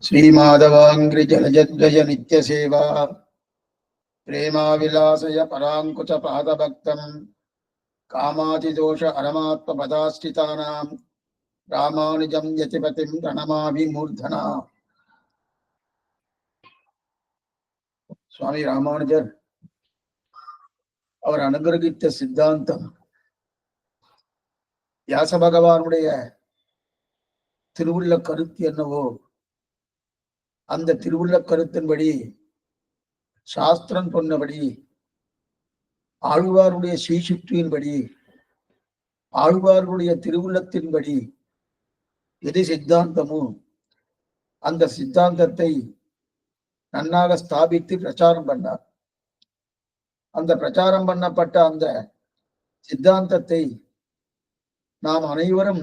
श्रीमाधवांग्रि जलजद्वय नित्य सेवा प्रेमा विलासय परांकुच पादभक्तं कामादिदोष अरमात्म पदाश्रितानां रामानुजं यतिपतिं प्रणमामि मूर्धना. சுவாமி ராமானுஜர் அவர் அனுகிரகித்த சித்தாந்தம் வியாச பகவானுடைய திருவுள்ள கருத்து என்னவோ அந்த திருவுள்ள கருத்தின்படி சாஸ்திரம் சொன்னபடி ஆழ்வாருடைய ஸ்ரீசுற்றியின்படி ஆழ்வாருடைய திருவுள்ளத்தின்படி எது சித்தாந்தமோ அந்த சித்தாந்தத்தை நன்னாக ஸ்தாபித்து பிரச்சாரம் பண்ணார். அந்த பிரச்சாரம் பண்ணப்பட்ட அந்த சித்தாந்தத்தை நாம் அனைவரும்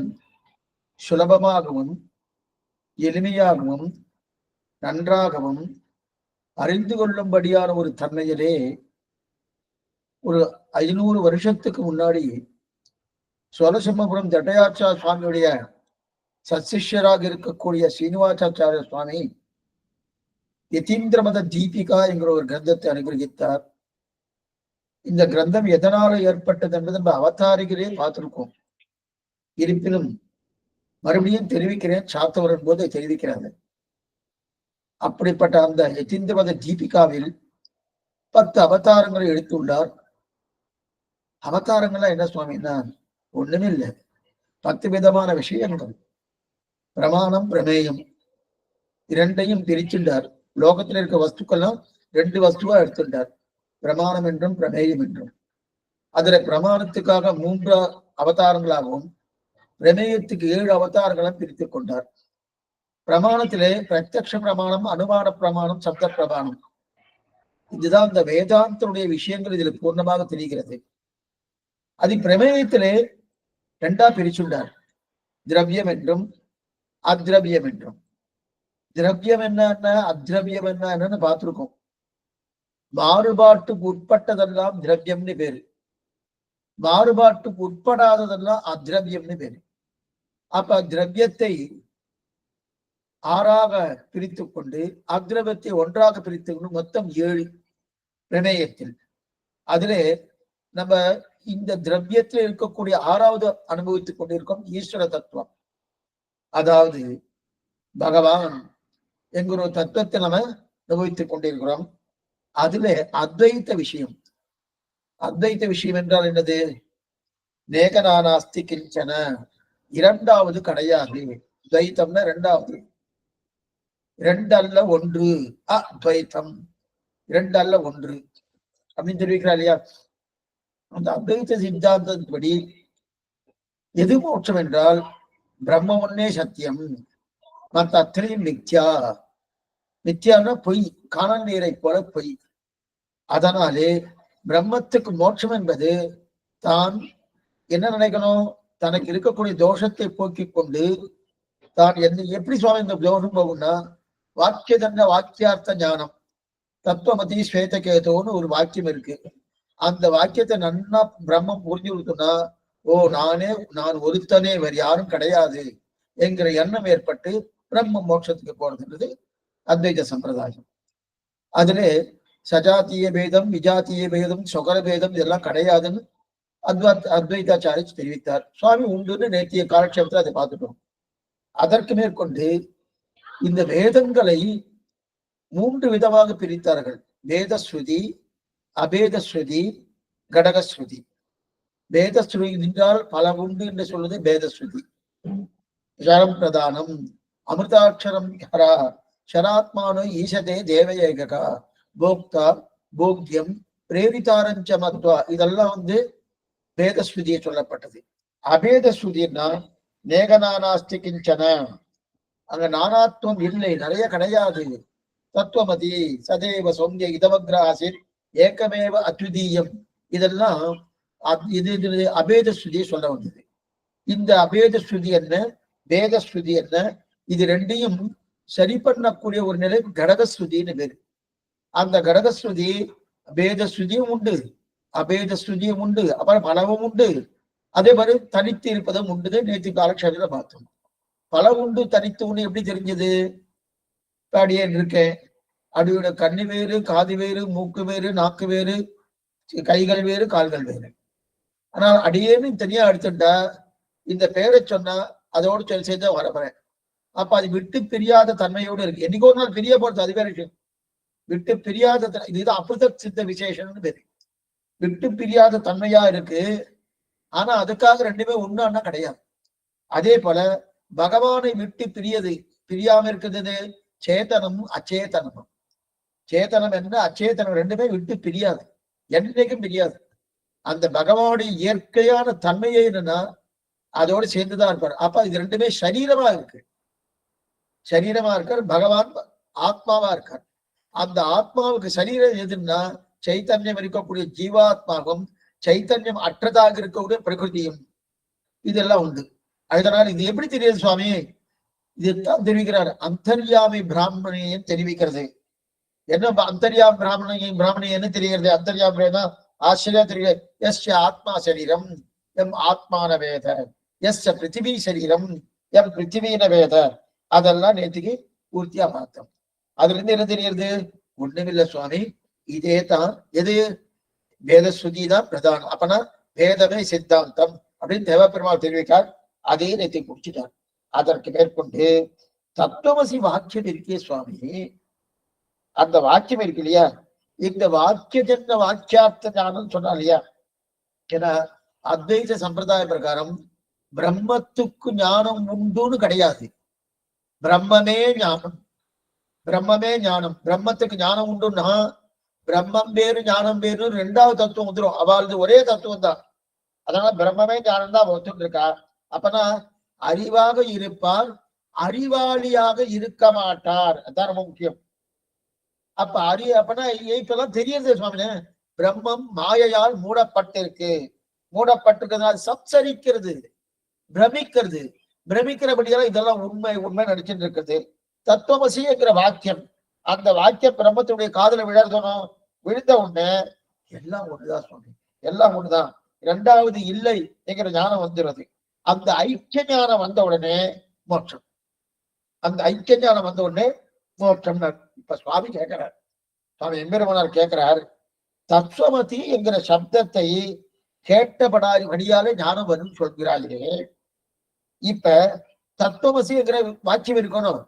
சுலபமாகவும் எளிமையாகவும் நன்றாகவும் அறிந்து கொள்ளும்படியான ஒரு தன்மையிலே ஒரு 500 வருஷத்துக்கு முன்னாடி சோழசிம்மபுரம் ஜட்டையாச்சா சுவாமியுடைய சத்சிஷ்யராக இருக்கக்கூடிய சீனிவாசாச்சாரிய சுவாமி யதீந்திரமத தீபிகா என்கிற ஒரு கிரந்தத்தை அனுகிரகித்தார். இந்த கிரந்தம் எதனால ஏற்பட்டது என்பது நம்ம அவதாரிகளே பார்த்திருக்கோம். இருப்பினும் மறுபடியும் தெரிவிக்கிறேன், சாத்தவரன் போது தெரிவிக்கிறாங்க. அப்படிப்பட்ட அந்த யதீந்திரமத தீபிகாவில் 10 அவதாரங்களை எடுத்துள்ளார். அவதாரங்கள்லாம் என்ன சுவாமின்னா ஒண்ணுமே இல்லை, 10 விதமான விஷயங்கள். பிரமாணம் பிரமேயம் இரண்டையும் பிரிச்சுட்டார். லோகத்தில் இருக்க வஸ்துக்கெல்லாம் 2 வஸ்துவா எடுத்துட்டார், பிரமாணம் என்றும் பிரமேயம் என்றும். அதுல பிரமாணத்துக்காக 3 அவதாரங்களாகவும் பிரமேயத்துக்கு 7 அவதாரங்களும் பிரித்துக் கொண்டார். பிரமாணத்திலே பிரத்யக்ஷ பிரமாணம், அனுமான பிரமாணம், சப்த பிரமாணம், இதுதான் இந்த வேதாந்தனுடைய விஷயங்கள் இதில் பூர்ணமாக தெரிகிறது. அது பிரமேயத்திலே 2ஆ பிரிச்சுண்டார், திரவியம் என்றும் அத்ரவியம் என்றும். திரவியம் என்ன அத்ரவியம் என்னன்னு பார்த்திருக்கோம். மாறுபாட்டுக்கு உட்பட்டதெல்லாம் திரவியம்னு பேரு, மாறுபாட்டுக்கு உட்படாததெல்லாம் அத்ரவியம்னு பேரு. அப்ப திரவியத்தை 6ஆக பிரித்து கொண்டு அத்ரவியத்தை 1ஆக பிரித்து கொண்டு மொத்தம் 7 பிரமேயத்தில். அதிலே நம்ம இந்த திரவியத்தில் இருக்கக்கூடிய 6வது அனுபவித்துக் கொண்டிருக்கோம் ஈஸ்வர தத்துவம். அதாவது பகவான் என்கிற ஒரு தத்துவத்தை நம்ம அனுபவித்துக் கொண்டிருக்கிறோம். அதுல அத்வைத்த விஷயம். அத்வைத்த விஷயம் என்றால் என்னது? நேகநானாஸ்தி கிஞ்சன, 2வது கிடையாது. துவைத்தம்னா 2வது, 2 அல்ல 1, அத்வைத்தம் 2 அல்ல 1 அப்படின்னு தெரிவிக்கிறா இல்லையா? அந்த அத்வைத்த சித்தாந்தப்படி எது மோட்சம் என்றால் பிரம்ம ஒன்னே சத்தியம், மற்ற அத்தனையும் மித்யா. மித்யான்னா பொய், காணல் நீரை போல பொய். அதனாலே பிரம்மத்துக்கு மோட்சம் என்பது தான் என்ன நினைக்கணும், தனக்கு இருக்கக்கூடிய தோஷத்தை போக்கிக் கொண்டு தான் எப்படி சுவாமி இந்த தோஷம் போகும்னா, வாக்கிய தண்ட வாக்கியார்த்த ஞானம் தத்துவமதி ஸ்வேதகேதோன்னு ஒரு வாக்கியம் இருக்கு. அந்த வாக்கியத்தை நன்னா பிரம்மம் புரிஞ்சு கொடுத்தோம்னா, ஓ நான் ஒருத்தனே வேறு யாரும் கிடையாது என்கிற எண்ணம் ஏற்பட்டு பிரம்ம மோட்சத்துக்கு போறதுன்றது அத்வைத சம்பிரதாயம். அதுல சஜாத்திய பேதம், விஜாத்திய பேதம், சொகர பேதம் இதெல்லாம் கிடையாதுன்னு அத்வைதாச்சாரி தெரிவித்தார். சுவாமி உண்டுன்னு நேற்றைய காலட்சேபத்தில் அதை பார்த்துட்டோம். அதற்கு மேற்கொண்டு இந்த வேதங்களை 3 விதமாக பிரித்தார்கள். வேதஸ்ருதி, அபேதஸ்ருதி, கடகஸ்ருதி. வேதஸ்ருதி என்றால் பல உண்டு என்று சொல்வது வேதஸ்ருதி. ஷரம் பிரதானம், அமிர்தாட்சரம் ஹரா, ஷராத்மானோ ஈசதே தேவயேகா, போக்தா போக்யம் பிரேரிதாரஞ்ச மத்வா, இதெல்லாம் வேதஸ்ருதியை சொல்லப்பட்டது. அபேதஸ்ருதினா நேகநானாஸ்தி கிஞ்சன, அங்க நானாத்வம் இல்லை, நிறைய கிடையாது. தத்துவமதி சதேவ சௌமிய இதவக்ராசின் ஏக்கமேவ அத்விதீயம், இதெல்லாம் இது அபேதஸ்ருதியை சொல்ல வந்தது. இந்த அபேத ஸ்ருதி என்ன, வேத ஸ்ருதி என்ன, இது ரெண்டையும் சரி பண்ணக்கூடிய ஒரு நிலை கடகஸ்ருதின்னு பேரு. அந்த கடகஸ்ருதி அபேத ஸ்ருதியும் உண்டு, அபேத ஸ்ருதியும் உண்டு, அப்புறம் பலவும் உண்டு, அதே மாதிரி தனித்து இருப்பதும் உண்டு. நேற்று காலக்ஷேபத்துல பார்த்தோம். பல உண்டு தனித்து உண்டு எப்படி தெரிஞ்சது? அப்படியே இருக்கேன், அடியோட கண்ணு வேறு, காது வேறு, மூக்கு வேறு, நாக்கு வேறு, கைகள் வேறு, கால்கள் வேறு. ஆனால் அடியேன்னு தனியா எடுத்துட்டா இந்த பெயரை சொன்னா அதோடு சொல்லி சேர்ந்து வரப்பறேன். அப்ப அது விட்டு பிரியாத தன்மையோடு இருக்கு. என்னைக்கோ ஒரு நாள் பிரிய போறது அது வேற விஷயம். விட்டு பிரியாத இதுதான் அமிர்த சித்த விசேஷம்னு பேரு. விட்டு பிரியாத தன்மையா இருக்கு. ஆனா அதுக்காக ரெண்டுமே ஒண்ணான்னா கிடையாது. அதே போல பகவானை விட்டு பிரியாம இருக்கிறது சேத்தனமும் அச்சேதனமும். சேத்தனம் என்ன அச்சேதனம் ரெண்டுமே விட்டு பிரியாது, என்னைக்கும் பிரியாது. அந்த பகவானுடைய இயற்கையான தன்மையை என்னன்னா அதோடு சேர்ந்துதான் இருப்பார். அப்ப இது ரெண்டுமே சரீரமா இருக்கு, சரீரமா இருக்கார். பகவான் ஆத்மாவா இருக்கார். அந்த ஆத்மாவுக்கு சரீரம் எதுன்னா சைத்தன்யம் இருக்கக்கூடிய ஜீவாத்மாவும் சைத்தன்யம் அற்றதாக இருக்கக்கூடிய பிரகிருதியும் இதெல்லாம் உண்டு. அதனால இது எப்படி தெரியுது சுவாமி? இதுதான் தெரிவிக்கிறார். அந்தர்யாமி பிராமணியம் தெரிவிக்கிறது. என்ன அந்தர்யாமி பிராமணியம் என்ன தெரிகிறது? அந்தர்யாமினா ஆச்சரியா தெரிகிறது. எஸ் ஆத்மா சரீரம் எம் ஆத்மான வேத, எஸ் பிருத்திவி சரீரம் எம் பிருத்திவீன வேத. அதெல்லாம் நேற்றுக்கு பூர்த்தியா பார்த்தோம். அதுல இருந்து என்ன தெரியுது? ஒண்ணுமில்லை சுவாமி, இதே தான். எது? வேத ஸ்ருதி தான் பிரதானம். அப்பனா வேதமே சித்தாந்தம் அப்படின்னு தேவப்பெருமாள் தெரிவிக்கார். அதே நேற்றை குடிச்சிட்டார். அதற்கு மேற்கொண்டு தத்துவமசி வாக்கியம் இருக்கே சுவாமி, அந்த வாக்கியம் இருக்கு இல்லையா, இந்த வாக்கிய ஜன்ன வாக்கியார்த்த ஞானம் சொன்னா இல்லையா? ஏன்னா அத்வைத சம்பிரதாய பிரகாரம் பிரம்மத்துக்கு ஞானம் உண்டுன்னு கிடையாது. பிரம்மமே ஞானம், பிரம்மமே ஞானம். பிரம்மத்துக்கு ஞானம் உண்டுன்னா பிரம்மம் வேறு ஞானம் வேறு ரெண்டாவது தத்துவம் வந்துடும். அவளது ஒரே தத்துவம் தான். அதனால பிரம்மமே ஞானம் தான் ஒத்துட்டு இருக்கா. அப்பனா அறிவாக இருப்பார், அறிவாளியாக இருக்க மாட்டார். அதான் ரொம்ப முக்கியம். அப்ப அப்பனா இப்பதான் தெரியுது சுவாமினே, பிரம்மம் மாயையால் மூடப்பட்டிருக்கு. மூடப்பட்டிருக்கிறதுனால சம்சரிக்கிறது, பிரமிக்கிறது. பிரமிக்கிறபடியால இதெல்லாம் உண்மை உண்மை நடிச்சுட்டு இருக்கிறது. தத்துவமசி என்கிற வாக்கியம், அந்த வாக்கியம் பிரம்மத்துடைய காதல விழறதனும், விழுந்த உடனே எல்லாம் ஒண்ணுதான் சுவாமி, எல்லாம் ஒண்ணுதான். இரண்டாவது இல்லை என்கிற ஞானம் வந்துடுறது. அந்த ஐக்கிய ஞானம் வந்த உடனே மோட்சம். அந்த ஐக்கிய ஞானம் வந்த உடனே மோட்சம். இப்ப சுவாமி கேட்கிறார், சுவாமி எம்பெருமானார் கேட்கிறார், தத்துவமதி என்கிற சப்தத்தை கேட்டபடாது வழியாலே ஞானம் வரும் சொல்கிறாயே. இப்ப தத்துவமசி என்கிற வாக்கியம் இருக்கணும்.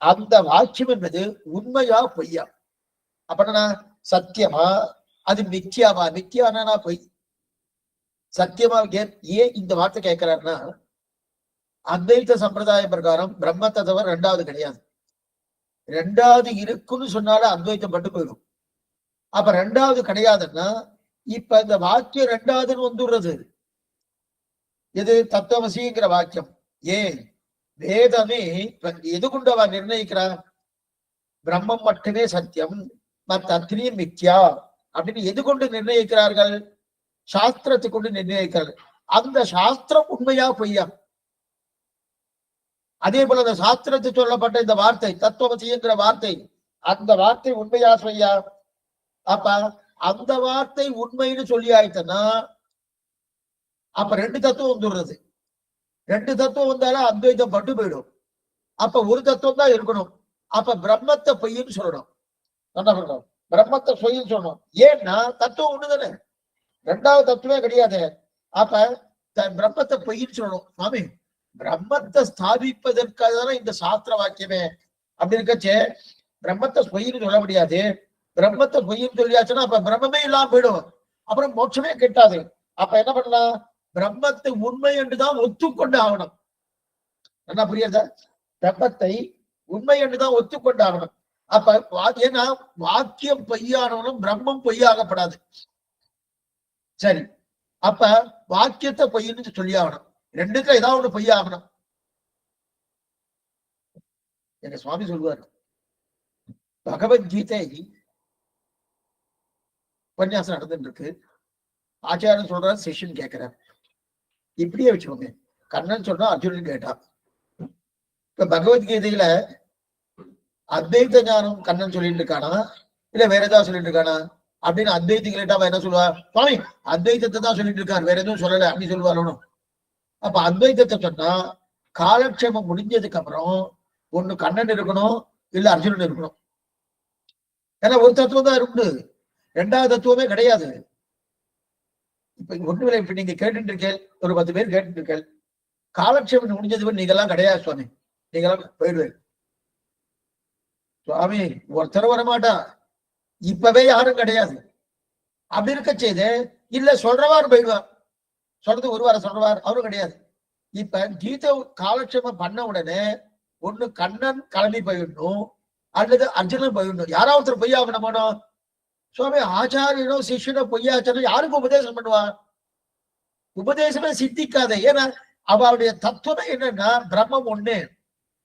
அந்த வாக்கியம் என்பது உண்மையா பொய்யா? அப்படின்னா சத்தியமா, அது மித்தியாவா? மித்தியானா பொய். சத்தியமா ஏன் இந்த வார்த்தை கேட்கிறாருன்னா, அத்வைத சம்பிரதாய பிரகாரம் பிரம்மத்தை தவிர ரெண்டாவது கிடையாது. ரெண்டாவது இருக்குன்னு சொன்னாலும் அத்வைத்தம் பட்டு போயிடும். அப்ப ரெண்டாவது கிடையாதுன்னா இப்ப இந்த வாக்கியம் ரெண்டாவதுன்னு வந்துடுறது. இது தத்துவமசிங்கிற வாக்கியம். ஏன் வேதமே எது கொண்டு அவ நிர்ணயிக்கிறார்? பிரம்மம் மட்டுமே சத்தியம், மற்ற அத்தனையும் மித்யா அப்படின்னு எது கொண்டு நிர்ணயிக்கிறார்கள்? சாஸ்திரத்தை கொண்டு நிர்ணயிக்கிறார்கள். அந்த சாஸ்திரம் உண்மையா பொய்யா? அதே போல அந்த சாஸ்திரத்தை சொல்லப்பட்ட இந்த வார்த்தை தத்துவமசிங்கிற வார்த்தை, அந்த வார்த்தை உண்மையா பொய்யா? அப்ப அந்த வார்த்தை உண்மைன்னு சொல்லி ஆயிட்டனா அப்ப ரெண்டு தத்துவம் வந்துடுறது. ரெண்டு தத்துவம் வந்தாலும் அத்வைதம் பட்டு போயிடும். அப்ப ஒரு தத்துவம் தான் இருக்கணும். அப்ப பிரம்மத்தை பொய்ன்னு சொல்லணும். என்ன பண்ணணும்? பிரம்மத்தை பொய்ன்னு சொல்லணும். ஏன்னா தத்துவம் ஒண்ணுதானே, ரெண்டாவது தத்துவமே கிடையாது. அப்ப பிரம்மத்தை பொய்ன்னு சொல்லணும். சுவாமி, பிரம்மத்தை ஸ்தாபிப்பதற்காக தானே இந்த சாஸ்திர வாக்கியமே. அப்படி இருக்கச்சே பிரம்மத்தை பொய்ன்னு சொல்ல முடியாது. பிரம்மத்தை பொய்ன்னு சொல்லியாச்சுன்னா அப்ப பிரம்மமே இல்லாம போயிடும், அப்புறம் மோட்சமே கெட்டாது. அப்ப என்ன பண்ணலாம்? பிரம்மத்தை உண்மை என்றுதான் ஒத்துக்கொண்டு ஆகணும். என்ன புரியுதா? பிரம்மத்தை உண்மை என்றுதான் ஒத்துக்கொண்டு ஆகணும். அப்ப ஏன்னா வாக்கியம் பொய்யானவனும் பிரம்மம் பொய்யாகப்படாது. சரி, அப்ப வாக்கியத்தை பொய்ன்னு சொல்லி ஆகணும். ரெண்டுக்கும் ஏதாவது ஒண்ணு பொய்யாகணும். எங்க சுவாமி சொல்லுவார், பகவத்கீதை உபன்யாசம் நடந்துட்டு இருக்கு. ஆச்சாரியன் சொல்றாரு, சிஷ்யன் கேட்கிறார். இப்படியே வச்சுக்கோங்க, கண்ணன் சொன்னா அர்ஜுனன் கேட்டான். இப்ப பகவத்கீதையில அத்வைத ஞானம் கண்ணன் சொல்லிட்டு இருக்கானா இல்ல வேற ஏதாவது சொல்லிட்டு இருக்கானா அப்படின்னு அத்வைத்திகள் கேட்டா அவன் என்ன சொல்லுவா? சுவாமி அத்வைதத்தை தான் சொல்லிட்டு இருக்காரு, வேற எதுவும் சொல்லல அப்படி சொல்லுவாரு. அப்ப அத்வைதத்தை சொன்னா காலக்ஷேமம் முடிஞ்சதுக்கு அப்புறம் ஒண்ணு கண்ணன் இருக்கணும் இல்ல அர்ஜுனன் இருக்கணும். ஏன்னா ஒரு தத்துவம் தான் இருக்கு, ரெண்டாவது தத்துவமே கிடையாது. இப்ப ஒண்ணுமில்லை, இப்ப நீங்க கேட்டுட்டு இருக்கேன், ஒரு 10 பேர் கேட்டுட்டு இருக்கேன், காலக்ஷேபம் முடிஞ்சது நீங்க எல்லாம் கிடையாது சுவாமி, நீங்க எல்லாம் போயிடுவேன். சுவாமி ஒருத்தர் வரமாட்டா, இப்பவே யாரும் கிடையாது. அப்படி இருக்க செய்து இல்ல சொல்றவாறு போயிடுவார், சொல்றது ஒரு வாரம் சொல்றவார் அவரும் கிடையாது. இப்ப கீதை காலக்ஷேபம் பண்ண உடனே ஒண்ணு கண்ணன் கிளம்பி போயிடணும் அல்லது அர்ஜுனன் போயிடணும், யாராவது ஒருத்தர் பொய்யா பண்ண. சுவாமி ஆச்சாரியனோ சிஷ்யனோ பொய்யாச்சாரோ யாருக்கும் உபதேசம் பண்ணுவா? உபதேசமே சித்திக்காத. ஏன்னா அவளுடைய தத்துவமே என்னன்னா பிரம்மம் ஒண்ணு,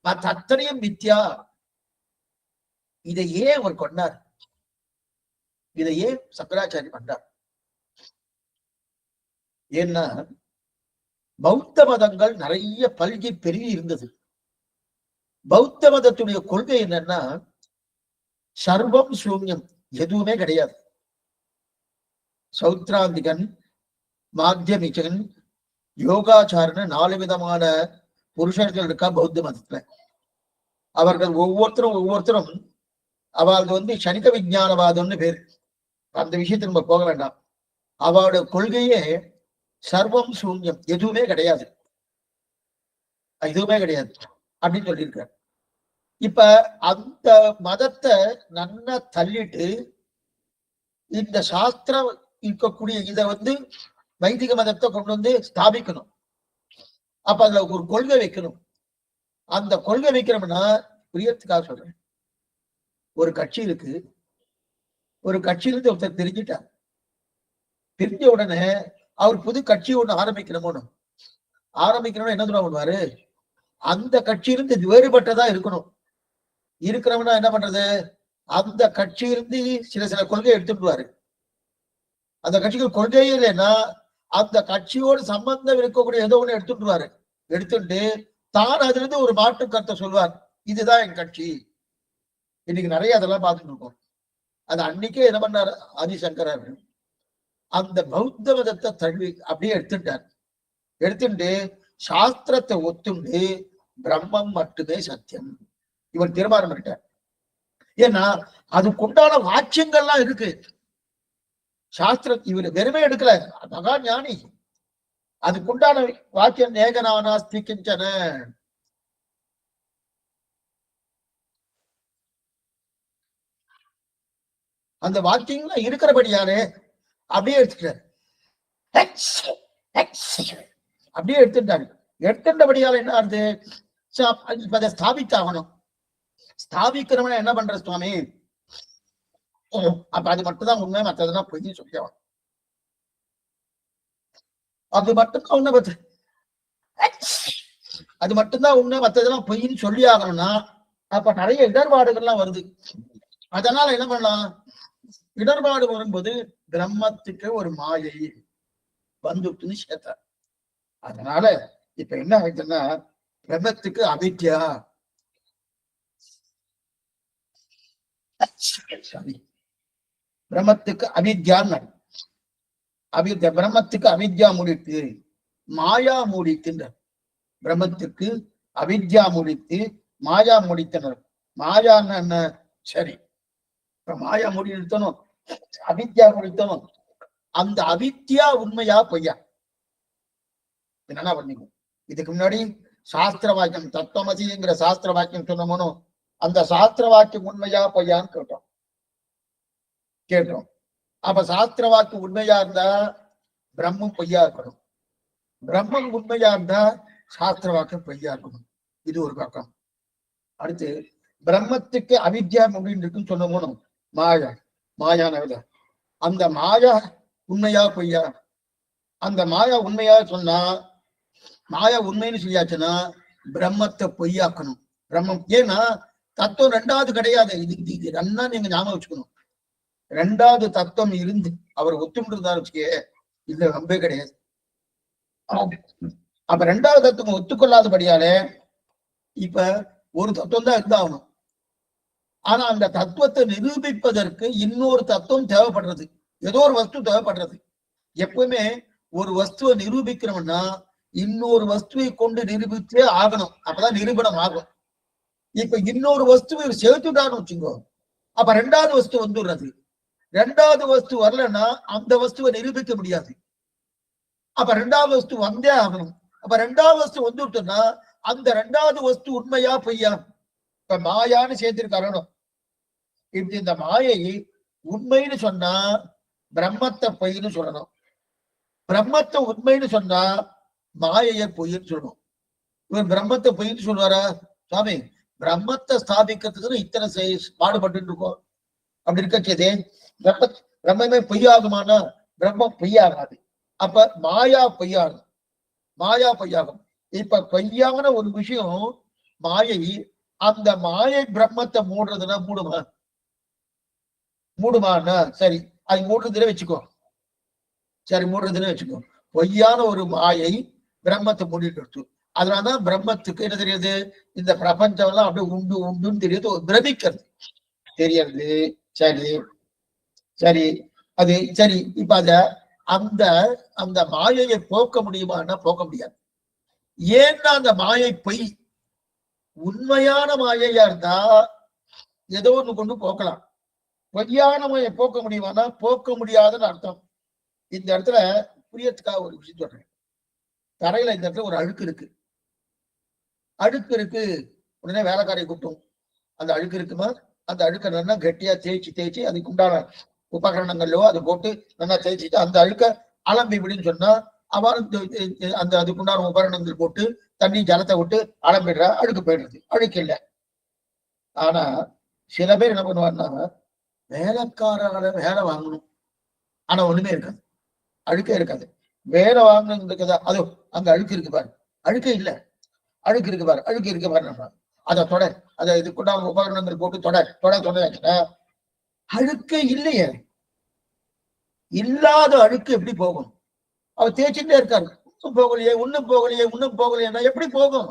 அத்தனையும் மித்யா. இதை ஏன் அவர் கொண்டார்? இதை ஏன் சங்கராச்சாரி பண்றார்? ஏன்னா பௌத்த மதங்கள் நிறைய பல்கி பெருகி இருந்தது. பௌத்த மதத்துடைய கொள்கை என்னன்னா சர்வம் சூன்யம், எதுவுமே கிடையாது. சௌத்ராந்திகன், மாத்தியமிகன், யோகாச்சாரன் 4 விதமான புருஷர்கள் இருக்கா பௌத்த மதத்துல. அவர்கள் ஒவ்வொருத்தரும் அவளுக்கு சனித விஞ்ஞானவாதம்னு பேரு. அந்த விஷயத்தை நம்ம போக வேண்டாம். அவளோட கொள்கையே சர்வம் சூன்யம், எதுவுமே கிடையாது, எதுவுமே கிடையாது அப்படின்னு சொல்லியிருக்காரு. இப்ப அந்த மதத்தை நன்னா தள்ளிட்டு இந்த சாஸ்திரம் இருக்கக்கூடிய இதை வைதிக மதத்தை கொண்டு வந்து ஸ்தாபிக்கணும். அப்ப அதுல ஒரு கொள்கை வைக்கணும். அந்த கொள்கை வைக்கிறோம்னா புரியறதுக்காக சொல்றேன். ஒரு கட்சி இருக்கு, ஒரு கட்சியிலிருந்து ஒருத்தர் தெரிஞ்சிட்டார். தெரிஞ்ச உடனே அவர் புது கட்சி ஒண்ணு ஆரம்பிக்கணும்னு என்ன பண்ணுவாரு? அந்த கட்சியிலிருந்து வேறுபட்டதா இருக்கணும். இருக்கிறவனா என்ன பண்றது? அந்த கட்சியிலிருந்து சில கொள்கையை எடுத்துடுவாரு. அந்த கட்சிக்கு கொள்கையே இல்லைன்னா அந்த கட்சியோடு சம்பந்தம் இருக்கக்கூடிய ஏதோ ஒண்ணு எடுத்துடுவாரு. எடுத்துட்டு தான் அதுல இருந்து ஒரு மாற்று கருத்தை சொல்வார், இதுதான் என் கட்சி. இன்னைக்கு நிறைய அதெல்லாம் பார்த்துட்டு இருக்கோம். அது அன்னைக்கே என்ன பண்ணாரு ஆதிசங்கரர், அந்த பௌத்த மதத்தை தள்ளி அப்படியே எடுத்துட்டார். எடுத்துட்டு சாஸ்திரத்தை ஒத்துண்டு பிரம்மம் மட்டுமே சத்தியம் இவர் தீர்மானம் பண்ணிட்டார். ஏன்னா அதுக்குண்டான வாக்கியங்கள்லாம் இருக்கு. சாஸ்திரம் இவர் வெறுமே எடுக்கல, மகா ஞானி. அதுக்குண்டான வாக்கியம் ஏகனானாஸ்தி கிஞ்சன. அந்த வாக்கியங்கள்லாம் இருக்கிறபடியானே அப்படியே எடுத்துட்டாரு. அப்படியே எடுத்துட்டாரு. எடுத்துட்டபடியால என்ன ஆகுது? இப்ப அதை ஸ்தாபித்தாகணும். ஸ்தாபிக்கிறவன என்ன பண்ற சுவாமி? அப்ப அது மட்டும்தான் உண்மை, மற்றதுனா பொய் சொல்லியாகணும். அது மட்டும்தான் உண்மை, அது மட்டும்தான் உண்மை, மற்றதெல்லாம் பொய்ன்னு சொல்லி ஆகணும்னா அப்ப நிறைய இடர்பாடுகள்லாம் வருது. அதனால என்ன பண்ணலாம்? இடர்பாடு வரும்போது பிரம்மத்துக்கு ஒரு மாயை வந்துட்டுன்னு சேர்த்தார். அதனால இப்ப என்ன ஆயிடுச்சுன்னா பிரம்மத்துக்கு அவித்யா, பிரம்மத்துக்கு அவித்யான்னு அவித்யா, பிரம்மத்துக்கு அவித்யா முடித்து மாயா மூடித்துன்ற. பிரம்மத்துக்கு அவித்யா முடித்து மாயா முடித்தனர். மாயான்னு என்ன? சரி, இப்ப மாயா முடி நிறுத்தணும், அவித்யா முடித்தணும். அந்த அவித்யா உண்மையா பொய்யா? என்னன்னா பண்ணிக்கோ. இதுக்கு முன்னாடி சாஸ்திர வாக்கியம் தத்துவமசிங்கிற சாஸ்திர வாக்கியம் சொன்னோமோ, அந்த சாஸ்திர வாக்கியம் உண்மையா பொய்யான்னு கேட்டோம். அப்ப சாஸ்திர வாக்கு உண்மையா இருந்தா பிரம்மம் பொய்யா இருக்கணும், பிரம்மம் உண்மையா இருந்தா சாஸ்திர வாக்கியம் பொய்யா இருக்கணும். இது ஒரு பக்கம். அடுத்து பிரம்மத்துக்கு அவித்யா அப்படின்னு இருக்குன்னு சொன்னோமோ, மாயான அந்த மாயா உண்மையா பொய்யா? அந்த மாயா உண்மையா சொன்னா, மாயா உண்மைன்னு சொல்லியாச்சுன்னா பிரம்மத்தை பொய்யாக்கணும். பிரம்மம் ஏன்னா தத்துவம் ரெண்டாவது கிடையாது. இது ரெண்டா நீங்க ஞாபகம் வச்சுக்கணும். ரெண்டாவது தத்துவம் இருந்து அவர் ஒத்துமிட்டு இருந்தாரு வச்சுக்கே, இதுல ரொம்ப கிடையாது. அப்ப ரெண்டாவது தத்துவம் ஒத்துக்கொள்ளாதபடியாலே இப்ப ஒரு தத்துவம் தான் இருந்தாகணும். ஆனா அந்த தத்துவத்தை நிரூபிப்பதற்கு இன்னொரு தத்துவம் தேவைப்படுறது, ஏதோ ஒரு வஸ்து தேவைப்படுறது. எப்பவுமே ஒரு வஸ்துவை நிரூபிக்கிறோம்னா இன்னொரு வஸ்துவை கொண்டு நிரூபித்தே ஆகணும், அப்பதான் நிரூபணம் ஆகும். இப்ப இன்னொரு வஸ்துவை சேர்த்துட்டான்னு வச்சுக்கோ, அப்ப ரெண்டாவது வஸ்து வந்துடுறது. ரெண்டாவது வஸ்து வரலன்னா அந்த வஸ்துவை நிரூபிக்க முடியாது. அப்ப ரெண்டாவது வஸ்து வந்தே ஆகணும். அப்ப ரெண்டாவது வஸ்து வந்துட்டோம்னா அந்த ரெண்டாவது வஸ்து உண்மையா பொய்யா? இப்ப மாயான்னு சேர்த்திருக்காரணும். இப்படி இந்த மாயை உண்மைன்னு சொன்னா பிரம்மத்தை பொய்ன்னு சொல்லணும், பிரம்மத்தை உண்மைன்னு சொன்னா மாயைய பொய்ன்னு சொல்லணும். இவர் பிரம்மத்தை பொய்ன்னு சொல்லுவாரா? சுவாமி, பிரம்மத்தை ஸ்தாபிக்கிறதுக்கு இத்தனை பாடுபட்டு இருக்கோம். அப்படி இருக்கச்சதே பிரம்மமே பொய்யாகுமானா பிரம்மம் பொய்யாகாது. அப்ப மாயா பொய்யாகும், மாயா பொய்யாகும். இப்ப பொய்யான ஒரு விஷயம் மாயை, அந்த மாயை பிரம்மத்தை மூடுறதுன்னா மூடுமா? மூடுமான்னா சரி, அது மூடுறதுல வச்சுக்கோ, சரி மூடுறதுன்னு வச்சுக்கோ. பொய்யான ஒரு மாயை பிரம்மத்தை மூடிட்டு இருக்கு. அதனாலதான் பிரம்மத்துக்கு என்ன தெரியுது? இந்த பிரபஞ்சம் எல்லாம் அப்படியே உண்டு உண்டுன்னு தெரியுது, பிரமிக்கிறது தெரியறது. சரி சரி, அது சரி. இப்ப அத அந்த அந்த மாயையை போக்க முடியுமான்னா போக்க முடியாது. ஏன்னா அந்த மாயை பொய். உண்மையான மாயையா இருந்தா ஏதோ ஒண்ணு கொண்டு போக்கலாம். பொய்யான மாயை போக்க முடியுமானா போக்க முடியாதுன்னு அர்த்தம். இந்த இடத்துல புரியத்துக்காக ஒரு விஷயம் சொல்றேன். தரையில இந்த இடத்துல ஒரு அழுக்கு இருக்கு, அழுக்கு இருக்கு. உடனே வேலைக்காரை கூட்டும், அந்த அழுக்கு இருக்குமா, அந்த அழுக்க நல்லா கெட்டியா தேய்ச்சி தேய்ச்சி அதுக்கு உண்டான உபகரணங்களோ அதை போட்டு நல்லா தேய்ச்சிட்டு அந்த அழுக்க அலம்பி விடுன்னு சொன்னா அவன் அந்த அதுக்குண்டான உபகரணங்கள் போட்டு தண்ணி ஜலத்தை விட்டு அலம்பிடுறா, அழுக்கு போயிடுறது, அழுக்கு இல்லை. ஆனா சில பேர் என்ன பண்ணுவாருன்னா வேலைக்காரர்களை வேலை வாங்கணும், ஆனா ஒண்ணுமே இருக்காது, அழுக்கே இருக்காது. வேலை வாங்கணும் இருக்குதா, அதோ அங்க அழுக்கு இருக்கு பாரு, அழுக்கே இல்லை, அழுக்கு இருக்கு பாரு, அழுக்கு இருக்கு பாரு, அதை தொட, அதை இதுக்குண்டான உபகரணங்கள் போட்டு தொட தொட தொட, அழுக்கே இல்லையே. இல்லாத அழுக்கு எப்படி போகும்? அவர் தேய்ச்சிட்டே இருக்காரு, இன்னும் போகலையே இன்னும் போகலையே இன்னும் போகலையே, எப்படி போகும்?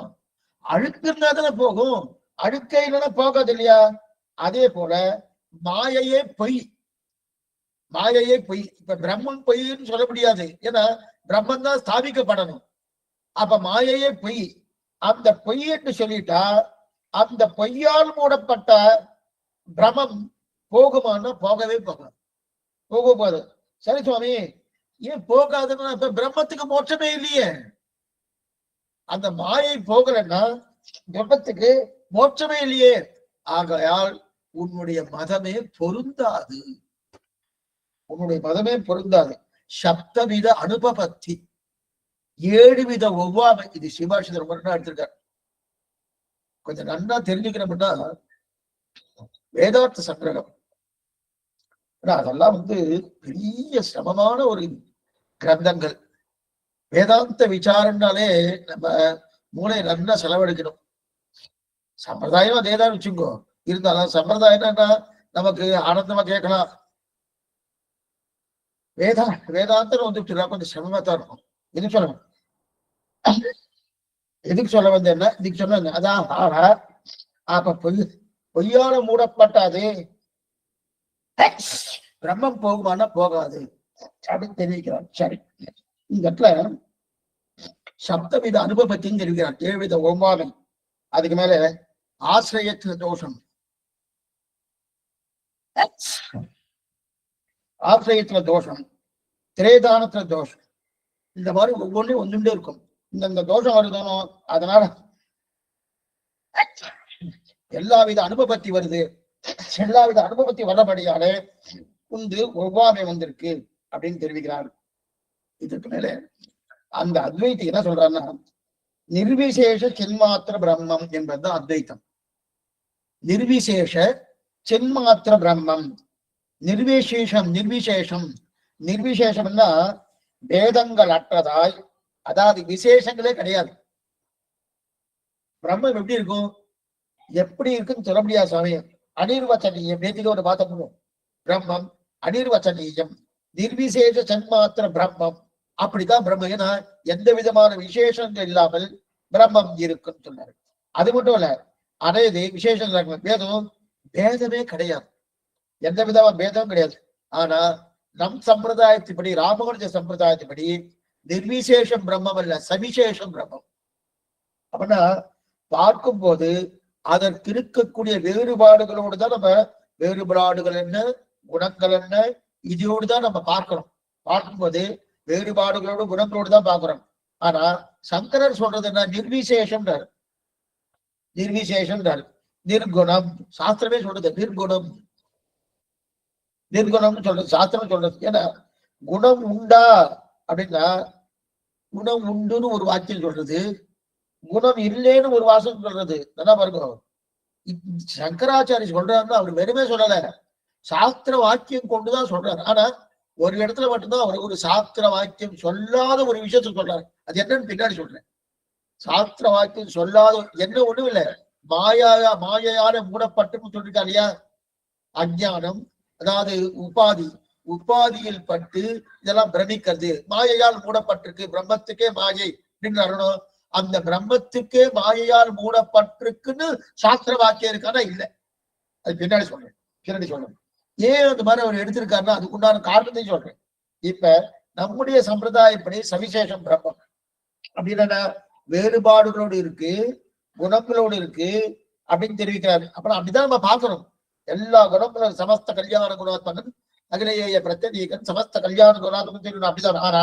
அழுக்கு இருந்தா தானே போகும், அழுக்கே இல்லைன்னா போகாது இல்லையா? அதே போல மாயையே பொய், மாயையே பொய். இப்ப பிரம்மன் பொய்ன்னு சொல்ல முடியாது, ஏன்னா பிரம்மன் தான் ஸ்தாபிக்கப்படணும். அப்ப மாயையே பொய். அந்த பொய் என்று சொல்லிட்டா அந்த பொய்யால் மூடப்பட்ட பிரமம் போகுமானா போகவே போகாது, போக போகுது. சரி சுவாமி, ஏன் போகாதுன்னா இப்ப பிரம்மத்துக்கு மோட்சமே இல்லையே. அந்த மாயை போகலன்னா பிரம்மத்துக்கு மோட்சமே இல்லையே. ஆகையால் உன்னுடைய மதமே பொருந்தாது, உன்னுடைய மதமே பொருந்தாது. சப்தவித அனுபபத்தி, 7 வித ஒவ்வாமை. இது சிவாஷிதர் ரொம்ப எடுத்திருக்காரு. கொஞ்சம் நன்னா தெரிஞ்சுக்கணும்னா வேதார்த்த சங்கிரகம், அதெல்லாம் பெரிய சிரமமான ஒரு கிரந்தங்கள். வேதாந்த விசாரம்னாலே நம்ம மூளை நல்லா செலவழிக்கணும். சம்பிரதாயம் அதேதான் வச்சுக்கோ, இருந்தாலும் சம்பிரதாயம்னா நமக்கு ஆனந்தமா கேட்கலாம். வேதாந்தம் கொஞ்சம் சிரமமா தான் இருக்கும். எதுக்கு சொல்ல எதுக்கு சொல்ல வந்த என்ன, இதுக்கு சொன்ன அதான். ஆனா அப்ப பொய்யால மூடப்பட்டாது பிரம்மம் போகுமானா போகாது அப்படின்னு தெரிவிக்கிறான். சரி, இந்த இடத்துல சப்தவித அனுபவத்தின்னு தெரிவிக்கிறான், 7 வித ஒவ்வாமை. அதுக்கு மேல ஆசிரியத்துல தோஷம், ஆசிரியத்துல தோஷம், திரேதானத்துல தோஷம். இந்த மாதிரி ஒவ்வொன்றையும் ஒன்றுண்டே இருக்கும். இந்த தோஷம் வருதானோ, அதனால எல்லாவித அனுபவத்தி வருது. எல்லாவித அனுபவத்தி வரபடியாலே ஒவ்வாமை வந்திருக்கு அப்படின்னு தெரிவிக்கிறார். இதுக்கு மேல அந்த அத்வைத்தி என்ன சொல்றாருன்னா, நிர்விசேஷ சின்மாத்திர பிரம்மம் என்பதுதான் அத்வைத்தம். நிர்விசேஷ சின்மாத்திர பிரம்மம், நிர்விசேஷம் நிர்விசேஷம். நிர்விசேஷம்னா வேதங்கள் அற்றதாய், அதாவது விசேஷங்களே கிடையாது. பிரம்மம் எப்படி இருக்கும், எப்படி இருக்குன்னு சொல்ல முடியாது சுவாமி. அனிர்வச்சனீயம், நேற்றுக்கு ஒரு பார்த்தோம். பிரம்மம் அனிர்வச்சனீயம், நிர்விசேஷ சன்மாத்திர பிரம்மம், அப்படிதான் பிரம்மம். ஏன்னா எந்த விதமான விசேஷங்கள் இல்லாமல் பிரம்மம் இருக்குன்னு சொன்னாரு. அது மட்டும் இல்ல, அனைத்து விசேஷங்கள் பேதம் பேதமே கிடையாது, எந்த விதமான பேதமும் கிடையாது. ஆனா நம் சம்பிரதாயத்தின்படி, ராமனுஜ சம்பிரதாயத்தின்படி நிர்விசேஷம் பிரம்மம் அல்ல, சவிசேஷம் பிரம்மம். அப்படின்னா பார்க்கும் போது அதற்கு இருக்கக்கூடிய வேறுபாடுகளோடு தான் நம்ம, வேறுபாடுகள் என்ன, குணங்கள் என்ன, இதோடு நம்ம பார்க்கணும். பார்க்கும்போது வேறுபாடுகளோடு குணங்களோடு தான் பார்க்கிறோம். ஆனா சங்கரர் சொல்றது என்ன, நிர்விசேஷம், நிர்விசேஷம், நிர்குணம். சாஸ்திரமே சொல்றது நிர்குணம், நிர்குணம்னு சொல்றது சாஸ்திரம் சொல்றது. ஏன்னா குணம் உண்டா அப்படின்னா, குணம் உண்டுன்னு ஒரு வாக்கியம் சொல்றது, குணம் இல்லைன்னு ஒரு வாசகம் சொல்றது. நல்லா பாருங்க, சங்கராச்சாரிய சொல்றாருன்னா அவர் வெறுமே சொல்லல, சாஸ்திர வாக்கியம் கொண்டுதான் சொல்றாரு. ஆனா ஒரு இடத்துல மட்டும்தான் அவர் ஒரு சாஸ்திர வாக்கியம் சொல்லாத ஒரு விஷயத்த சொல்றாரு. அது என்னன்னு பின்னாடி சொல்றேன். சாஸ்திர வாக்கியம் சொல்லாத என்ன ஒண்ணும் இல்லை, மாயையால மூடப்பட்டுன்னு சொல்லிருக்கா இல்லையா, அஞ்ஞானம், அதாவது உபாதி, உபாதியில் பட்டு இதெல்லாம் பிரமிக்கிறது, மாயையால் மூடப்பட்டிருக்கு, பிரம்மத்துக்கே மாயை அப்படின்னு அருணும். அந்த பிரம்மத்துக்கே மாயையால் மூடப்பட்டிருக்குன்னு சாஸ்திர வாக்கியம் இருக்கானா இல்ல, அது பின்னாடி சொல்றேன், பின்னாடி சொல்றேன். ஏன் அந்த மாதிரி அவர் எடுத்திருக்காருன்னா அதுக்குண்டான காரணத்தையும் சொல்றேன். இப்ப நம்முடைய சம்பிரதாயப்படி சவிசேஷம் பிரம்மம் அப்படின்னா வேறுபாடுகளோடு இருக்கு, குணங்களோடு இருக்கு அப்படின்னு தெரிவிக்கிறாரு. அப்புறம் அப்படிதான் நம்ம பார்க்கணும். எல்லா குணங்களும் சமஸ்த கல்யாண குணாத்மகன் அகிலேய பிரத்யேகன் சமஸ்த கல்யாண குணாத்மகன் தெரியும், அப்படிதான். ஆனா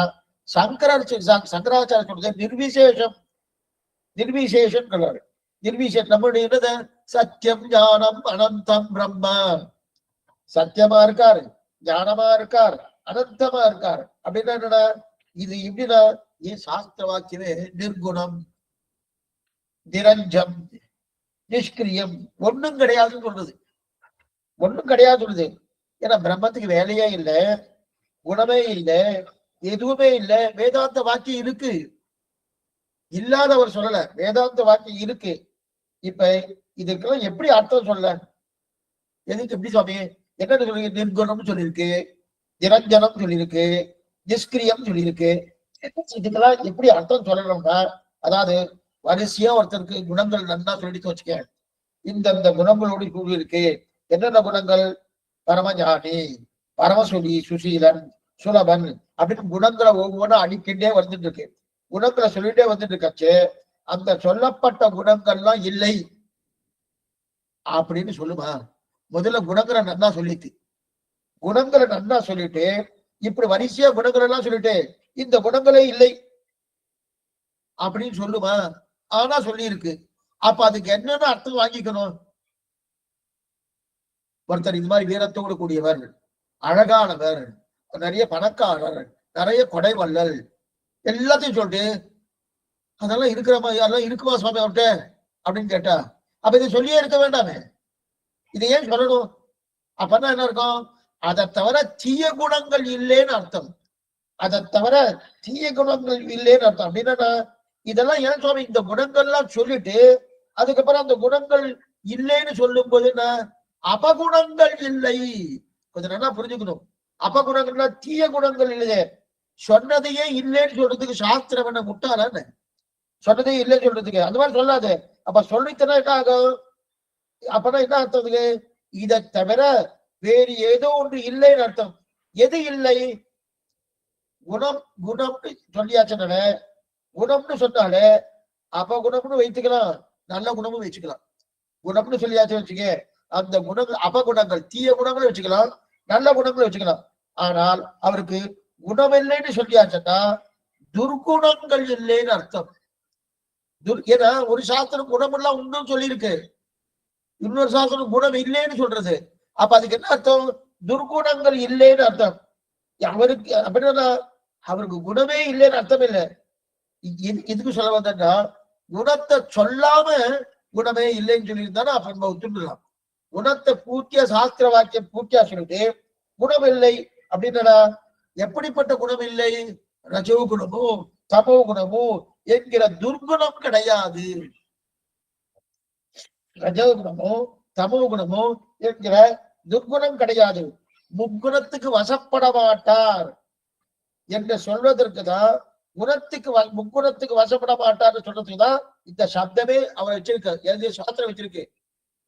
சங்கராச்சாரிய சொல்றது நிர்விசேஷம், நிர்விசேஷம் சொல்றாரு. நிர்விசேஷம் நம்முடைய சத்தியம் ஞானம் அனந்தம் பிரம்ம, சத்தியமா இருக்காரு, ஞானமா இருக்காரு, அனந்தமா இருக்காரு. அப்படின்னா என்னன்னா, இது எப்படின்னா, ஏன் சாஸ்திர வாக்கியமே நிர்குணம், நிரஞ்சம், நிஷ்கிரியம், ஒண்ணும் கிடையாதுன்னு சொல்றது, ஒண்ணும் கிடையாது சொல்லுது. ஏன்னா பிரம்மத்துக்கு வேலையே இல்லை, குணமே இல்லை, எதுவுமே இல்லை. வேதாந்த வாக்கியம் இருக்கு, இல்லாதவர் சொல்லல, வேதாந்த வாக்கியம் இருக்கு. இப்ப இதுக்கெல்லாம் எப்படி அர்த்தம் சொல்ல, எதுக்கு எப்படி சுவாமி, என்ன சொல்லி, நிர்குணம் சொல்லியிருக்கு, நிரஞ்சனம் சொல்லியிருக்கு, நிஷ்கிரியம் சொல்லியிருக்கு. இதுக்கெல்லாம் எப்படி அர்த்தம் சொல்லணும்னா, அதாவது வரிசையா ஒருத்தருக்கு குணங்கள் நன்னா சொல்லிட்டு வச்சுக்க, இந்த குணங்களோடு கூடி இருக்கு. என்னென்ன குணங்கள், பரமஞானி, பரமசுலி, சுசீலன், சுலபன் அப்படின்னு குணங்களை ஒவ்வொன்றும் அடிக்கிட்டே வந்துட்டு இருக்கு, குணங்களை சொல்லிட்டே வந்துட்டு இருக்காச்சு. அந்த சொல்லப்பட்ட குணங்கள்லாம் இல்லை அப்படின்னு சொல்லுமா, முதல்ல குணங்களை நன்னா சொல்லிட்டு, குணங்களை நன்னா சொல்லிட்டு இப்படி வரிசையா குணங்கள் எல்லாம் சொல்லிட்டு இந்த குணங்களே இல்லை அப்படின்னு சொல்லுமா? ஆனா சொல்லி இருக்கு. அப்ப அதுக்கு என்னன்னு அர்த்தம் வாங்கிக்கணும். ஒருத்தர் இந்த மாதிரி வீரத்தோடு கூடியவர், அழகானவர், நிறைய பணக்காரர், நிறைய கொடைவல்லல், எல்லாத்தையும் சொல்லிட்டு அதெல்லாம் இருக்கிற மாதிரி அதெல்லாம் இருக்குமா சுவாமி அவர்கிட்ட அப்படின்னு கேட்டா, அப்ப இதை சொல்லியே இருக்க வேண்டாமே, இதை ஏன் சொல்லணும்? அப்பதான் என்ன இருக்கும், அதை தவிர தீய குணங்கள் இல்லைன்னு அர்த்தம், அதை தவிர தீய குணங்கள் இல்லைன்னு அர்த்தம். அப்படின்னா இதெல்லாம் ஏன் சுவாமி இந்த குணங்கள்லாம் சொல்லிட்டு அதுக்கப்புறம் அந்த குணங்கள் இல்லைன்னு சொல்லும் போது என்ன, அபகுணங்கள் இல்லை. கொஞ்சம் நல்லா புரிஞ்சுக்கணும். அபகுணங்கள்னா தீய குணங்கள் இல்லையே, சொன்னதையே இல்லைன்னு சொல்றதுக்கு சாஸ்திரம் என்ன முட்டாளான்னு, சொன்னதே இல்லைன்னு சொல்றதுக்கு அந்த மாதிரி சொல்லாது. அப்ப சொல்லித்தனா என்ன ஆகும், அப்பதான் என்ன அர்த்தத்துக்கு, இதை தவிர வேறு ஏதோ ஒன்று இல்லைன்னு அர்த்தம். எது இல்லை, குணம், குணம்னு சொல்லியாச்சுனால, குணம்னு சொன்னாலே அபகுணம்னு வைத்துக்கலாம், நல்ல குணமும் வச்சுக்கலாம். குணம்னு சொல்லியாச்சு வச்சுக்க, அந்த குணங்கள் அபகுணங்கள் தீய குணங்களும் வச்சுக்கலாம், நல்ல குணங்களும் வச்சுக்கலாம். ஆனால் அவருக்கு குணம் இல்லைன்னு சொல்லியாச்சுன்னா துர்குணங்கள் இல்லைன்னு அர்த்தம். ஏன்னா ஒரு சாஸ்திரம் குணம் எல்லாம் உண்டுன்னு சொல்லியிருக்கு, இன்னொரு சாஸ்திரம் குணம் இல்லைன்னு சொல்றது. அப்ப அதுக்கு என்ன அர்த்தம், துர்குணங்கள் இல்லைன்னு அர்த்தம். அவருக்கு அப்படின்னா அவருக்கு குணமே இல்லைன்னு அர்த்தம் இல்லை. எதுக்கு சொல்ல வந்தா, குணத்தை சொல்லாம குணமே இல்லைன்னு சொல்லியிருந்தானா அப்ப நம்ம ஒத்துடலாம். குணத்தை பூர்த்தியா சாஸ்திர வாக்கியம் பூர்த்தியா சொல்லிட்டு குணம் இல்லை அப்படின்னா, எப்படிப்பட்ட குணம் இல்லை, ரஜோ குணமோ தமோ குணமோ என்கிற துர்குணம் கிடையாது, ரஜோ குணமோ தமோ குணமோ என்கிற துர்குணம் கிடையாது. முக்குணத்துக்கு வசப்பட மாட்டார். என்று சொல்வதற்கு தான் குணத்துக்கு முக்குணத்துக்கு வசப்பட மாட்டார்னு சொல்றதுக்கு தான் இந்த சப்தமே அவர் வச்சிருக்காரு, எழுதிய சாஸ்திரம் வச்சிருக்கு.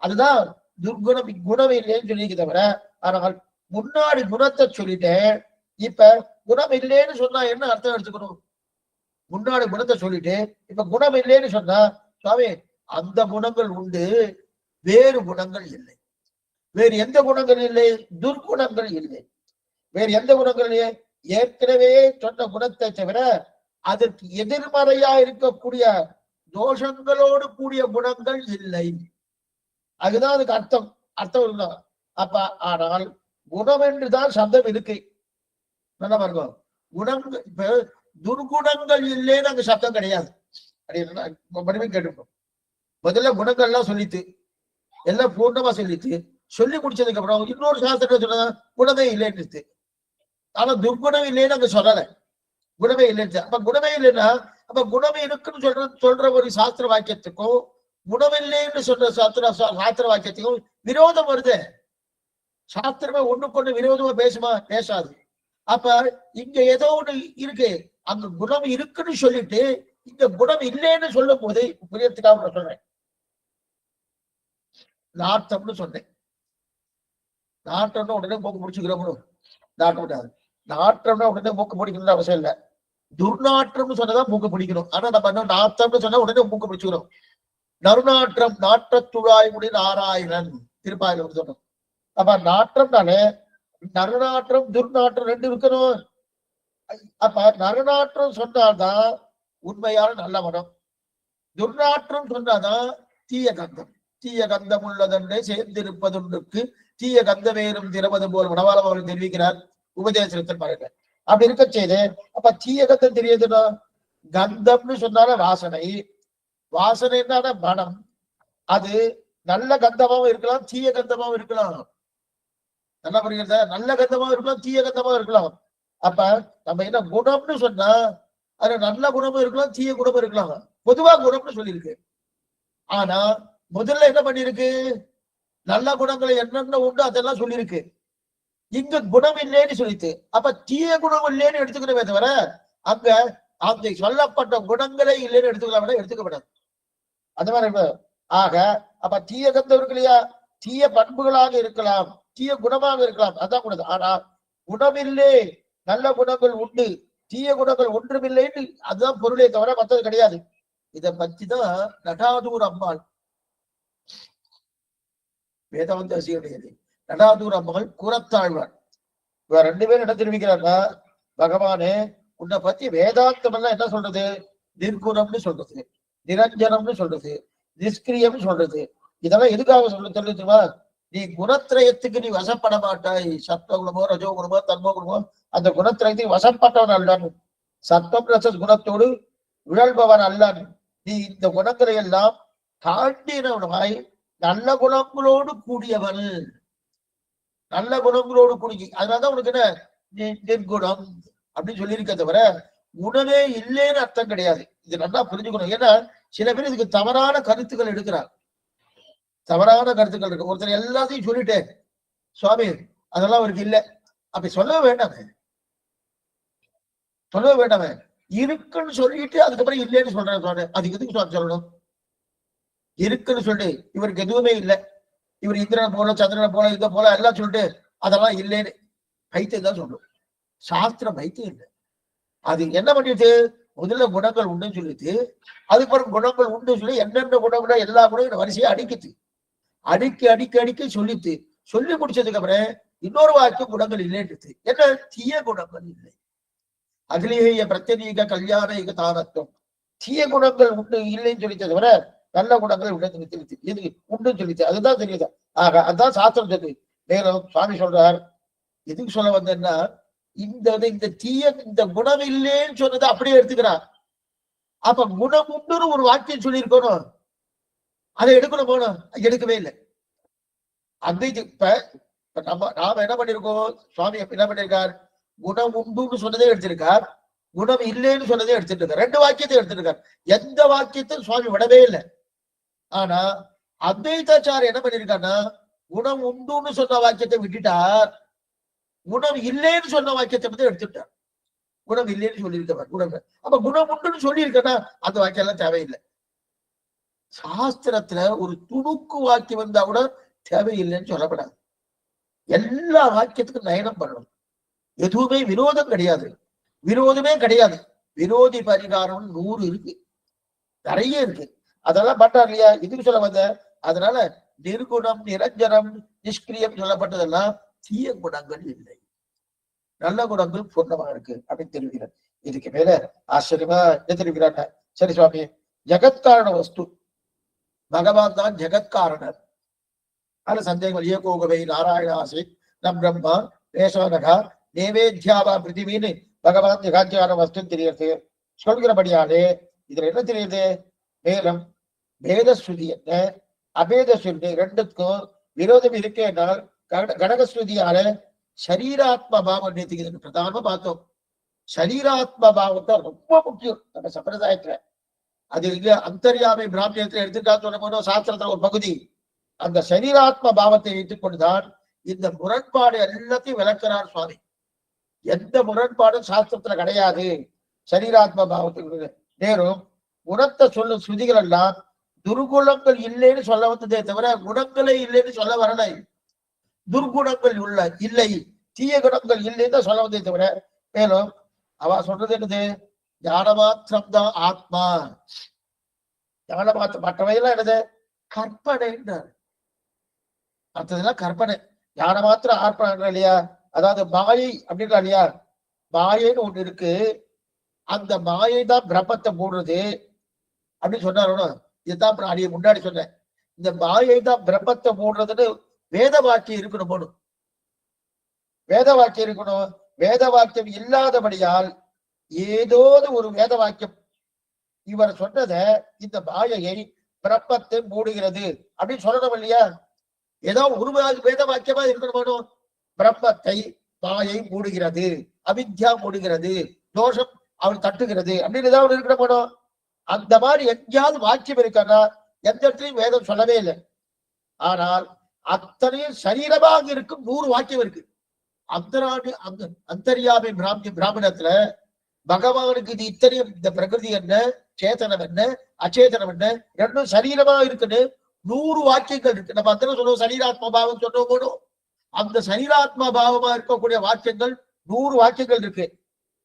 அதுதான் துர்குணம் குணம் இல்லைன்னு சொல்லியிருக்க தவிர, ஆனால் முன்னாடி குணத்தை சொல்லிட்டேன். இப்ப குணம் இல்லைன்னு சொன்னா என்ன அர்த்தம் எடுத்துக்கணும்? முன்னாடி குணத்தை சொல்லிட்டு இப்ப குணம் இல்லைன்னு சொன்னா, சுவாமி அந்த குணங்கள் உண்டு, வேறு குணங்கள் இல்லை. வேறு எந்த குணங்கள் இல்லை? துர்குணங்கள் இல்லை. வேறு எந்த குணங்கள் இல்லை? ஏற்கனவே சொன்ன குணத்தை தவிர அதற்கு எதிர்மறையா இருக்கக்கூடிய தோஷங்களோடு கூடிய குணங்கள் இல்லை. அதுதான் அதுக்கு அர்த்தம். அர்த்தம் அப்ப ஆனால் குணம் என்றுதான் சப்தம் இருக்கு. நல்லா பாருங்க, குணங்கள் இப்ப துர்குணங்கள் இல்லைன்னு அங்க சப்தம் கிடையாது. அப்படின்னு கேட்டுக்கணும். முதல்ல குணங்கள்லாம் சொல்லிட்டு எல்லாம் பூர்ணமா சொல்லிட்டு சொல்லி முடிச்சதுக்கு அப்புறம் இன்னொரு சாஸ்திரத்தை சொன்னா குணமே இல்லைன்னு. ஆனா துர்குணம் இல்லைன்னு அங்க சொல்லல, குணமே இல்லைன்னு. அப்ப குணமே இல்லைன்னா அப்ப குணமே இருக்குன்னு சொல்ற ஒரு சாஸ்திர வாக்கியத்துக்கும் குணமில்லைன்னு சொல்ற சாஸ்திர வாக்கியத்துக்கும் விரோதம் வருது. சாஸ்திரமே ஒண்ணுக்கு விரோதமா பேசுமா? பேசாது. அப்ப இங்க ஏதோ ஒண்ணு இருக்கு, அங்க குணம் இருக்குன்னு சொல்லிட்டு இங்க குணம் இல்லைன்னு சொல்லும் போது புரியத்துக்காக நான் சொல்றேன். நாட்டம்னு சொன்னேன். நாட்டம்னா உடனே மூக்கு முடிச்சுக்கிறோம். நாட்டம் நாட்டம்னா உடனே மூக்கு பிடிக்கணும்னு அவசியம் இல்லை. துர்நாற்றம்னு சொன்னதான் மூக்கு பிடிக்கணும். ஆனா நம்ம என்ன நாட்டம்னு சொன்னா உடனே மூக்கு பிடிச்சுக்கிறோம். நறுநாற்றம் நாற்றத்துழாய் முடி நாராயணன் திருப்பாயில சொன்னோம். அப்ப நாற்றம்னாலே நறுநாற்றம் துர்நாற்றம் ரெண்டு இருக்கணும். அப்ப நறுநாற்றம் சொன்னாதான் உண்மையான நல்ல மனம். துர்நாற்றம் சொன்னாதான் தீய கந்தம். தீய கந்தம் உள்ளதென்றே சேர்ந்திருப்பதுக்கு தீய கந்தமேறும் திரவது போல் மனவாளம் அவர்கள் தெரிவிக்கிறார் உபதேசத்தில் பாருங்க. அப்படி இருக்க செய்து அப்ப தீய கந்தம் தெரியுதுன்னா, கந்தம்னு சொன்னால வாசனை, வாசனை என்னன்னா மனம். அது நல்ல கந்தமாவும் இருக்கலாம், தீய கந்தமாவும் இருக்கலாம். நல்லா புரியுறதா? நல்ல கந்தமாவும் இருக்கலாம், தீய கந்தமாவும் இருக்கலாம். அப்ப நம்ம என்ன குணம்னு சொன்னா அது நல்ல குணமும் இருக்கலாம், தீய குணமும் இருக்கலாம். பொதுவா குணம்னு சொல்லியிருக்கு. ஆனா முதல்ல என்ன பண்ணிருக்கு? நல்ல குணங்களை என்னென்ன உண்டு அதெல்லாம் சொல்லியிருக்கு. இங்க குணம் இல்லைன்னு சொல்லிட்டு அப்ப தீய குணம் இல்லைன்னு எடுத்துக்கணுமே தவிர அங்க அந்த சொல்லப்பட்ட குணங்களே இல்லைன்னு எடுத்துக்கலாம், எடுத்துக்கப்படாது. அந்த மாதிரி ஆக அப்ப தீய கந்தம் இருக்கு இல்லையா, தீய பண்புகளாக இருக்கலாம், தீய குணமாக இருக்கலாம், அதான் குணம். ஆனா குணமில்லை, நல்ல குணங்கள் உண்டு, தீய குணங்கள் ஒன்றுமில்லைன்னு அதுதான் பொருளே தவிர மற்றது கிடையாது. இதை பற்றிதான் நடாதூர் அம்மாள், வேதவந்த அசியுடையது நடாதூர் அம்மாள் கூறத்தாழ்வார், இவர் ரெண்டு பேரும் என்ன தெரிவிக்கிறாருன்னா, பகவானே உன்னை பத்தி வேதாந்தம் எல்லாம் என்ன சொல்றது? நிர்குணம்னு சொல்றது, நிரஞ்சனம்னு சொல்றது, நிஷ்கிரியம்னு சொல்றது. இதெல்லாம் எதுக்காக தெரியுமா? நீ குணத்திரயத்துக்கு நீ வசப்பட மாட்டாய். சத்வகுணமோ ரஜோகுணமோ தன்மகுணமோ அந்த குணத்திரயத்துக்கு வசப்பட்டவன் அல்லான். சத்வம் ரச குணத்தோடு உழல்பவன் அல்லான். நீ இந்த குணங்களை எல்லாம் தாண்டினவனாய் நல்ல குணங்களோடு கூடியவன், நல்ல குணங்களோடு கூடி. அதனாலதான் உனக்கு என்ன நிர்குணம் அப்படின்னு சொல்லியிருக்க தவிர குணமே இல்லைன்னு அர்த்தம் கிடையாது. இது நல்லா புரிஞ்சுக்கணும். ஏன்னா சில பேர் இதுக்கு தவறான கருத்துக்கள் எடுக்கிறார். தவறான கருத்துக்கள் இருக்கு. ஒருத்தர் எல்லாத்தையும் சொல்லிட்டேன் சுவாமி அதெல்லாம் அவருக்கு இல்லை அப்படி சொல்லவே வேண்டாமே, சொல்லவே வேண்டாமே. இருக்குன்னு சொல்லிட்டு அதுக்கப்புறம் இல்லைன்னு சொல்றேன் சுவாமி, அதுக்கு எதுக்கு சுவாமி சொல்லணும்? இருக்குன்னு சொல்லி இவருக்கு எதுவுமே இல்லை, இவர் இந்திரனை போல சந்திரனை போல இதை போல எல்லாம் சொல்லிட்டு அதெல்லாம் இல்லைன்னு பைத்தியம் தான் சொல்லும். சாஸ்திரம் பைத்தியம் இல்லை. அது என்ன பண்ணிட்டு முதல்ல குணங்கள் உண்டுன்னு சொல்லிட்டு அதுக்கப்புறம் குணங்கள் உண்டு சொல்லி என்னென்ன குணங்களோ எல்லா குணங்களும் வரிசையா அடிக்குது. அடிக்க சொல்லிட்டு சொல்லி முடிச்சதுக்கு அப்புறம் இன்னொரு வாக்கியம் குணங்கள் இல்லைன்றது. என்ன? தீய குணங்கள் இல்லை. அகிலேய பிரத்யேக கல்யாண தானத்துவம். தீய குணங்கள் உண்டு இல்லைன்னு சொல்லிச்சது தவிர நல்ல குணங்கள் உண்டு உண்டுன்னு சொல்லிச்சு. அதுதான் தெரியுது. ஆக அதுதான் சாஸ்திரம் சொல்லு. மேலும் சுவாமி சொல்றார், எதுக்கு சொல்ல வந்தேன்னா இந்த தீய இந்த குணம் இல்லைன்னு சொன்னதை அப்படியே எடுத்துக்கிறார். அப்ப குணம் உண்டுன்னு ஒரு வாக்கியம் சொல்லியிருக்கணும், அதை எடுக்கணும் போனோம், எடுக்கவே இல்லை. அந்த இப்ப நாம என்ன பண்ணிருக்கோம்? சுவாமி என்ன பண்ணிருக்கார்? குணம் உண்டுன்னு சொன்னதே எடுத்திருக்கார், குணம் இல்லைன்னு சொன்னதே எடுத்துட்டு இருக்கார். ரெண்டு வாக்கியத்தை எடுத்துட்டு இருக்கார். எந்த வாக்கியத்தை சுவாமி விடவே இல்லை. ஆனா அத்வைதாச்சார் என்ன பண்ணிருக்காருன்னா குணம் உண்டுன்னு சொன்ன வாக்கியத்தை விட்டுட்டார், குணம் இல்லைன்னு சொன்ன வாக்கியத்தை பத்தி எடுத்துட்டார். குணம் இல்லைன்னு சொல்லியிருக்கவர் குணம். அப்ப குணம் உண்டுன்னு சொல்லியிருக்கேன்னா அந்த வாக்கியம் எல்லாம் தேவையில்லை. சாஸ்திரத்துல ஒரு துணுக்கு வாக்கியம் வந்தா கூட தேவையில்லைன்னு சொல்லப்படாது. எல்லா வாக்கியத்துக்கும் நயனம் பண்ணணும். எதுவுமே விரோதம் கிடையாது, விரோதமே கிடையாது. விரோதி பரிகாரம் 100 இருக்கு, நிறைய இருக்கு. அதெல்லாம் பண்றாரு இல்லையா, இதுக்கு சொல்ல வந்த. அதனால நிர்குணம் நிரஞ்சனம் நிஷ்கிரியம் சொல்லப்பட்டதெல்லாம் தீய குணங்கள் இல்லை, நல்ல குணங்கள் பூர்ணமாக இருக்கு அப்படின்னு தெரிவிக்கிறார். இதுக்கு மேல ஆச்சரியமா என்ன தெரிவிக்கிறாங்க. சரி சுவாமி, ஜெகத்காரண வஸ்து பகவான் தான் ஜெகத்காரணர். அது சந்தேகம். ஏகோகவை நாராயணாசி நம் பிரம்மா வேஷானகா நேவேத்யாவா பிருத்திவின்னு பகவான் ஜெகாத்தியான வஸ்து தெரியுது சொல்கிறபடியாலே இதுல என்ன தெரியுது? மேலும் பேத ஸ்ருதி என்ன அபேத ஸ்ருதி ரெண்டுக்கும் விரோதம் இருக்கேனால் கடகஸ்ருதியால சரீராத்ம பாவம் நேற்றுக்கு பிரதானமா பார்த்தோம். சரீராத்ம பாவம் தான் ரொம்ப முக்கியம் நம்ம சம்பிரதாயத்துல. அது இங்க அந்தர்யாமை பிராமியத்துல எடுத்துட்டா சொல்ல போனோம், சாஸ்திரத்துல ஒரு பகுதி. அந்த சரீராத்ம பாவத்தை வைத்துக் கொண்டுதான் இந்த முரண்பாடு எல்லாத்தையும் விளக்கிறார் சுவாமி. எந்த முரண்பாடும் சாஸ்திரத்துல கிடையாது. சரீராத்ம பாவத்துக்கு நேரும் குணத்தை சொல்லும் ஸ்ருதிகள் எல்லாம் துர்குணங்கள் இல்லைன்னு சொல்ல வந்ததே தவிர குணங்களே இல்லைன்னு சொல்ல வரல. துர்குணங்கள் உள்ள இல்லை, தீய குணங்கள் இல்லைன்னு சொல்ல வந்ததே தவிர. மேலும் அவ சொல்றது என்னது? ஞான மாத்திரம் தான் ஆத்மா. ஞான மாத்திரம், மற்றவையெல்லாம் என்னது? கற்பனைன்றார். மற்றதெல்லாம் கற்பனை. ஞான மாத்திரம் ஆத்மா இல்லையா? அதாவது மாயை அப்படின்றா இல்லையா? மாயைன்னு ஒண்ணு இருக்கு, அந்த மாயை தான் பிரம்மத்தை மூடுறது அப்படின்னு சொன்னாரு. இதுதான் அடிய முன்னாடி சொன்னேன். இந்த மாயை தான் பிரம்மத்தை மூடுறதுன்னு வேத வாக்கியம் இருக்கணும் போடும். வேத வாக்கியம் இருக்கணும். வேத வாக்கியம் இல்லாதபடியால் ஏதோ ஒரு வேத வாக்கியம் இவர் சொன்னத இந்த மாயையை பிரம்மத்தை மூடுகிறது அப்படின்னு சொல்லணும் இல்லையா? ஏதோ ஒரு வேத வாக்கியமா இருக்கணும். பிரம்மத்தை மாயை மூடுகிறது, அவித்யா மூடுகிறது, தோஷம் அவன் தட்டுகிறது அப்படின்னு ஏதாவது இருக்கணும். அந்த மாதிரி எங்கேயாவது வாக்கியம் இருக்கான்னா எந்த இடத்துலையும் வேதம் சொல்லவே இல்லை. ஆனால் அத்தனையும் சரீரமாக இருக்கும் 100 வாக்கியம் இருக்கு. அந்தர்யாமை பிராமணத்துல பகவானுக்கு இது இத்தனையும், இந்த பிரகிருதி என்ன, சேத்தனம் என்ன, அச்சேதனம் என்ன, ரெண்டும் சரீரமா இருக்குன்னு 100 வாக்கியங்கள் இருக்கு. நம்ம அத்தனை சொல்லுவோம் சரீராத்மா பாவம் சொல்லுவோம் போடும். அந்த சரீராத்மா பாவமா இருக்கக்கூடிய வாக்கியங்கள் 100 வாக்கியங்கள் இருக்கு.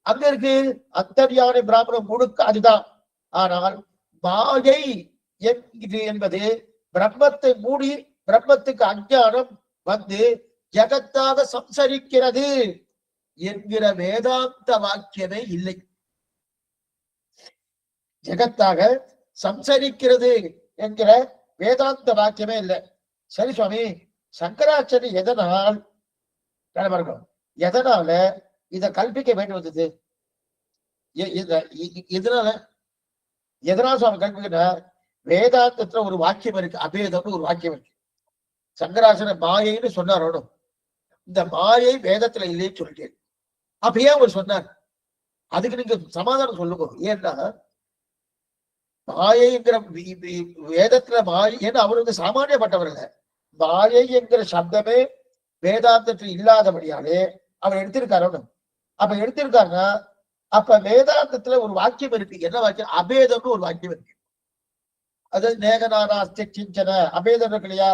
அங்க இருக்கு அந்தர்யாமை பிராமணம் முழுக்க அதுதான். ஆனால் மாயை என்பது பிரம்மத்தை மூடி பிரம்மத்துக்கு அஞ்ஞானம் வந்து ஜகத்தாக சம்சரிக்கிறது என்கிற வேதாந்த வாக்கியமே இல்லை. ஜகத்தாக சம்சரிக்கிறது என்கிற வேதாந்த வாக்கியமே இல்லை. சரி சுவாமி, சங்கராச்சாரிய எதனால இத கல்பிக்க வேண்டி வந்தது? எதனால சுவாமி கல்பிக்கிறார்? வேதாந்தத்துல ஒரு வாக்கியம் இருக்கு, அபேதம்னு ஒரு வாக்கியம் இருக்கு. சங்கராச்சாரிய மாயைன்னு சொன்னாரோட இந்த மாயை வேதத்துல இல்லைன்னு சொல்லிட்டேன். அப்ப ஏன் அவர் சொன்னார்? அதுக்கு நீங்க சமாதானம் சொல்லுங்க. ஏன்னா மாயைங்கிற வேதத்துல மாயை, ஏன்னா அவர் வந்து சாமானியப்பட்டவர் இல்ல. மாயை என்கிற சப்தமே வேதாந்தத்தில் இல்லாதபடியாலே அவர் எடுத்திருக்காரு. அப்ப எடுத்திருக்காருன்னா அப்ப வேதாந்தத்துல ஒரு வாக்கியம் இருக்கு. என்ன வாக்கியம்? அபேதம்னு ஒரு வாக்கியம் இருக்கு. அதாவது நேகநாராஸ்தி கிஞ்சன அபேதம் இருக்கு இல்லையா?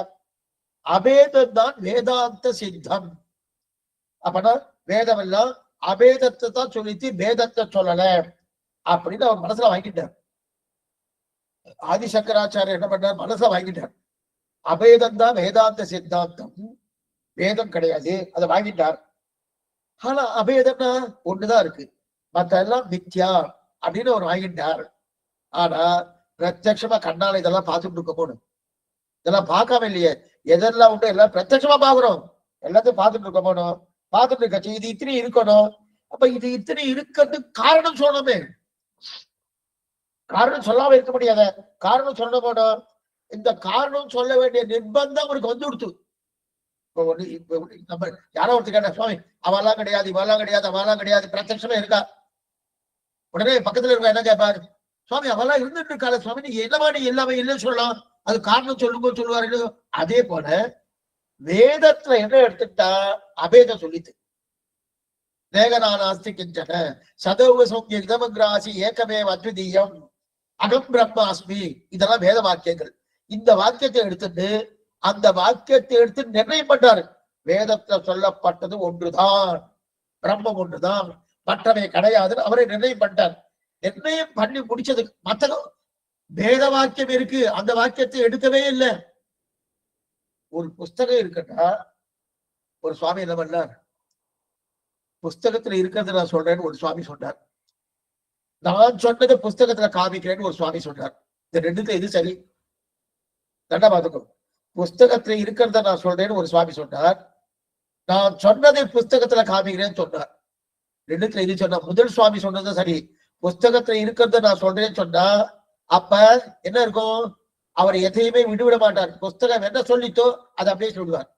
அபேதம் தான் வேதாந்த சித்தம். அப்பனா வேதம் எல்லாம் அபேதத்தை தான் சொல்லிட்டு வேதத்தை சொல்லல அப்படின்னு அவர் மனசுல வாங்கிட்டார். ஆதிசங்கராச்சாரியர் என்ன பண்ணார்? மனசுல வாங்கிட்டார். அபேதம் தான் வேதாந்த சித்தாந்தம், வேதம் கிடையாது, அதை வாங்கிட்டார். ஆனா அபேதம்னா ஒண்ணுதான் இருக்கு, மத்த எல்லாம் மித்யா அப்படின்னு அவர் வாங்கிட்டார். ஆனா பிரத்யட்சமா கண்ணால இதெல்லாம் பார்த்துட்டு இருக்க போகணும். இதெல்லாம் பார்க்காம இல்லையே, எதெல்லாம் உண்டு எல்லாம் பிரத்யட்சமா பாக்குறோம், எல்லாத்தையும் பார்த்துட்டு இருக்க போகணும். பார்த்துட்டு இருக்காச்சு இது இத்தனை இருக்கணும். அப்ப இது இத்தனை இருக்கிறதுக்கு காரணம் சொல்லணுமே. காரணம் சொல்லாம இருக்க முடியாத, காரணம் சொல்ல போனோம். இந்த காரணம் சொல்ல வேண்டிய நிர்பந்தம் அவருக்கு வந்து கொடுத்து. நம்ம யாரோ ஒருத்தர் கேட்ட, சுவாமி அவெல்லாம் கிடையாது, இவெல்லாம் கிடையாது, அவெல்லாம் கிடையாது, பிரத்யட்சமே இருக்கா? உடனே பக்கத்துல இருக்க என்ன கேட்பாரு? சுவாமி அவெல்லாம் இருந்துட்டு இருக்காரு சுவாமி, நீங்க என்னவா நீ எல்லாமே இல்லைன்னு சொல்லலாம், அது காரணம் சொல்லுங்க சொல்லுவாரு. அதே போல வேதத்துல என்ன எடுத்துட்டா அபேதம் சொல்லித்து. நேகநானாஸ்தி கிஞ்சன சதௌவ சௌக்கிய இதமகிராசி ஏகமே அத்விதீயம் அகம் பிரம்மாஸ்மி. இதெல்லாம் வேத வாக்கியங்கள். இந்த வாக்கியத்தை எடுத்துட்டு அந்த வாக்கியத்தை எடுத்து நிர்ணயம் பண்றாரு. வேதத்துல சொல்லப்பட்டது ஒன்றுதான், பிரம்மம் ஒன்றுதான், மற்றவை கிடையாதுன்னு அவரை நிர்ணயம் பண்ணிட்டார். நிர்ணயம் பண்ணி முடிச்சது மற்ற வேத வாக்கியம் இருக்கு, அந்த வாக்கியத்தை எடுக்கவே இல்லை. ஒரு புஸ்தகம் இருக்குன்னா ஒரு சுவாமி என்ன பண்ணார், புஸ்தகத்துல இருக்கிறது நான் சொல்றேன்னு ஒரு சுவாமி சொன்னார், நான் சொன்னதை புஸ்தகத்துல காமிக்கிறேன்னு ஒரு சுவாமி சொன்னார். இந்த ரெண்டுத்துல எது சரி? நல்லா பார்த்துக்கோ. புஸ்தகத்துல இருக்கிறத நான் சொல்றேன்னு ஒரு சுவாமி சொன்னார், நான் சொன்னதை புஸ்தகத்துல காமிக்கிறேன்னு சொன்னார். ரெண்டுத்துல எது சொன்னா? முதல் சுவாமி சொன்னது சரி. புஸ்தகத்துல இருக்கிறத நான் சொல்றேன்னு சொன்னா அப்ப என்ன இருக்கும்? அவர் எதையுமே விடுவிட மாட்டார். புஸ்தகம் என்ன சொல்லித்தோ அதை அப்படியே சொல்லுவார்.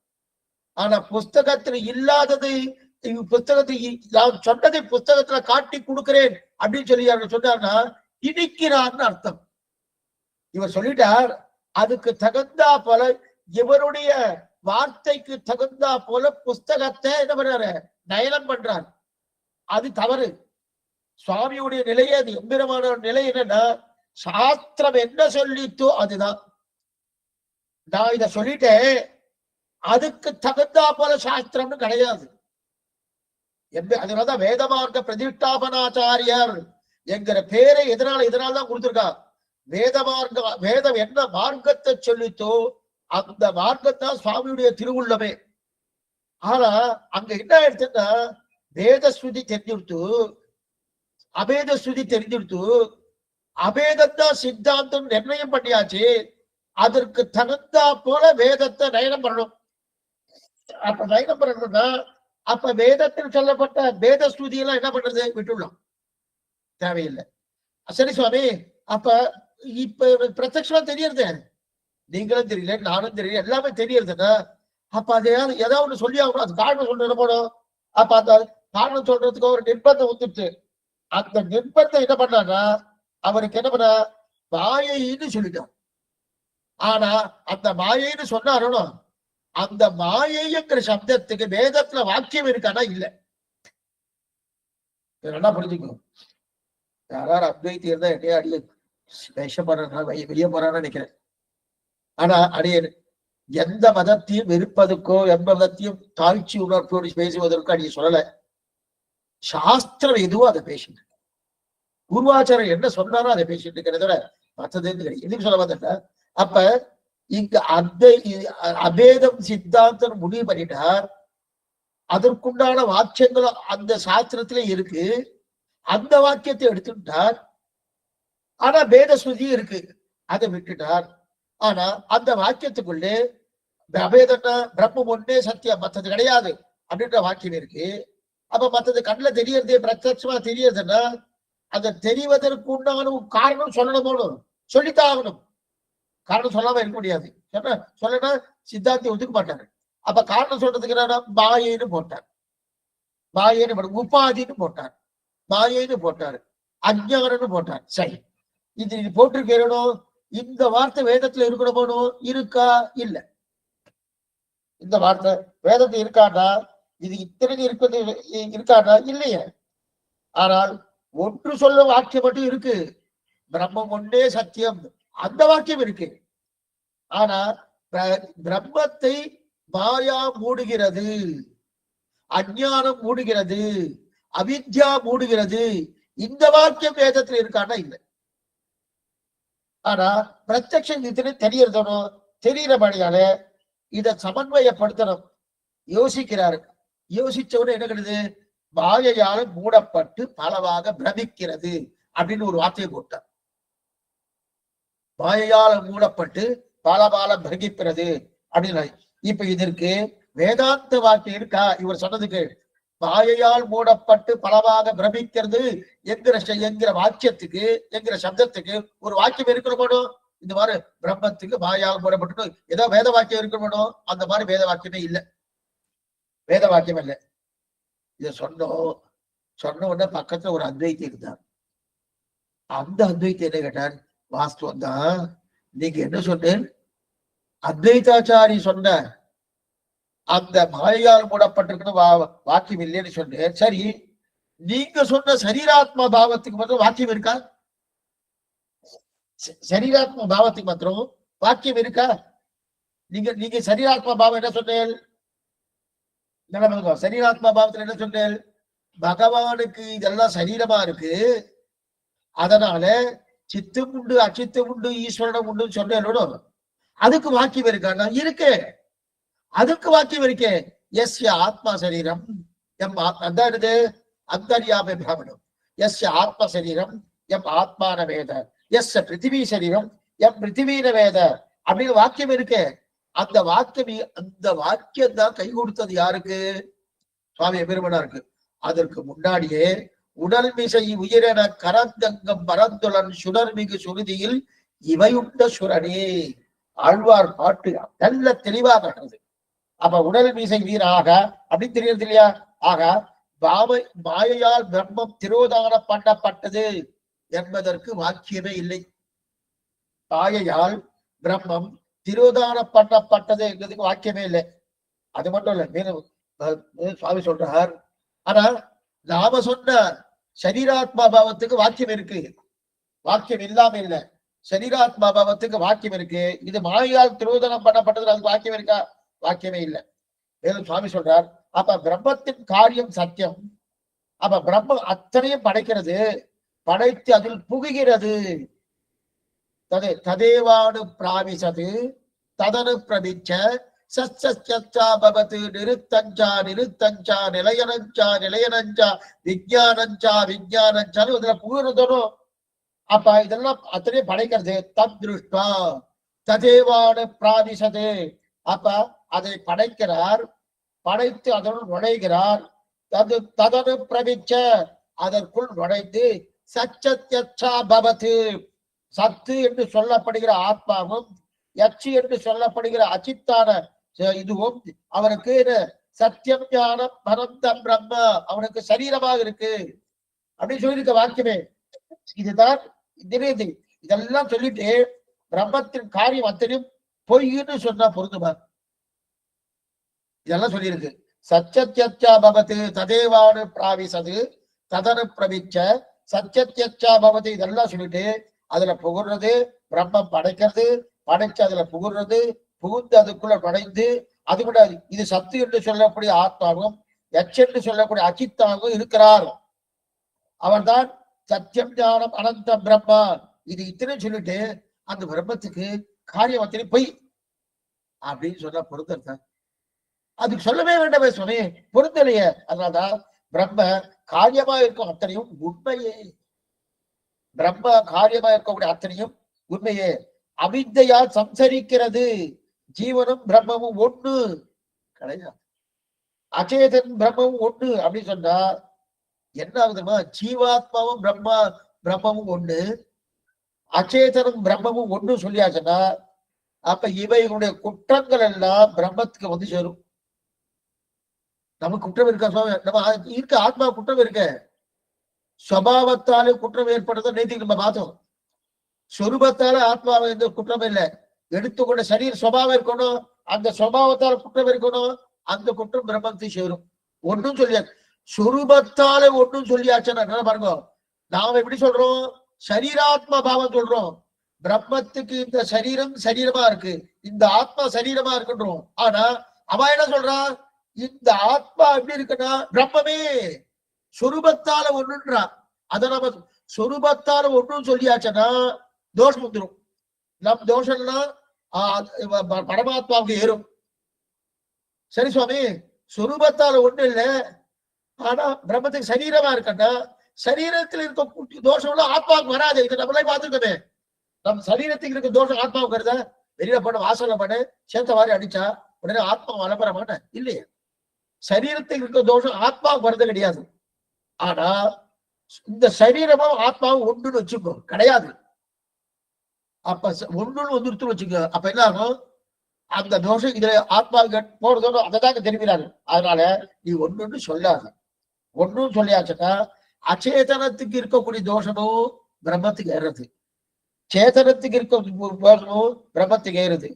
ஆனா புஸ்தகத்துல இல்லாதது புஸ்தகத்தை நான் சொன்னதை புஸ்தகத்துல காட்டி கொடுக்கிறேன் அப்படின்னு சொல்லி அவர் சொன்னார்னா இடிக்கிறார்னு அர்த்தம். இவர் சொல்லிட்டார், அதுக்கு தகுந்தா போல இவருடைய வார்த்தைக்கு தகுந்தா போல புஸ்தகத்தை என்ன பண்றாரு, நயனம் பண்றார். அது தவறு. சுவாமியுடைய நிலையே அது. எம்பெருமான நிலை என்னன்னா சாஸ்திரம் என்ன சொல்லித்தோ அதுதான். நான் இத சொல்லிட்டேன், அதுக்கு தகுந்தா போல சாஸ்திரம்னு கிடையாது. அதனாலதான் வேதமார்க்க பிரதிஷ்டாபனாச்சாரியார் என்கிற பேரை இதனால்தான் கொடுத்திருக்கா. வேதம் என்ன மார்க்கத்தை சொல்லித்தோ அந்த மார்க்கத்தான் சுவாமியுடைய திருவுள்ளமே. ஆனா அங்க என்ன எடுத்துன்னா வேத ஸ்ருதி தெரிஞ்சுடுத்து, அபேத ஸ்ருதி தெரிஞ்சுடுத்து, அபேதத்தான் சித்தாந்தம் நிர்ணயம் பண்ணியாச்சு. அதற்கு தகுந்தா போல வேதத்தை நயனம் பண்ணணும். அப்ப நயனம் பண்ணணும்னா அப்ப வேதத்தில் சொல்லப்பட்ட வேத ஸ்ருதி எல்லாம் என்ன பண்றது, விட்டுடலாம், தேவையில்லை. சரி சுவாமி, அப்ப இப்ப பிரத்யட்சமா தெரியறது, நீங்களும் தெரியல, நானும் தெரியல, எல்லாமே தெரியறதுன்னா அப்ப அது ஏதாவது ஒண்ணு சொல்லி ஆகணும். அது காரணம் சொல்ற போனோம். அப்ப அந்த காரணம் சொல்றதுக்கு ஒரு நிர்பந்தம் வந்துட்டு, அந்த நிர்பந்தம் என்ன பண்ணான்னா அவருக்கு என்ன பண்ண, மாயைன்னு சொல்லிட்டான். ஆனா அந்த மாயைன்னு சொன்னாரோ, அந்த மாயைங்கிற சப்தத்துக்கு வேதத்துல வாக்கியம் இருக்கானா இல்ல. நல்லா புரிஞ்சுக்கணும். யாராவது அத்வைத்தி இருந்தா என்னையா அடிய விஷம் போறானா வெளியே போறான்னு நினைக்கிறேன். ஆனா அடிய எந்த மதத்தையும் வெறுப்பதற்கோ எந்த மதத்தையும் தாழ்ச்சி உணர்வோடு பேசுவதற்கோ அடிய சொல்லல. சாஸ்திரம் எதுவோ அதை பேசிட்டு, பூர்வாச்சாரம் என்ன சொன்னாரோ அதை பேசிட்டு இருக்கிறத மற்றதே கிடையாது. எதுக்கு சொல்ல வந்தா, அப்ப இங்க அபேதம் சித்தாந்தம் முடிவு பண்ணிட்டார். அதற்குண்டான வாக்கியங்கள் அந்த சாஸ்திரத்திலே இருக்கு. அந்த வாக்கியத்தை எடுத்துட்டார். ஆனா பேத ஸ்ருதி இருக்கு, அதை விட்டுட்டார். ஆனா அந்த வாக்கியத்துக்குள்ளே அபேதம்னா பிரம்மம் ஒன்னே சத்தியம், மற்றது கிடையாது அப்படின்ற வாக்கியம் இருக்கு. அப்ப மற்றது கண்ணுல தெரியறது, பிரத்யட்சமா தெரியறதுன்னா அந்த தெரிவதற்கு உண்டான காரணம் சொல்லணும், போகணும், சொல்லித்தான் ஆகணும். காரணம் சொல்லாம இருக்க முடியாது. சொல்லனா சித்தாந்தி ஒத்துக்க மாட்டாரு. அப்ப காரணம் சொல்றதுக்கு என்ன, மாயைன்னு போட்டார், மாயைன்னு உபாதின்னு போட்டார், மாயைன்னு போட்டாரு, அஞ்ஞானம்னு போட்டார். சரி, இது போட்டிருக்கணும். இந்த வார்த்தை வேதத்துல இருக்கணுமோ, இருக்கா இல்ல? இந்த வார்த்தை வேதத்துல இருக்காண்டா, இது இத்தனை இருக்குது இருக்காண்டா இல்லையே. ஆனால் ஒன்று சொல்ல வாக்கியம் மட்டும் இருக்கு, பிரம்மம் ஒன்றே சத்தியம், அந்த வாக்கியம் இருக்கு. ஆனா பிரம்மத்தை மாயா மூடுகிறது, அஞ்ஞானம் மூடுகிறது, அவித்யா மூடுகிறது. இந்த வாக்கியம் வேதத்துல இருக்கான்னா இல்லை. ஆனா பிரத்யக்ஷம் தெரியறதோ, தெரியறபடியால இதை சமன்வயப்படுத்தணும். யோசிக்கிறாரு. யோசிச்சவன என்ன கிடையாது, மாயையால மூடப்பட்டு பலவாக பிரமிக்கிறது அப்படின்னு ஒரு வார்த்தையை போட்டார். மாயையால மூடப்பட்டு பலபால பிரகிக்கிறது அப்படின்னு. இப்ப இதற்கு வேதாந்த வாக்கியம் இருக்கா? இவர் சொன்னதுக்கு மாயையால் மூடப்பட்டு பலவாக பிரமிக்கிறது என்கிற வாக்கியத்துக்கு, என்கிற சப்தத்துக்கு ஒரு வாக்கியம் இருக்கணுமோ? இந்த மாதிரி பிரம்மத்துக்கு மாயால் மூடப்பட்டு ஏதோ வேத வாக்கியம் இருக்கணுமோ? அந்த மாதிரி வேத வாக்கியமே இல்லை, வேத வாக்கியம் இல்லை. இத சொன்ன உடனே பக்கத்துல ஒரு அத்வைத்தி இருந்தார். அந்த அத்வைத்தி என்ன கேட்டார், வாஸ்தவம் தான், நீங்க என்ன சொன்னேன், அத்வைதாச்சாரி சொன்ன அந்த மாயால் மூடப்பட்டிருக்கணும் வாக்கியம் இல்லைன்னு சொன்னேன். சரி, நீங்க சொன்ன சரீராத்மா பாவத்துக்கு மாத்திரம் வாக்கியம் இருக்கா? சரீராத்மா பாவத்துக்கு மாத்திரம் வாக்கியம் இருக்கா? நீங்க சரீராத்மா பாவம் என்ன சொன்னேன்? சரீராத்மா பாவத்துல என்ன சொன்னேன்? பகவானுக்கு இதெல்லாம் சரீரமா இருக்கு, அதனால சித்தம் உண்டு அச்சித்தம் உண்டு ஈஸ்வரனம் உண்டு சொன்னேன். அதுக்கு வாக்கியம் இருக்கான்னா இருக்கு. அதுக்கு வாக்கியம் இருக்கே. எஸ்ய ஆத்மா சரீரம் எம் அதாவது அந்தர்யாமி பிராமணம். எஸ்ய ஆத்ம சரீரம் எம் ஆத்மான வேத. எஸ் பிருத்திவி சரீரம் எம் பிருத்திவீன வேத அப்படின்னு வாக்கியம் இருக்கு. அந்த வாக்கியம் தான் கை கொடுத்தது யாருக்கு? சுவாமி எம்பெருமானாருக்கு. அதற்கு முன்னாடியே உடல் மிசை உயிரென கரந்தங்கம் பரந்துளன் சுடர்மிகு சுருதியில் இவையுண்ட சுரனே. ஆழ்வார் பாட்டு நல்ல தெளிவாக நடந்தது. அப்ப உடல் மீசை வீராக அப்படின்னு தெரியறது இல்லையா? ஆக மாயையால் பிரம்மம் திரோதான பண்ணப்பட்டது என்பதற்கு வாக்கியமே இல்லை. மாயையால் பிரம்மம் திரோதான பண்ணப்பட்டது என்பதற்கு வாக்கியமே இல்லை. அது மட்டும் இல்ல, மேலும் சுவாமி சொல்றார். ஆனா நாம சொன்ன சரீராத்மா பாவத்துக்கு வாக்கியம் இருக்கு. வாக்கியம் இல்லாம இல்ல, சரீராத்மா பாவத்துக்கு வாக்கியம் இருக்கு. இது மாயால் திரோதனம் பண்ணப்பட்டது, அதுக்கு வாக்கியம் இருக்கா? வாக்கியமே இல்லை. மேலும் சுவாமி சொல்றார், அப்ப பிரம்மத்தின் காரியம் சத்தியம். அப்ப பிரம்மம் அத்தனையும் படைக்கிறது, படைத்து அதில் புகுகிறது. ததேவானு பிராவிசது ததனு பிரவிச்ச சச்சா நிறுத்தஞ்சா நிறுத்தஞ்சா நிலையனஞ்சா நிலையனஞ்சா விஜயானஞ்சா விஜயானஞ்சான்னு இதுல புகுறதோ. அப்ப இதெல்லாம் அத்தனையும் படைக்கிறது. தத் திருஷ்டா ததேவானு பிராவிசது. அப்ப அதை படைக்கிறார், படைத்து அதனுள் நுழைகிறார். ததனு பிரவிச்ச அதற்குள் நுழைந்து சச்சத்யச்சா பவத்து சத்து என்று சொல்லப்படுகிற ஆத்மாவும் யட்சி என்று சொல்லப்படுகிற அச்சித்தான இதுவும் அவனுக்கு சத்தியம் ஞானம் அனந்தம் பிரம்ம அவனுக்கு சரீரமாக இருக்கு அப்படின்னு சொல்லியிருக்க வாக்கியமே. இதுதான் இதெல்லாம் சொல்லிட்டு பிரம்மத்தின் காரியம் அத்தனையும் பொய்ன்னு சொன்னா பொருந்துமா? இதெல்லாம் சொல்லியிருக்கு. சச்சத்யச்சா பவத்து ததேவானு பிராவிசது ததனு பிரவிச்ச சச்சத்யச்சா பவத்து இதெல்லாம் சொல்லிட்டு அதுல புகுறது, பிரம்மம் படைக்கிறது, படைச்சு அதுல புகுறது, புகுந்து அதுக்குள்ள நுழைந்து அது கூட இது சத்து என்று சொல்லக்கூடிய ஆத்மாவும் யட்ச என்று சொல்லக்கூடிய அச்சித்தாகவும் இருக்கிறார். அவர்தான் சத்தியம் ஞானம் அனந்த பிரம்மா. இது இத்தனை சொல்லிட்டு அந்த பிரம்மத்துக்கு காரியம் அத்தனை பொய் அப்படின்னு சொன்னா பொருத்தம். அதுக்கு சொல்லவே வேண்டாமே சுவாமி, பொருத்தலையே. அதனால்தான் பிரம்ம காரியமா இருக்கும் அத்தனையும் உண்மையே. பிரம்ம காரியமா இருக்கக்கூடிய அத்தனையும் உண்மையே. அவித்தையால் சம்சரிக்கிறது. ஜீவனும் பிரம்மமும் ஒண்ணு கிடையாது. அச்சேதன் பிரம்மமும் ஒண்ணு அப்படின்னு சொன்னா என்ன ஆகுதுமா? ஜீவாத்மாவும் பிரம்மமும் ஒண்ணு, அச்சேதனும் பிரம்மமும் ஒண்ணு சொல்லியாச்சுன்னா அப்ப இவைகளுடைய குற்றங்கள் எல்லாம் பிரம்மத்துக்கு வந்து சேரும். நமக்கு குற்றம் இருக்கா சுவாமி? நம்ம இருக்க ஆத்மா குற்றம் இருக்க, சுபாவத்தாலே குற்றம் ஏற்படுறத நேற்றுக்கு நம்ம பார்த்தோம். சொரூபத்தால ஆத்மாவை எந்த குற்றம் இல்லை. எடுத்துக்கொண்ட சரீர சுபாவம் இருக்கணும், அந்த சுபாவத்தால குற்றம் இருக்கணும், அந்த குற்றம் பிரம்மத்தை சேரும். ஒன்றும் சொல்லியாச்சு, சொரூபத்தால ஒன்றும் சொல்லியாச்சுன்னா பாருங்க. நாம எப்படி சொல்றோம்? சரீராத்மா பாவம் சொல்றோம். பிரம்மத்துக்கு இந்த சரீரம் சரீரமா இருக்கு, இந்த ஆத்மா சரீரமா இருக்குன்றோம். ஆனா அவன் என்ன சொல்றான்? இந்த ஆத்மா எப்படி இருக்குன்னா பிரம்மமே சொரூபத்தால ஒண்ணுன்றான். அத நம்ம சொரூபத்தால ஒண்ணும் சொல்லியாச்சுன்னா தோஷம் வந்துடும். நம் தோஷம்னா பரமாத்மாவுக்கு ஏறும். சரி சுவாமி, சொரூபத்தால ஒண்ணு இல்லை, ஆனா பிரம்மத்துக்கு சரீரமா இருக்கன்னா சரீரத்தில் இருக்க தோஷம் எல்லாம் ஆத்மாவுக்கு வராது. இதை நம்மளே பார்த்துக்கவே. நம் சரீரத்துக்கு இருக்க தோஷம் ஆத்மாவுக்கு வருதா? வெளியில பண்ண வாசல்ல பண்ண சேர்த்த வாரி அடிச்சா உடனே ஆத்மா வளப்பறமான இல்லையே. சரீரத்துக்கு இருக்க தோஷம் ஆத்மாவுக்கு வருது கிடையாது. ஆனா இந்த சரீரமும் ஆத்மாவும் ஒன்றுன்னு வச்சுக்கோ, கிடையாது. அப்ப ஒன்றுன்னு வந்துருத்துன்னு வச்சுக்கோ. அப்ப என்ன ஆகும்? அந்த தோஷம் இதுல ஆத்மாவுக்கு போறதோ அதைதாங்க தெரிவிக்கிறாரு. அதனால நீ ஒன்றுன்னு சொல்லாது. ஒன்றும் சொல்லியாச்சுன்னா அச்சேதனத்துக்கு இருக்கக்கூடிய தோஷமும் பிரம்மத்துக்கு ஏறுறது, சேதனத்துக்கு இருக்க தோஷமும் பிரம்மத்துக்கு ஏறுது.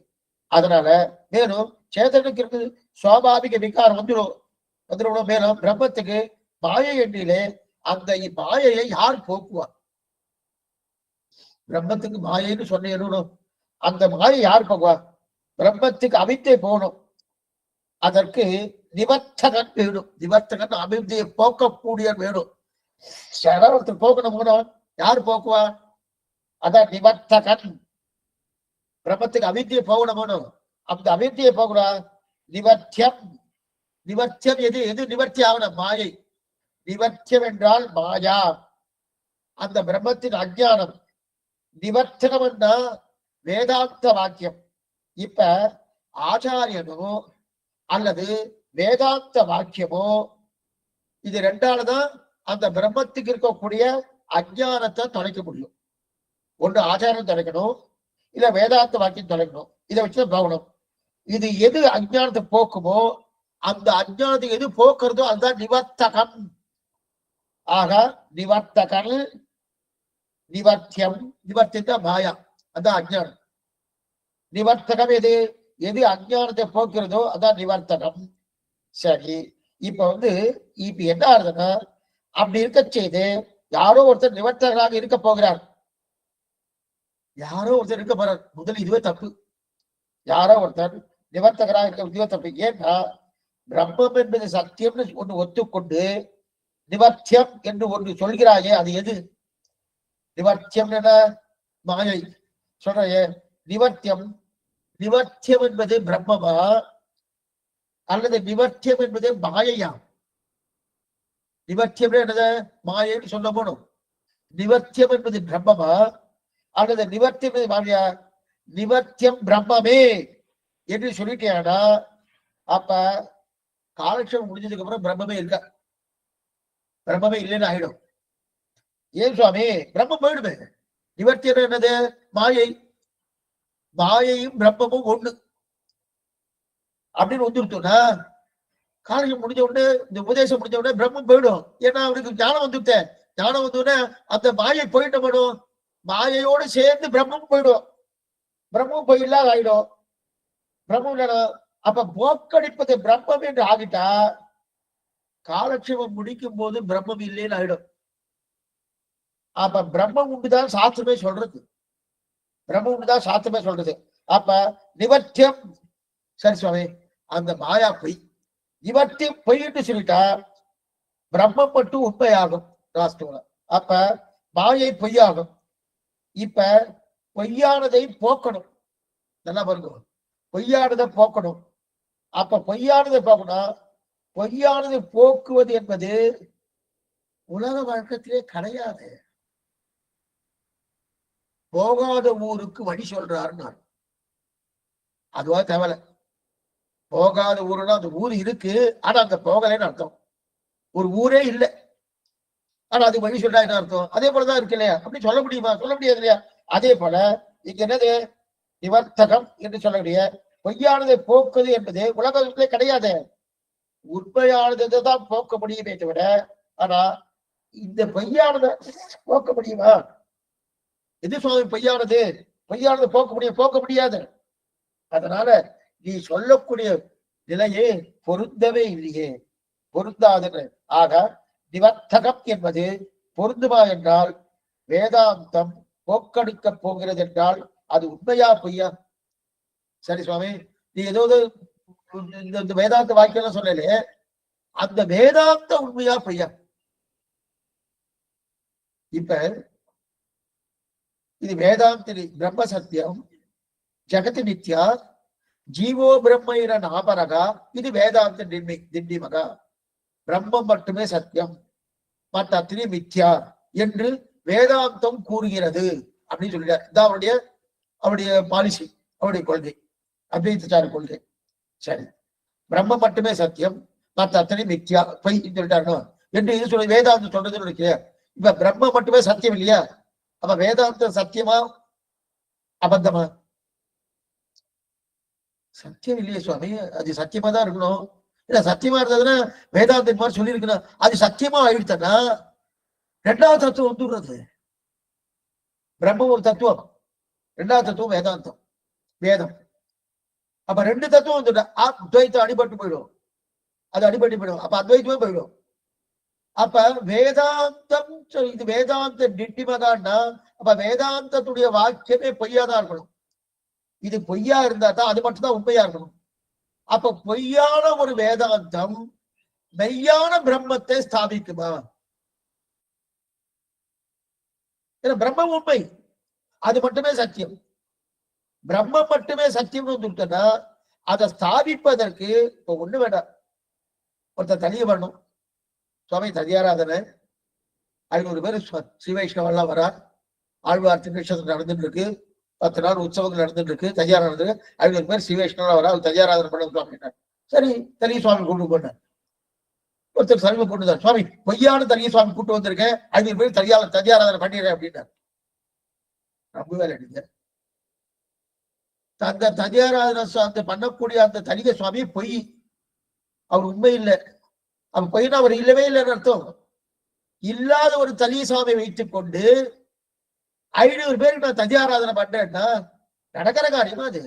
அதனால மேலும் சேதனுக்கு இருக்குது சுவாபாவிக விகாரம் வந்துடும் மேலும் பிரம்மத்துக்கு மாயை என்றிலே அந்த மாயையை யார் போக்குவார்? பிரம்மத்துக்கு மாயைன்னு சொன்னேன், அந்த மாயை யார் போக்குவார்? பிரம்மத்துக்கு அவித்தை போகணும். அதற்கு நிவர்த்தகன் வேணும். நிவர்த்தகன் அபிவிருத்தியை போக்கக்கூடிய வேணும். ஒருத்தர் போக்கணும் போனோம், யார் போக்குவா? அதான் நிவர்த்தகன். பிரம்மத்துக்கு அவித்தியை போகணும் போனோம், அந்த அவித்தியை போக்குறா நிவர்த்தியம். நிவர்த்தியம் எது எது நிவர்த்தி ஆகணும்? மாயை. நிவர்த்தியம் என்றால் மாயா, அந்த பிரம்மத்தின் அஜ்ஞானம். நிவர்த்தனம் என்றா வேதாந்த வாக்கியம். இப்ப ஆச்சாரியனோ அல்லது வேதாந்த வாக்கியமோ இது ரெண்டாலதான் அந்த பிரம்மத்துக்கு இருக்கக்கூடிய அஜ்ஞானத்தை தொலைக்க முடியும். ஒன்று ஆச்சாரம் தொலைக்கணும், இல்ல வேதாந்த வாக்கியம் தொலைக்கணும். இதை வச்சுதான் போகணும். இது எது அஜ்ஞானத்தை போக்குமோ அந்த அஜ்ஞானத்தை எது போக்குறதோ அதுதான் நிவர்த்தகம். ஆக நிவர்த்தகன் நிவர்த்தியம். நிவர்த்தித்த மாயா, அதான் அஜ்ஞானம். நிவர்த்தகம் எது எது அஜ்ஞானத்தை போக்குறதோ அதான் நிவர்த்தகம். சரி, இப்ப இப்ப என்ன ஆகுதுன்னா, அப்படி இருக்க செய்து யாரோ ஒருத்தர் நிவர்த்தகராக இருக்க போகிறார். யாரோ ஒருத்தர் இருக்க போறார். முதல் இதுவே தப்பு. யாரோ ஒருத்தர் நிவர்த்தகராக இருக்க இதுவே தப்பு. ஏன்னா பிரம்மம் என்பது சத்தியம்னு ஒன்று ஒத்துக்கொண்டு நிவர்த்தியம் என்று ஒன்று சொல்கிறாயே, அது எது? நிவர்த்தியம் என்ன? மாயை. சொல்ற நிவர்த்தியம். நிவர்த்தியம் என்பது பிரம்மமா அல்லது நிவர்த்தியம் என்பது மாயையா? நிவர்த்தியம் என்னது? மாயைன்னு சொல்ல போனோம். நிவர்த்தியம் என்பது பிரம்மமா அல்லது நிவர்த்தியம் என்பது மாயா? நிவர்த்தியம் பிரம்மமே என்று சொல்லிட்டேனா அப்ப காலட்சேபம் முடிஞ்சதுக்கு அப்புறம் பிரம்மமே இருக்க, பிரம்மமே இல்லைன்னு ஆயிடும். ஏன் சுவாமி? பிரம்மம் போயிடுமே. நிவர்த்தியம் என்னது? மாயை. மாயையும் பிரம்மமும் ஒண்ணு அப்படின்னு வந்துருத்தோம்னா காலேஜ் முடிஞ்ச உடனே, இந்த உபதேசம் முடிஞ்ச உடனே பிரம்மம் போயிடும். ஏன்னா அவனுக்கு ஞானம் வந்துட்டேன். ஞானம் வந்தோடனே அந்த மாயை போயிட்ட போயிடும். மாயையோடு சேர்ந்து பிரம்மம் போயிடும். பிரம்மம் போயிடலாம் ஆயிடும். பிரம்மம் அப்ப போக்கடிப்பது பிரம்மம் என்று ஆகிட்டா காலட்சேபம் முடிக்கும் போது பிரம்மம் இல்லைன்னு ஆயிடும். அப்ப பிரம்மம் உண்டுதான் சாஸ்திரமே சொல்றது. பிரம்மம் உண்டுதான் சாஸ்திரமே சொல்றது. அப்ப நிவர்த்தியம். சரி சுவாமி, அந்த மாயா பொய். நிவர்த்தியம் பொய்ன்னு சொல்லிட்டா பிரம்மம் மட்டும் உண்மையாகும் ராஷ்டிரம். அப்ப மாயை பொய்யாகும். இப்ப பொய்யானதை போக்கணும். நல்லா பாருங்க, பொய்யானதை போக்கணும். அப்ப பொய்யானதை போக்கணும். பொய்யானதை போக்குவது என்பது உலக வழக்கத்திலே கிடையாது. போகாத ஊருக்கு வழி சொல்றாருன்னு அதுவா தேவலை. போகாத ஊருன்னா அந்த ஊர் இருக்கு, ஆனா அங்க போகலைன்னு அர்த்தம். ஒரு ஊரே இல்லை, ஆனா அது வழி சொல்றா என்ன அர்த்தம்? அதே போலதான் இருக்கு இல்லையா? அப்படி சொல்ல முடியுமா? சொல்ல முடியாது இல்லையா? அதே போல இங்க என்னது? நிவர்த்தகம் என்று சொல்லக்கூடிய பொய்யானதை போக்குது என்பது உலகத்திலே கிடையாது. உண்மையானதை தான் போக்க முடியுமே தவிர, ஆனா இந்த பொய்யானதை போக்க முடியுமா? எது சுவாமி பொய்யானது? பொய்யானது போக்க முடியாது. அதனால நீ சொல்லக்கூடிய நிலையே பொருந்தவே இல்லையே, பொருந்தாது. ஆக நிவர்த்தகம் என்பது பொருந்துமா என்றால் வேதாந்தம் போக்கெடுக்க போகிறது என்றால் அது உண்மையா பொய்யா? சரி சுவாமி, நீ ஏதாவது இந்த வேதாந்த வாக்கியம் சொல்லலே, அந்த வேதாந்த உண்மையா பொய்யா? இப்ப இது வேதாந்தி பிரம்ம சத்தியம் ஜெகதி நித்யா ஜீவோ பிரம்ம நாபரகா. இது வேதாந்த திண்டிமகா. பிரம்மம் மட்டுமே சத்தியம், மற்ற அத்தனை மித்யா என்று வேதாந்தம் கூறுகிறது அப்படின்னு சொல்லிட்டார். இதான் அவருடைய பாலிசி, அவருடைய கொள்கை, அத்வைதாச்சார கொள்கை. சரி, பிரம்மம் மட்டுமே சத்தியம், மற்ற அத்தனை மித்யா பொய் சொல்லிட்டாரு என்று இது சொல்லி வேதாந்தம் சொல்றதுன்னு நினைக்கிறேன். இப்ப பிரம்மம் மட்டுமே சத்தியம் இல்லையா? அப்ப வேதாந்த சத்தியமா அபத்தமா? சத்தியம் இல்லையே சுவாமி, அது சத்தியமா தான் இருக்கணும். இல்ல சத்தியமா இருந்ததுன்னா வேதாந்த மாதிரி சொல்லி இருக்கணும். அது சத்தியமா ஆயிடுத்தனா ரெண்டாவது தத்துவம் வந்துடுறது. பிரம்மம் ஒரு தத்துவம், ரெண்டாவது தத்துவம் வேதாந்தம், வேதம். அப்ப ரெண்டு தத்துவம் வந்துட்டா அத்வைத்தம் அடிபட்டு போயிடும், அது அடிபட்டு போயிடும். அப்ப அத்வைத்தமே போயிடும். அப்ப வேதாந்தம் இது வேதாந்த நிட்டிமகான்னா அப்ப வேதாந்தத்துடைய வாக்கியமே பொய்யாதான் இருக்கணும். இது பொய்யா இருந்தா தான் அது மட்டும்தான் உண்மையா இருக்கணும். அப்ப பொய்யான ஒரு வேதாந்தம் மெய்யான பிரம்மத்தை ஸ்தாபிக்குமா? ஏன்னா பிரம்மம் உண்மை, அது மட்டுமே சத்தியம். பிரம்மம் மட்டுமே சத்தியம்னு வந்துட்டா அதை ஸ்தாபிப்பதற்கு இப்ப ஒண்ணு வேண்டாம், ஒருத்தர் தனிய வரணும். சுவாமி தனியாராதனை 500 பேர் ஸ்ரீ வைஷ்ணவெல்லாம் வரா, ஆழ்வார் திருநட்சத்திரம் நடந்துட்டு இருக்கு, 10 நாள் உற்சவங்கள் நடந்துட்டு இருக்கு, தனியார் நடந்து 500 பேர் ஸ்ரீ வைஷ்ணவா வரா, தனியாராதனை பண்ண சுவாமி. சரி, தனி சுவாமி கூட்டு போனேன். ஒருத்தர் சர்வ கூட்டுதான், சுவாமி பொய்யான தனிய சுவாமி கூட்டு வந்திருக்கேன், 500 பேர் தனியாராதனை பண்ணிடுறேன் அப்படின்னாரு. நம்பவே இல்லைங்க. அந்த தனியாராதனை பண்ணக்கூடிய அந்த தனிக சுவாமி பொய், அவர் உண்மை இல்லை. அவன் பொய்னா அவர் இல்லவே இல்லைன்னு அர்த்தம். இல்லாத ஒரு தனி சுவாமி வைத்துக் கொண்டு 500 பேருக்கு நான் தனியாராதனை பண்றேன்னா நடக்கிற காரியமா அது?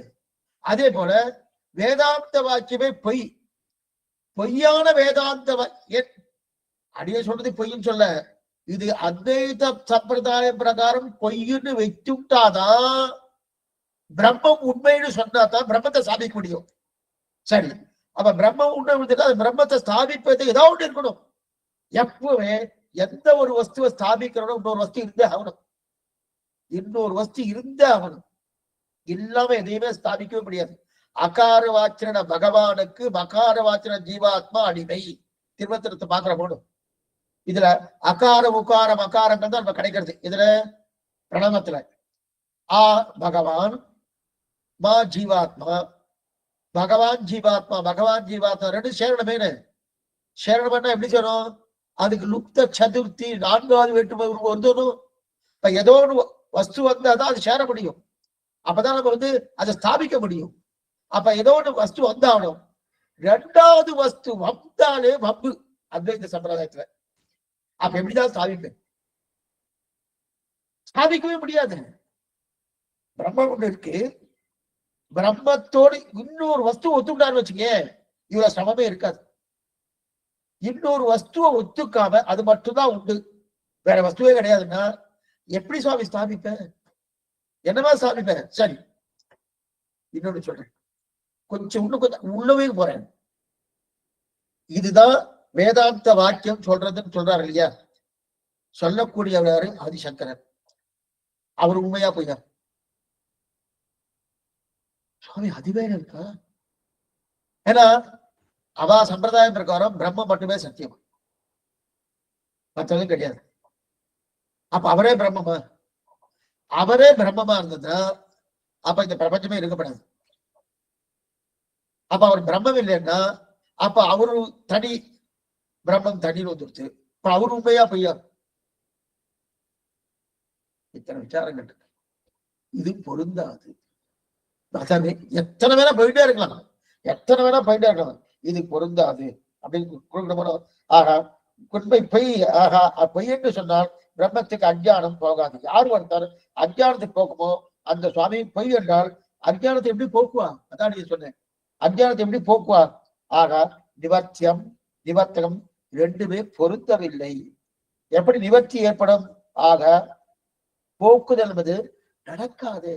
அதே போல வேதாந்த வாக்கியமே பொய், பொய்யான வேதாந்த அடியே சொல்றது பொய்ன்னு சொல்ல, இது அத்வைத சம்பிரதாய பிரகாரம் பொய்ன்னு வைத்துட்டாதான் பிரம்மம் உண்மைன்னு சொன்னாதான் பிரம்மத்தை சாதிக்க முடியும். சரி, அப்ப பிரம்மம் உண்மை அது பிரம்மத்தை ஸ்தாபிப்பது ஏதாவது ஒன்று இருக்கணும். எப்பவுமே எந்த ஒரு வஸ்துவை ஸ்தாபிக்கிறோம் இன்னொரு வஸ்து இருந்தே ஆகணும், இன்னொரு வஸ்து இருந்தே ஆகணும். இல்லாம எதையுமே ஸ்தாபிக்கவே முடியாது. அகார வாச்சன பகவானுக்கு மகார வாச்சன ஜீவாத்மா அடிமை திருமத்திரத்தை பாக்குற போடும். இதுல அகார உகார மகாரங்கள் தான் நம்ம கிடைக்கிறது. இதுல பிரணவத்துல ஆ பகவான், மா ஜீவாத்மா, பகவான் ஜீவாத்மா, பகவான் ஜீவாத்மா ரெண்டு சேரணமே. சேரணம்னா எப்படி சேரும்? அதுக்கு லுப்த சதுர்த்தி 4வது வேற்றுமை வந்துடும். இப்ப ஏதோ ஒரு வஸ்து வந்தாதான் அது சேர முடியும், அப்பதான் நம்ம அதை ஸ்தாபிக்க முடியும். அப்ப ஏதோ ஒரு வஸ்து வந்தாலும் 2வது வஸ்து வந்தாலே வம்பு அத்வைத சம்பிரதாயத்துல. அப்ப எப்படிதான் ஸ்தாபிப்பேன்? ஸ்தாபிக்கவே முடியாது. பிரம்மம் ஒண்ணு இருக்கு, பிரம்மத்தோடு இன்னொரு வஸ்துவை ஒத்துக்கிட்டான்னு வச்சுக்க இவ்வளவு சிரமமே இருக்காது. இன்னொரு வஸ்துவை ஒத்துக்காம அது மட்டும்தான் உண்டு, வேற வஸ்துவே கிடையாதுன்னா எப்படி சுவாமி ஸ்தாபிப்பேன்? என்னமா ஸ்தாபிப்பேன்? சரி, இன்னொன்னு சொல்றேன், இன்னும் கொஞ்சம் உள்ளவே போறேன். இதுதான் வேதாந்த வாக்கியம் சொல்றதுன்னு சொல்றாரு இல்லையா? சொல்லக்கூடியவர் ஆதிசங்கரர். அவர் உண்மையா போய் சுவாமி அதிவேற இருக்கா? ஏன்னா அவா சம்பிரதாயம் பிரகாரம் பிரம்மம் மட்டுமே சத்தியம், மற்றதும் கிடையாது. அப்ப அவரே பிரம்மமா? அவரே பிரம்மமா இருந்ததுன்னா அப்ப இந்த பிரபஞ்சமே இருக்கப்படாது. அப்ப அவர் பிரம்மம் இல்லைன்னா அப்ப அவரு தனி, பிரம்மம் தனின்னு வந்துருச்சு. இப்ப அவரு உண்மையா பொய்யா? இத்தனை விசாரங்கள் இது பொருந்தாது. அதானே, எத்தனை வேணா போயிட்டே இருக்கலாம், எத்தனை வேணா போயிட்டே இருக்கலாம், இது பொருந்தாது அப்படின்னு. ஆகா உண்மை பொய், ஆகா பொய் என்று சொன்னால் பிரம்மத்துக்கு அஞ்ஞானம் போகாது. யார் வந்தாலும் அஞ்ஞானத்தை போக்குமோ அந்த சுவாமி பொய் என்றால் அஞ்ஞானத்தை எப்படி போக்குவா? அதான் நீங்க சொன்னேன், அஞ்ஞானத்தை எப்படி போக்குவா? ஆகா நிவர்த்தியம் நிவர்த்தகம் ரெண்டுமே பொருந்தவில்லை. எப்படி நிவர்த்தி ஏற்படும்? ஆக போக்குதல் என்பது நடக்காது.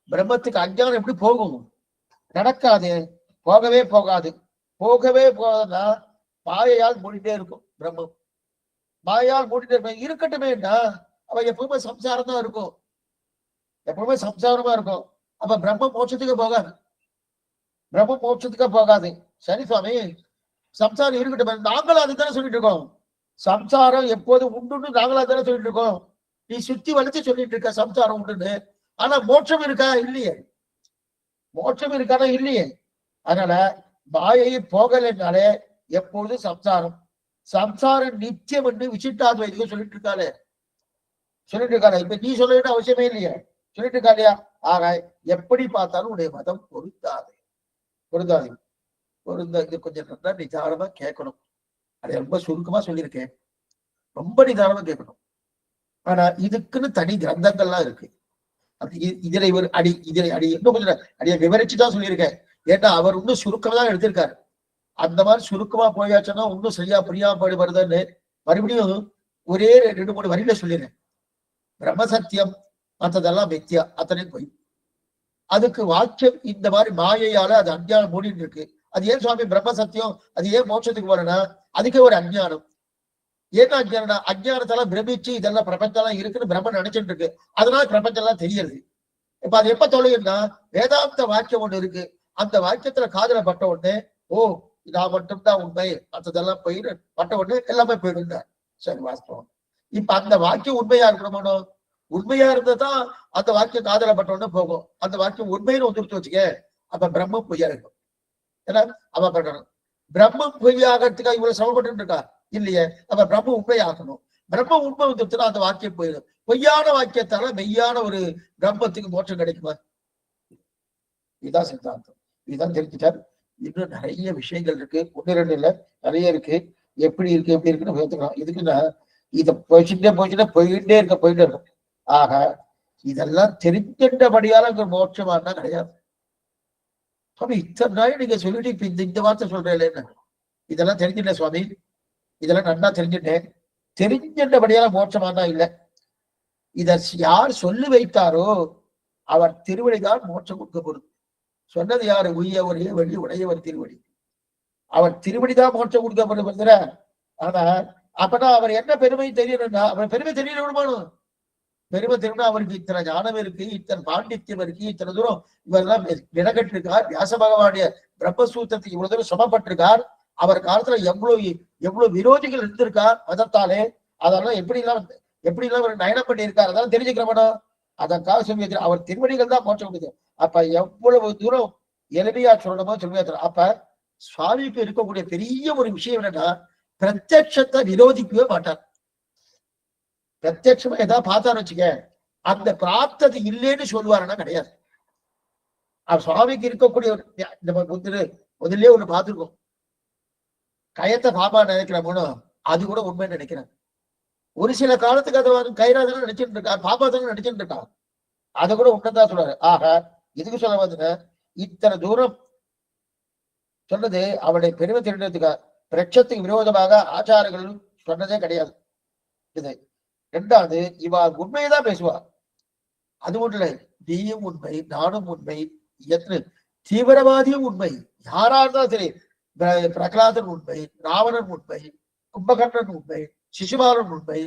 பிரம்மத்துக்கு அஞ்ஞானம் எப்படி போகும்? நடக்காது, போகவே போகாது. போகவே போகாதுன்னா மாயையால் மூடிட்டே இருக்கும் பிரம்மம். மாயால் மூடிட்டே இருப்பேன் இருக்கட்டுமேன்னா அவ எப்பவுமே சம்சாரம் தான் இருக்கும், எப்பவுமே சம்சாரமா இருக்கும். அப்ப பிரம்ம மோட்சத்துக்கு போகாது, பிரம்ம மோட்சத்துக்கு போகாது. சரி சுவாமி, சம்சாரம் இருக்கட்டும், நாங்களும் அதுதானே சொல்லிட்டு இருக்கோம். சம்சாரம் எப்போது உண்டுன்னு நாங்களும் அதுதானே சொல்லிட்டு இருக்கோம். நீ சுத்தி வளைச்சு சொல்லிட்டு இருக்க சம்சாரம் உண்டுன்னு, ஆனா மோட்சம் இருக்கா? இல்லையே. மோட்சம் இருக்கானா? இல்லையே. அதனால மாயையை போகலைன்னாலே எப்போது சம்சாரம், சம்சாரம் நித்தியம் என்று விசிட்டாத்வைதிகள் சொல்லிட்டு இருக்காளே, சொல்லிட்டு இருக்காளே. இப்ப நீ சொல்ல வேண்டிய அவசியமே இல்லையே, சொல்லிட்டு இருக்கா இல்லையா? ஆக எப்படி பார்த்தாலும் உடைய மதம் பொருந்தாது, பொருந்தாது. பொருந்த இது கொஞ்சம் நல்லா நிதானமா கேட்கணும். அதை ரொம்ப சுருக்கமா சொல்லியிருக்கேன், ரொம்ப நிதானமா கேட்கணும். ஆனா இதுக்குன்னு தனி கிரந்தங்கள்லாம் இருக்கு. இதுல இவர் அடி, இதுல அடி இன்னும் கொஞ்சம் அடியை விவரிச்சுதான் சொல்லியிருக்கேன். ஏன்னா அவர் இன்னும் சுருக்கமா தான் எடுத்திருக்காரு. அந்த மாதிரி சுருக்கமா போயாச்சுன்னா இன்னும் சரியா புரியாம போயிடுவதுன்னு மறுபடியும் ஒரே 2-3 வரியில சொல்லிடுறேன். பிரம்ம சத்தியம், மற்றதெல்லாம் மித்யா, அத்தனை போய். அதுக்கு வாக்கியம் இந்த மாதிரி மாயையால அது அஞ்ஞானம் மூடிட்டு இருக்கு. அது ஏன் சுவாமி பிரம்ம சத்தியம், அது ஏன் மோட்சத்துக்கு போறேன்னா அதுக்கே ஒரு அஞ்ஞானம். ஏன்னா அஞ்ஞானம், அஞ்ஞானத்தெல்லாம் பிரமிச்சு இதெல்லாம் பிரபஞ்சம் இருக்குன்னு பிரம்மன் நினைச்சிட்டு இருக்கு. அதனால பிரபஞ்சம் எல்லாம் தெரியுது. இப்ப அது எப்ப தொலையும்னா வேதாந்த வாக்கியம் ஒண்ணு இருக்கு. அந்த வாக்கியத்துல காதல பட்ட உடனே ஓ நான் மட்டும்தான் உண்மை, மற்றதெல்லாம் போயிடு பட்ட உடனே எல்லாமே போயிடும். சரி வாஸ்தவம். இப்ப அந்த வாக்கியம் உண்மையா இருக்கணுமோ? உண்மையா இருந்ததான் அந்த வாக்கியம் காதல பட்ட உடனே போகும். அந்த வாக்கியம் உண்மைன்னு வந்துருச்சு வச்சுக்க, அப்ப பிரம்மம் பொய்யா இருக்கும். ஏன்னா அவன் பண்ணணும். பிரம்மம் பொய்யாகிறதுக்காக இவ்வளவு சிரமப்பட்டு இருக்கா இல்லையே. அப்ப பிரம்ம உண்மையாகணும். பிரம்ம உண்மை வந்துருச்சுன்னா அந்த வாக்கியம் போயிடும். பொய்யான வாக்கியத்தால மெய்யான ஒரு பிரம்மத்துக்கு மோட்சம் கிடைக்குமா? இதுதான் சித்தாந்தம். இதுதான் தெரிஞ்சுட்டார். இன்னும் நிறைய விஷயங்கள் இருக்கு. 1-2 இல்ல, நிறைய இருக்கு. எப்படி இருக்குன்னு பார்த்துக்கலாம். இதுக்குன்னா இதை போயிட்டே இருக்கும். ஆக இதெல்லாம் தெரிஞ்சின்றபடியால இங்க மோட்சமானா கிடையாது. சுவாமி இத்தனை நாள் நீங்க சொல்லிட்டு இப்ப இந்த வார்த்தை சொல்றேன். இதெல்லாம் தெரிஞ்சுட்டேன் சுவாமி, இதெல்லாம் நல்லா தெரிஞ்சுட்டேன். தெரிஞ்சின்றபடியால மோட்சமானா இல்லை. இத யார் சொல்லி வைத்தாரோ அவர் திருவடிதான் மோட்சம் கொடுக்கப்படுது. சொன்னது யாரு? உய்ய ஒரே வழி உடையவர் திருவடி. அவர் திருவடிதான் மோட்சம் கொடுக்கப்படுகிற. ஆனா அப்பதான் அவர் என்ன பெருமை தெரியணும்னா அவர் பெருமை தெரியணுமானு பெருமை தெரியணும். அவருக்கு இத்தனை ஞானம் இருக்கு, இத்தனை பாண்டித்யம் இருக்கு, இத்தனை தூரம் இவரெல்லாம் வினகட்டிருக்கார். வியாச பகவானுடைய பிரம்மசூத்திரத்துக்கு இவ்வளவு தூரம் சமப்பட்டிருக்கார். அவர் காலத்துல எவ்வளவு விரோதிகள் இருந்திருக்கார் மதத்தாலே. அதெல்லாம் எப்படி எல்லாம் அவர் நயனம் பண்ணியிருக்கார். அதெல்லாம் தெரிஞ்சுக்கிறவனோ அதற்காக சொல்லி அவர் திருவடிகள் தான் மோட்சம் கொடுக்குது. அப்ப எவ்வளவு தூரம் எளிமையா சொல்லணுமோ சொல்லி. அப்ப சுவாமிக்கு இருக்கக்கூடிய பெரிய ஒரு விஷயம் என்னன்னா பிரத்யட்சத்தை விரோதிக்கவே மாட்டார். பிரத்யட்சமா ஏதாவது பார்த்தான்னு வச்சுக்க, அந்த பிராப்தது இல்லைன்னு சொல்லுவாருன்னா கிடையாது. சுவாமிக்கு இருக்கக்கூடிய ஒரு நம்ம முதல்ல ஒண்ணு பார்த்துருக்கோம். கயத்தை பாபா நினைக்கிறோமோ அது கூட உண்மை நினைக்கிறேன். ஒரு சில காலத்துக்கு அதை கைராதன நினைச்சுட்டு இருக்கா, பாபா தானே நினைச்சுட்டு இருக்கா. அதை கூட உண்மைதான் சொல்றாரு. ஆக இதுக்கு சொல்ல வந்துங்க இத்தனை தூரம் சொன்னது அவருடைய பெருமை தெரிஞ்சதுக்காக. பிரட்சத்துக்கு விரோதமாக ஆச்சாரங்கள் சொன்னதே கிடையாது. இது 2வது, இவ உண்மையைதான் பேசுவா. அது ஒன்றும் இல்லை, நீயும் உண்மை, நானும் உண்மை, எத்தனை தீவிரவாதியும் உண்மை. யாரா இருந்தாலும் சரி, பிரகலாதன் உண்மை, ராவணன் உண்மை, கும்பகர்ணன் உண்மை, சிசுபாலன் உண்மை,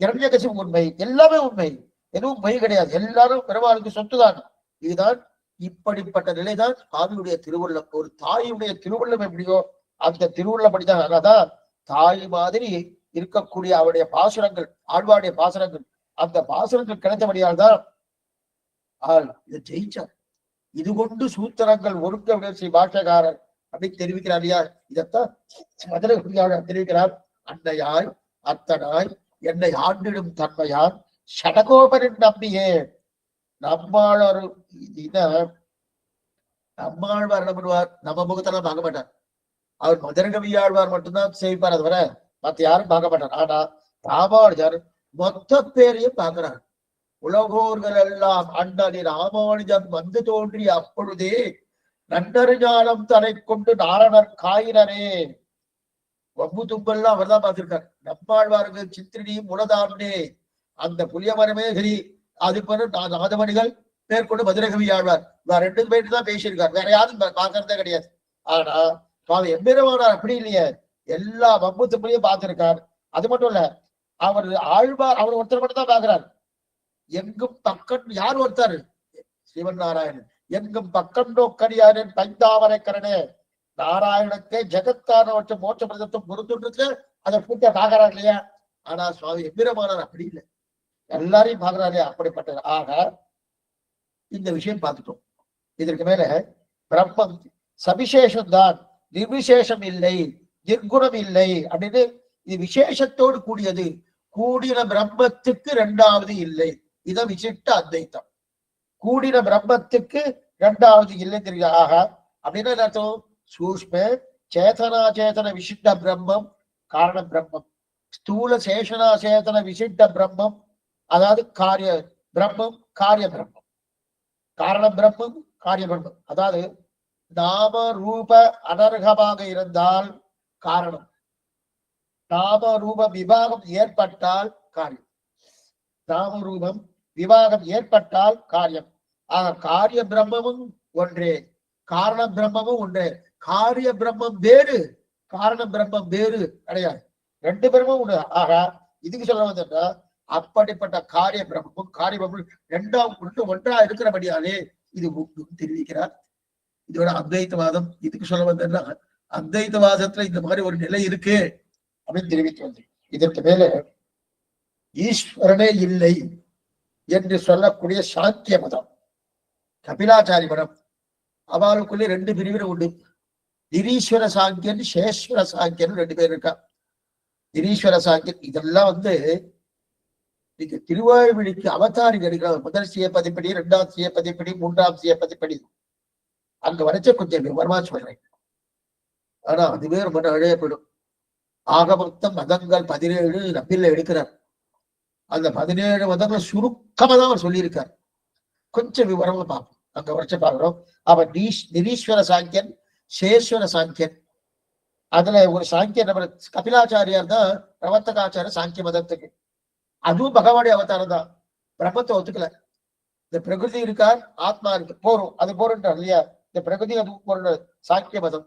இரண்யகசிபு உண்மை, எல்லாமே உண்மை. எதுவும் பொய் கிடையாது. எல்லாரும் பெருமாளுக்கு சொத்துதான். இதுதான் இப்படிப்பட்ட நிலைதான் சுவாமியுடைய திருவுள்ளம். ஒரு தாயுடைய திருவுள்ளம் எப்படியோ அந்த திருவுள்ளப்படிதான். அதான் தாய் மாதிரி இருக்கக்கூடிய அவருடைய பாசுரங்கள், ஆழ்வாருடைய பாசுரங்கள், அந்த பாசுரங்கள் கிடைத்தபடியால் தான் இதை ஜெயிச்சார். இது கொண்டு சூத்திரங்கள் ஒருக்க ஸ்ரீ பாஷகாரர் அப்படின்னு தெரிவிக்கிறார் இல்லையா. இதத்தான் மதுரை தெரிவிக்கிறார். அன்னையாய் அத்தனாய் என்னை ஆண்டிடும் தன்மையான் சடகோபரின் நம்பியே. நம்மாழ்வார் நம்மாழ்வார் என்ன பண்ணுவார்? நம்ம முகத்தெல்லாம் பார்க்க மாட்டார். அவர் மதுரகவி ஆழ்வார் மட்டும்தான் சேவிப்பார். அது வர மத்த யாரும் பார்க்க மாட்டார். ஆனா ராமானுஜர் மொத்த பேரையும் பார்க்கிறார். உலகோர்கள் எல்லாம் அண்ணனி ராமானுஜன் வந்து தோன்றிய அப்பொழுதே நன்னரு ஞானம் தலை கொண்டு நாரணர் காயினரே. வம்பு தும்பெல்லாம் அவர் தான் பார்த்திருக்கார். நம்மாழ்வாருக்கு சித்திரனியும் உலதாம்னே அந்த புளியமரமே சரி. அது பிறகு நாதமணிகள் மேற்கொண்டு மதுரகவி ஆழ்வார் 2 பேருக்கு தான் பேசியிருக்கார். வேற யாரும் பார்க்கறதே கிடையாது. ஆனா சுவாமி எம்பெருமானார் அப்படி இல்லையே, எல்லா வம்பு தும்பையும் பார்த்திருக்கார். அது மட்டும் இல்ல, அவர் ஆழ்வார் அவர் ஒருத்தர் மட்டும் தான் பார்க்கிறார். எங்கும் பக்கம் யார் ஒருத்தர்? சிவன் நாராயணன். எங்கும் பக்கம் நோக்கடியாரின் பைந்தாமரைக்கரனே நாராயணத்தை ஜெகத்காரவற்ற மோட்ச பிரதத்தும் பொறுத்துட்டு அதை பூர்த்தியா பார்க்கிறார் இல்லையா. ஆனா சுவாமி எம்பெருமானார் அப்படி இல்லை, எல்லாரையும் பார்க்கிறாரு. அப்படிப்பட்டது. ஆக இந்த விஷயம் பார்த்துட்டோம். இதற்கு மேல பிரம்மம் சவிசேஷம் தான், நிர்விசேஷம் இல்லை, நிர்குணம் இல்லை அப்படின்னு. இது விசேஷத்தோடு கூடியது. கூடின பிரம்மத்துக்கு 2வது இல்லை. இத விசிட்ட அத்வைத்தம். கூடின பிரம்மத்துக்கு 2வது இல்லை தெரியுது. ஆக அப்படின்னு என்ன அர்த்தம்? சூஷ்ம சேதனா சேதன விசிட்ட பிரம்மம் காரண பிரம்மம், ஸ்தூல சேஷனா சேதன விசிட்ட பிரம்மம் அதாவது காரிய பிரம்மம், காரிய பிரம்மம், காரண பிரம்மம், காரிய பிரம்மம். அதாவது நாம ரூப அனர்ஹமாக இருந்தால் காரணம், நாம ரூப விவாகம் ஏற்பட்டால் காரியம். நாம ரூபம் விவாகம் ஏற்பட்டால் காரியம். ஆக காரிய பிரம்மமும் ஒன்றே, காரண பிரம்மமும் ஒன்றே. காரிய பிரம்மம் வேறு, காரண பிரம்மம் வேறு கிடையாது, ரெண்டு பிரம்மம் உண்டு. ஆக இதுக்கு சொல்ல வந்தா அப்படிப்பட்ட காரிய பிரம்மமும் காரிய பிரம்மம் ரெண்டாம் ஒன்றா இருக்கிறபடியாலே இது தெரிவிக்கிறார். இதோட அத்வைத்தவாதம் இதுக்கு சொல்ல வந்தா அத்வைத்தவாதத்துல இந்த மாதிரி ஒரு நிலை இருக்கு அப்படின்னு தெரிவித்து வந்து, இதற்கு மேல ஈஸ்வரனே இல்லை என்று சொல்லக்கூடிய சாங்கிய மதம், கபிலாச்சாரி மதம், அவளுக்குள்ளே ரெண்டு பிரிவினர் உண்டு. நிரீஸ்வர சாங்கியன், சேஸ்வர சாங்கியன் ரெண்டு பேர் இருக்கா. நிரீஸ்வர சாங்கியன் இதெல்லாம் வந்து நீங்க திருவாய்மொழிக்கு அவதாரி எடுக்கிறார். முதல் சியப்பதிப்படி, இரண்டாம் சியப்பதிப்படி, மூன்றாம் சியப்பதிப்படி அங்க வரைச்ச கொஞ்சம் விவரமா சொல்றேன். ஆனா அதுவே ரொம்ப அழையப்படும். ஆக மொத்தம் மதங்கள் 17 நம்பில எடுக்கிறார். அந்த 17 மதங்களை சுருக்கமா தான் அவர் சொல்லியிருக்கார். கொஞ்சம் விவரமா பார்ப்போம், அங்க வரைச்ச பார்க்கிறோம். அவன் நிரீஸ்வர சாங்கியன், சேஸ்வர சாங்கியன். அதுல ஒரு சாங்கியன் நம்ம கபிலாச்சாரியார் தான் பிரவர்த்தகாச்சாரிய சாங்கிய மதத்துக்கு. அதுவும் பகவானுடைய அவதாரம் தான். பிரம்மத்தை ஒத்துக்கல. இந்த பிரகிருதி இருக்கார், ஆத்மா இருக்கு, போறோம், அது போறோன்றார் இல்லையா. இந்த பிரகிருதி அது போற சாங்கிய மதம்.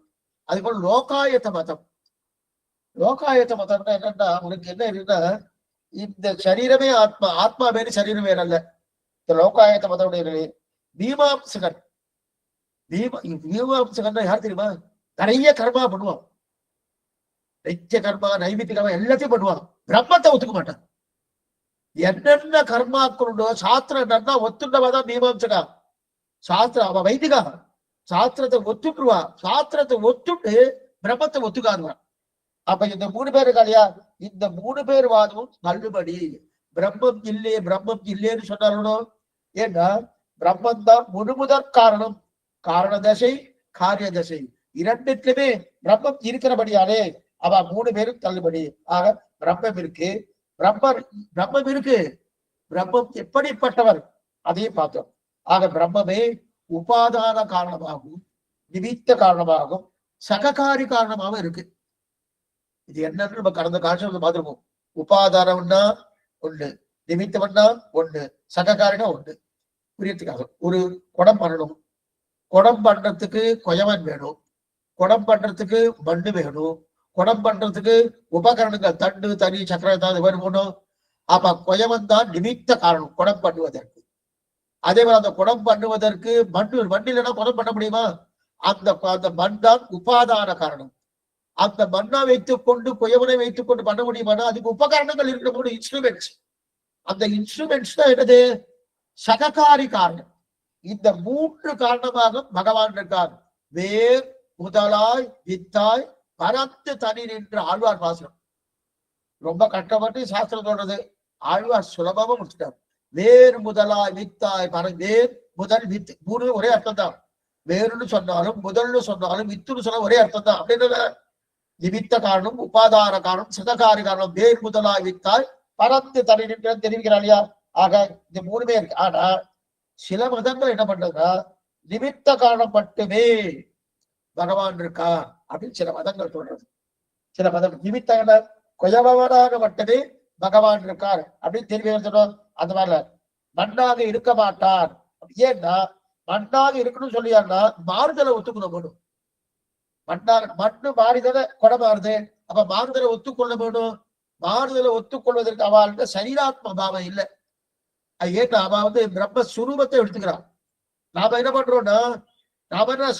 அது போல லோகாயத்த மதம். லோகாயத்த மதம்னா என்னன்னா, உனக்கு என்ன இருக்குன்னா, இந்த சரீரமே ஆத்மா, ஆத்மா வேறு சரீரம் வேற அல்ல. இந்த லோகாயத்த மதமுடைய மீமாம்சகன். மீமாம்சகன் யார் தெரியுமா? நிறைய கர்மா பண்ணுவான், நித்திய கர்மா, நைமித்திய கர்மா எல்லாத்தையும் பண்ணுவான். பிரம்மத்தை ஒத்துக்க மாட்டான். என்னென்ன கர்மாக்களுண்டோ சாஸ்திரம் என்னன்னா ஒத்துண்டவாதான் மீமாம்சகா. சாஸ்திரம் அவன் வைதிகா, சாஸ்திரத்தை ஒத்துட்டுருவா. சாஸ்திரத்தை ஒத்துட்டு பிரம்மத்தை ஒத்துக்காதுவான். அப்ப இந்த 3 பேர் இருக்காளியா, இந்த 3 பேர் வாதமும் தள்ளுபடி. பிரம்மம் இல்லையே, பிரம்மம் இல்லையேன்னு சொன்னாலும், ஏன்னா பிரம்மம் தான் முழுமுதற் காரணம். காரண தசை, காரிய தசை இரண்டுத்திலுமே பிரம்மம் இருக்கிறபடியாலே அவ 3 பேரும் தள்ளுபடி. ஆக பிரம்மம் இருக்கு, பிரம்மம் இருக்கு. பிரம்மம் எப்படிப்பட்டவர் அதையும் பார்த்தோம். ஆக பிரம்மமே உபாதான காரணமாகவும், நிமித்த காரணமாகவும், சககாரி காரணமாகவும் இருக்கு. இது என்னன்னு நம்ம கடந்த காட்சி பார்த்திருக்கோம். உபாதானம்னா ஒண்ணு, நிமித்தம்னா ஒண்ணு, சககாரினா ஒண்ணு. புரியத்துக்காக ஒரு குடம் பண்ணணும், குடம் பண்றதுக்கு கொயவன் வேணும், குடம் பண்றதுக்கு மண்ணு வேணும், குடம் பண்றதுக்கு உபகரணங்கள் தண்டு, தனி, சக்கரம் ஏதாவது வேணும். அப்ப கொயவன் தான் நிமித்த காரணம் குடம் பண்ணுவதற்கு. அதே மாதிரி அந்த குடம் பண்ணுவதற்கு மண் இல்லைன்னா குடம் பண்ண முடியுமா? அந்த மண் தான் உபாதான காரணம். அந்த மண்ணை வைத்துக் கொண்டு கொயவனை வைத்துக் கொண்டு பண்ண முடியுமானா அதுக்கு உபகரணங்கள் இருக்கிற போது இன்ஸ்ட்ருமெண்ட்ஸ். அந்த இன்ஸ்ட்ருமெண்ட்ஸ் தான் என்னது? சககாரி காரணம். இந்த 3 காரணமாக பகவான் இருக்கார். வேர் முதலாய் வித்தாய் பரத்து தனி நின்று ஆழ்வார் பாசனம். ரொம்ப கஷ்டப்பட்டு சாஸ்திரம் சொல்றது, ஆழ்வார் சுலபமா முடிச்சுட்டார். வேர் முதலாய் வித்தாய் வேர் முதல் வித்து 3 ஒரே அர்த்தம் தான். வேறுன்னு சொன்னாலும் முதல்னு சொன்னாலும் வித்துன்னு சொன்னா ஒரே அர்த்தம் தான். அப்படின்னு நிமித்த காரணம், உபாதான காரணம், சதகாரி காரணம். வேர் முதலாய் வித்தாய் பரத்து தனி நின்று தெரிவிக்கிறார் இல்லையா. ஆக இந்த 3 பேர். ஆனா சில மதங்கள் என்ன பண்றதுன்னா, நிமித்த காரணம் மட்டுமே பகவான் இருக்கா அப்படின்னு சில மதங்கள் சொல்றது. சில மதம் நிமித்த கொயவனாக மட்டுமே பகவான் இருக்கார் அப்படின்னு தெரிவிக்கணும். அந்த மாதிரில மண்ணாக இருக்க மாட்டார். ஏன்னா மண்ணாக இருக்கணும்னு சொல்லியாருன்னா மாறுதலை ஒத்துக்கணும் வேணும். மண்ணு மாறிதானே குடம் மாறுது. அப்ப மாறுதலை ஒத்துக்கொள்ள வேணும். மாறுதலை ஒத்துக்கொள்வதற்கு அவள்கிட்ட சரீராத்ம பாவம் இல்லை. ஏன்னா அவ வந்து பிரம்மஸ்வரூபத்தை எடுத்துக்கிறான். நாம என்ன பண்றோம்னா, நாம என்ன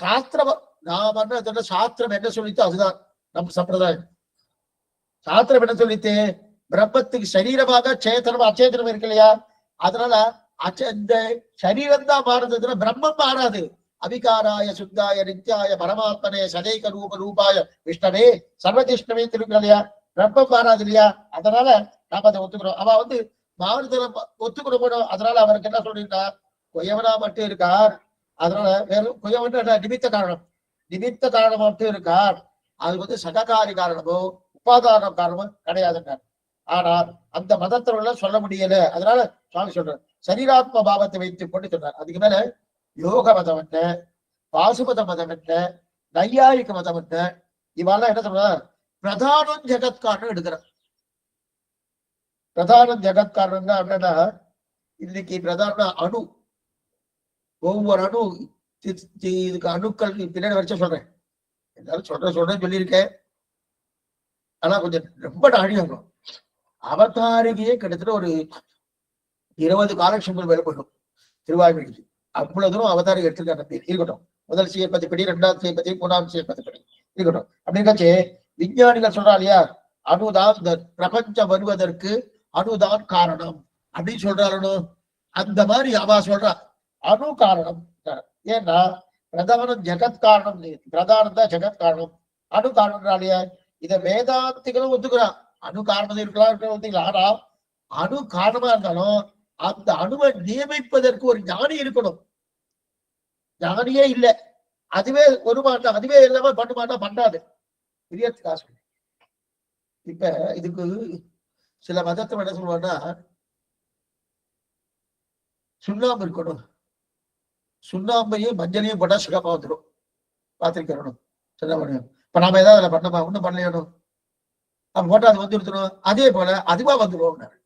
சாஸ்திரம் என்ன சொல்லித்தோ அதுதான் நம்ம சம்பிரதாயம். சாஸ்திரம் என்ன சொல்லித்து, பிரம்மத்துக்கு சரீரமாக சேத்தனம் அச்சேதனம் இருக்கு இல்லையா. அதனால இந்த சரீரம் தான் மாறுதுன்னா பிரம்மம் மாறாது. அவிகாராய சுத்தாய நித்யாய பரமாத்மனே சதைக ரூபாய விஷ்ணவே சர்வதிஷ்ணவே திருக்குறள் இல்லையா. பிரம்மம் மாறாது இல்லையா. அதனால நாம அதை ஒத்துக்கிறோம். அவ வந்து மாறுதலை ஒத்துக்கணும். அதனால அவருக்கு என்ன சொல்றீங்கன்னா, கொயவனா மட்டும் இருக்கார். அதனால வெறும் கொயவன் நிமித்த காரணம், நிமித்த காரணம் மட்டும் இருக்கார். அது வந்து சககாரி காரணமோ உபாதான காரணமோ கிடையாதுன்றார். ஆனால் அந்த மதத்தவர்கள சொல்ல முடியல. அதனால சுவாமி சொல்றார் சரீராத்ம பாவத்தை வைத்துக் கொண்டு சொன்னார். அதுக்கு மேல யோக மதம் என்ன, பாசுபத மதம் என்ன, நையாயிக மதம் என்ன, இவெல்லாம் என்ன சொல்ற பிரதானம் ஜெகத்காரணம் எடுக்கிறான். பிரதானம் ஜெகத்காரணம் அப்படின்னா இன்னைக்கு பிரதான அணு, ஒவ்வொரு அணு இதுக்கு அணுக்கள் பின்னாடி வரைக்கும் சொல்றேன், எல்லாரும் சொல்றேன்னு சொல்லியிருக்கேன். ஆனா கொஞ்சம் ரொம்ப நாழியாகும். அவதாரிகையே கிட்டத்தட்ட ஒரு 20 காலட்சங்கள் வேலைப்படும் திருவாய்மொழிக்கு. அவ்வளவு தூரம் அவதாரிகை எடுத்திருக்காங்க. இருக்கட்டும், முதல் செய்யப்பதிப்படி, இரண்டாவது செய்யப்பதி, மூணாவது செய்யப்பதிப்படி இருக்கட்டும். அப்படின்னாச்சு விஞ்ஞானிகள் சொல்றா இல்லையா, அணுதான் இந்த பிரபஞ்சம் வருவதற்கு அணுதான் காரணம் அப்படின்னு சொல்றாரு. அந்த மாதிரி அவ சொல்றா அணு காரணம். ஏன்னா பிரதானம் ஜெகத் காரணம், பிரதானம் தான் ஜெகத் காரணம், அணு காரணம்னாலயா இத வேதாந்திகளும் ஒத்துக்கிறான். அணு காரணம் இருக்கலாம். ஆனா அணு காரணமா இருந்தாலும் அந்த அணுவை நியமிப்பதற்கு ஒரு ஞானி இருக்கணும். ஞானியே இல்லை, அதுவே ஒரு மாட்டா, அதுவே இல்லாம பண்ண மாட்டா, பண்ணாது. பிரியத்துக்காக இப்ப இதுக்கு சில மதத்தை என்ன சொல்லுவாங்கன்னா சுண்ணாம்பு இருக்கணும், சுண்ணாம்பையும் மஞ்சளையும் போட்டா சிகப்பா வந்துடும். பார்த்திருக்கணும் சொல்ல முடியும். இப்ப நாம ஏதாவது அதில் பண்ணமா ஒண்ணும் பண்ணலையணும், அப்ப போட்டா அது வந்து எடுத்துடும். அதே போல அதுவா வந்துடும்.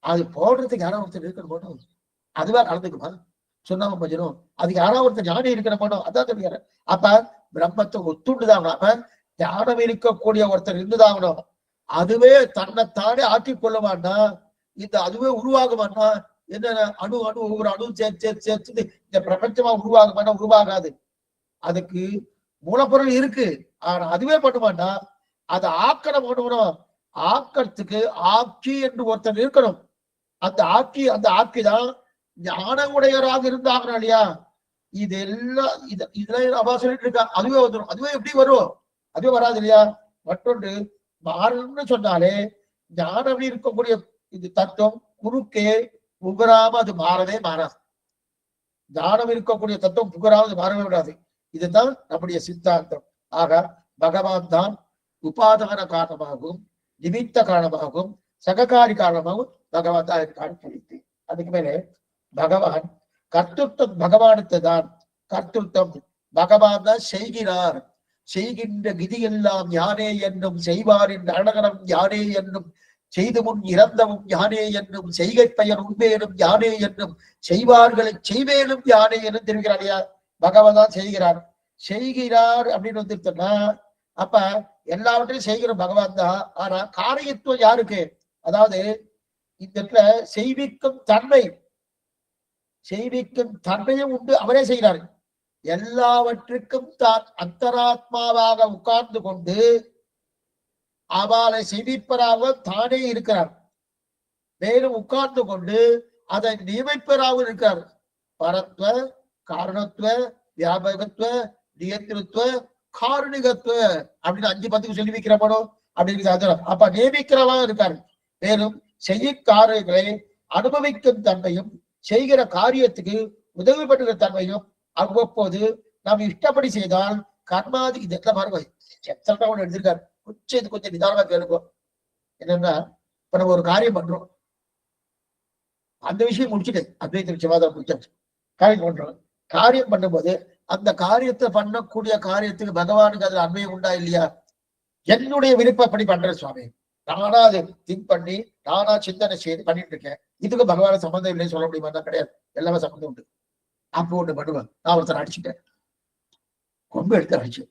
அது போடுறதுக்கு யாராவது ஒருத்தர் இருக்கணும் போட்டோம், அதுவா கலந்துக்குமா சுண்ணாம்பு மஞ்சளும்? அதுக்கு யாராவது ஒருத்தர் ஞானி இருக்கிற போட்டோம், அதான் தெரியாது. அப்ப பிரம்மத்தை ஒத்துண்டுதாகணும். அப்ப ஞானம் இருக்கக்கூடிய ஒருத்தர் இருந்துதாகணும். அதுவே தன்னைத்தானே ஆக்கிக் கொள்ளுமான்னா, இந்த அதுவே உருவாகுமான்னா, என்ன அணு அணு ஒவ்வொரு அணு சேர்த்து இந்த பிரபஞ்சமா உருவாகுமானா உருவாகாது. அதுக்கு மூலப்பொருள் இருக்கு, ஆனா அதுவே பண்ணுமான்னா அதை ஆக்கணும் பண்ணணும். ஆக்கத்துக்கு ஆக்கி என்று ஒருத்தர் இருக்கணும். அந்த ஆக்கிதான் ஞான உடையராக இருந்தாங்க இல்லையா. இதெல்லாம் இதெல்லாம் அவ சொல்லிட்டு இருக்கா. அதுவே வந்துடும். அதுவே எப்படி வரும்? அதுவே வராது இல்லையா. மற்றொன்று மாறணும்னு சொன்னாலே ஞானம் இருக்கக்கூடிய இது தத்துவம் குறுக்கே புகராம அது மாறவே மாறாது. ஞானம் இருக்கக்கூடிய தத்துவம் புகராம அது மாறவே விடாது. இதுதான் நம்முடைய சித்தாந்தம். ஆக பகவான் தான் உபாதான காரணமாகவும் நிமித்த காரணமாகவும் சககாரி காரணமாகவும் பகவான் தான் காண்பித்து. அதுக்கு மேலே பகவான் கர்த்தத்துவம் பகவானுக்கு தான் கர்த்தத்துவம். பகவான் தான் செய்கிறார். செய்கின்ற விதியெல்லாம் யானே என்னும், செய்வாரின் அழகனம் யானே என்னும், செய்து முன் இறந்தவும் யானே என்னும், செய்கை பெயர் உண்மையனும் யானே என்னும், செய்வார்களை செய்வேனும் யானே என்னும் தெரிவிக்கிறார். இல்லையா, பகவான் தான் செய்கிறார். செய்கிறார் அப்படின்னு வந்துருத்தோம்னா அப்ப எல்லாவற்றையும் செய்கிற பகவான் தான். ஆனா காரியத்துவம் யாருக்கு? அதாவது இந்த இடத்துல செய்விக்கும் தன்மையும் உண்டு, அவரே செய்கிறார். எல்லாவற்றுக்கும் தான் அந்தராத்மாவாக உட்கார்ந்து கொண்டு அவளை செய்விப்பராக தானே இருக்கிறார். மேலும் உட்கார்ந்து கொண்டு அதை நியமிப்பராக இருக்கிறார். பரத்வ, காரணத்துவ, வியாபகத்துவ, நியந்திரத்துவ, காரணிகத்துவ அப்படின்னு 5 10 சொல்லி வைக்கிற படம் அப்படின்னு. அப்ப நியமிக்கிறவா இருக்காரு. மேலும் செய்யக்காரர்களை அனுபவிக்கும் தன்மையும் செய்கிற காரியத்துக்கு உதவிப்படுகிற தன்மையும் அவ்வப்போது நாம் இஷ்டப்படி செய்தால் கர்மாதி இதெல்லாம் பாருங்க எத்தனை ஒண்ணு எடுத்திருக்காரு. கொஞ்சம் நிதானமா கேளுங்க. என்னன்னா இப்ப நம்ம ஒரு காரியம் பண்றோம், அந்த விஷயம் முடிச்சுட்டு அத்வைத விஷயமா முடிச்சாச்சு. காரியம் பண்றோம். காரியம் பண்ணும்போது அந்த காரியத்தை பண்ணக்கூடிய காரியத்துக்கு பகவானுக்கு அதுல அண்மையம் உண்டா இல்லையா? என்னுடைய விருப்பப்படி பண்றேன் சுவாமி, நானா அதை திங்க் பண்ணி நானா சிந்தனை செய்து பண்ணிட்டு இருக்கேன். இதுக்கு பகவான சம்பந்தம் இல்லைன்னு சொல்ல முடியுமா? கிடையாது, எல்லாமே சம்பந்தம் உண்டு. அப்போ ஒண்ணு பண்ணுவேன், நான் ஒருத்தர் அடிச்சுட்டேன், கொம்பு எடுத்து அடிச்சு,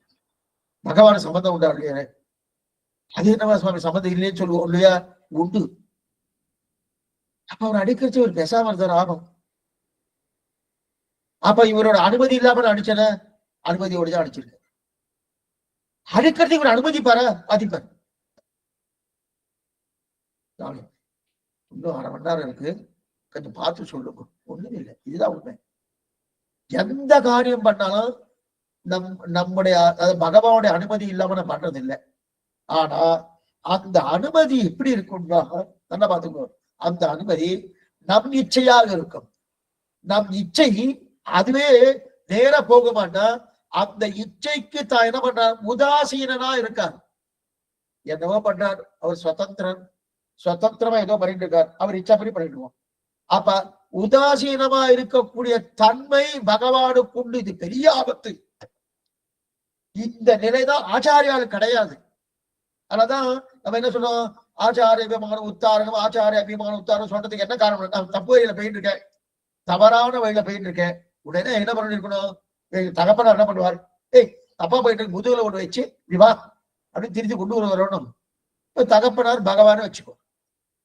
பகவான சம்பந்தம் உண்டா இல்லையா? அது என்னவா சுவாமி சம்பந்தம் இல்லைன்னு சொல்லுவோம் இல்லையா? உண்டு. அப்ப அவர் அடிக்கிறச்சு ஒரு பெசாம இருந்தார் ஆகும். அப்ப இவரோட அனுமதி இல்லாம அடிச்சன, அனுமதியோடு தான் அடிச்சிருக்க. அடிக்கிறது இவர் அனுமதிப்பார பாதிப்பார். இன்னும் 1/2 மணி நேரம் இருக்கு, கொஞ்சம் பார்த்து சொல்லுங்க. ஒண்ணும் இல்லை, இதுதான் உண்மை. எந்த காரியம் பண்ணாலும் நம்முடைய பகவானுடைய அனுமதி இல்லாம நம்ம பண்றது இல்லை. ஆனா அந்த அனுமதி எப்படி இருக்கும்னா நல்லா பார்த்துக்கோ. அந்த அனுமதி நம் இச்சையாக இருக்கும். நம் இச்சை அதுவே நேர போக மாட்டா. அந்த இச்சைக்கு தான் என்ன பண்றார்? உதாசீனா இருக்கார். என்னவோ பண்றார் அவர், சுதந்திரமா ஏதோ பண்ணிட்டு இருக்கார். அவர் இச்சாப்படி பண்ணிடுவோம். அப்ப உதாசீனமா இருக்கக்கூடிய தன்மை பகவானுக்கு உண்டு. இது பெரிய ஆபத்து. இந்த நிலைதான் ஆச்சாரியால் கிடையாது. அதனாலதான் நம்ம என்ன சொல்றோம், ஆச்சாரிய அபிமானம் உத்தாரணம், ஆச்சாரிய அபிமானம் உத்தாரணம் சொல்றதுக்கு என்ன காரணம்? நான் தப்பு வழியில போயிட்டு இருக்கேன், தவறான வழியில போயிட்டு இருக்கேன். உடனே என்ன பண்ணிருக்கணும், தகப்பனார் என்ன பண்ணுவார், ஏய் தப்பா போயிட்டு முதுகுல ஒண்ணு வச்சு விவா அப்படின்னு திருத்தி கொண்டு வரணும். தகப்பனார் பகவானை வச்சுக்கோ,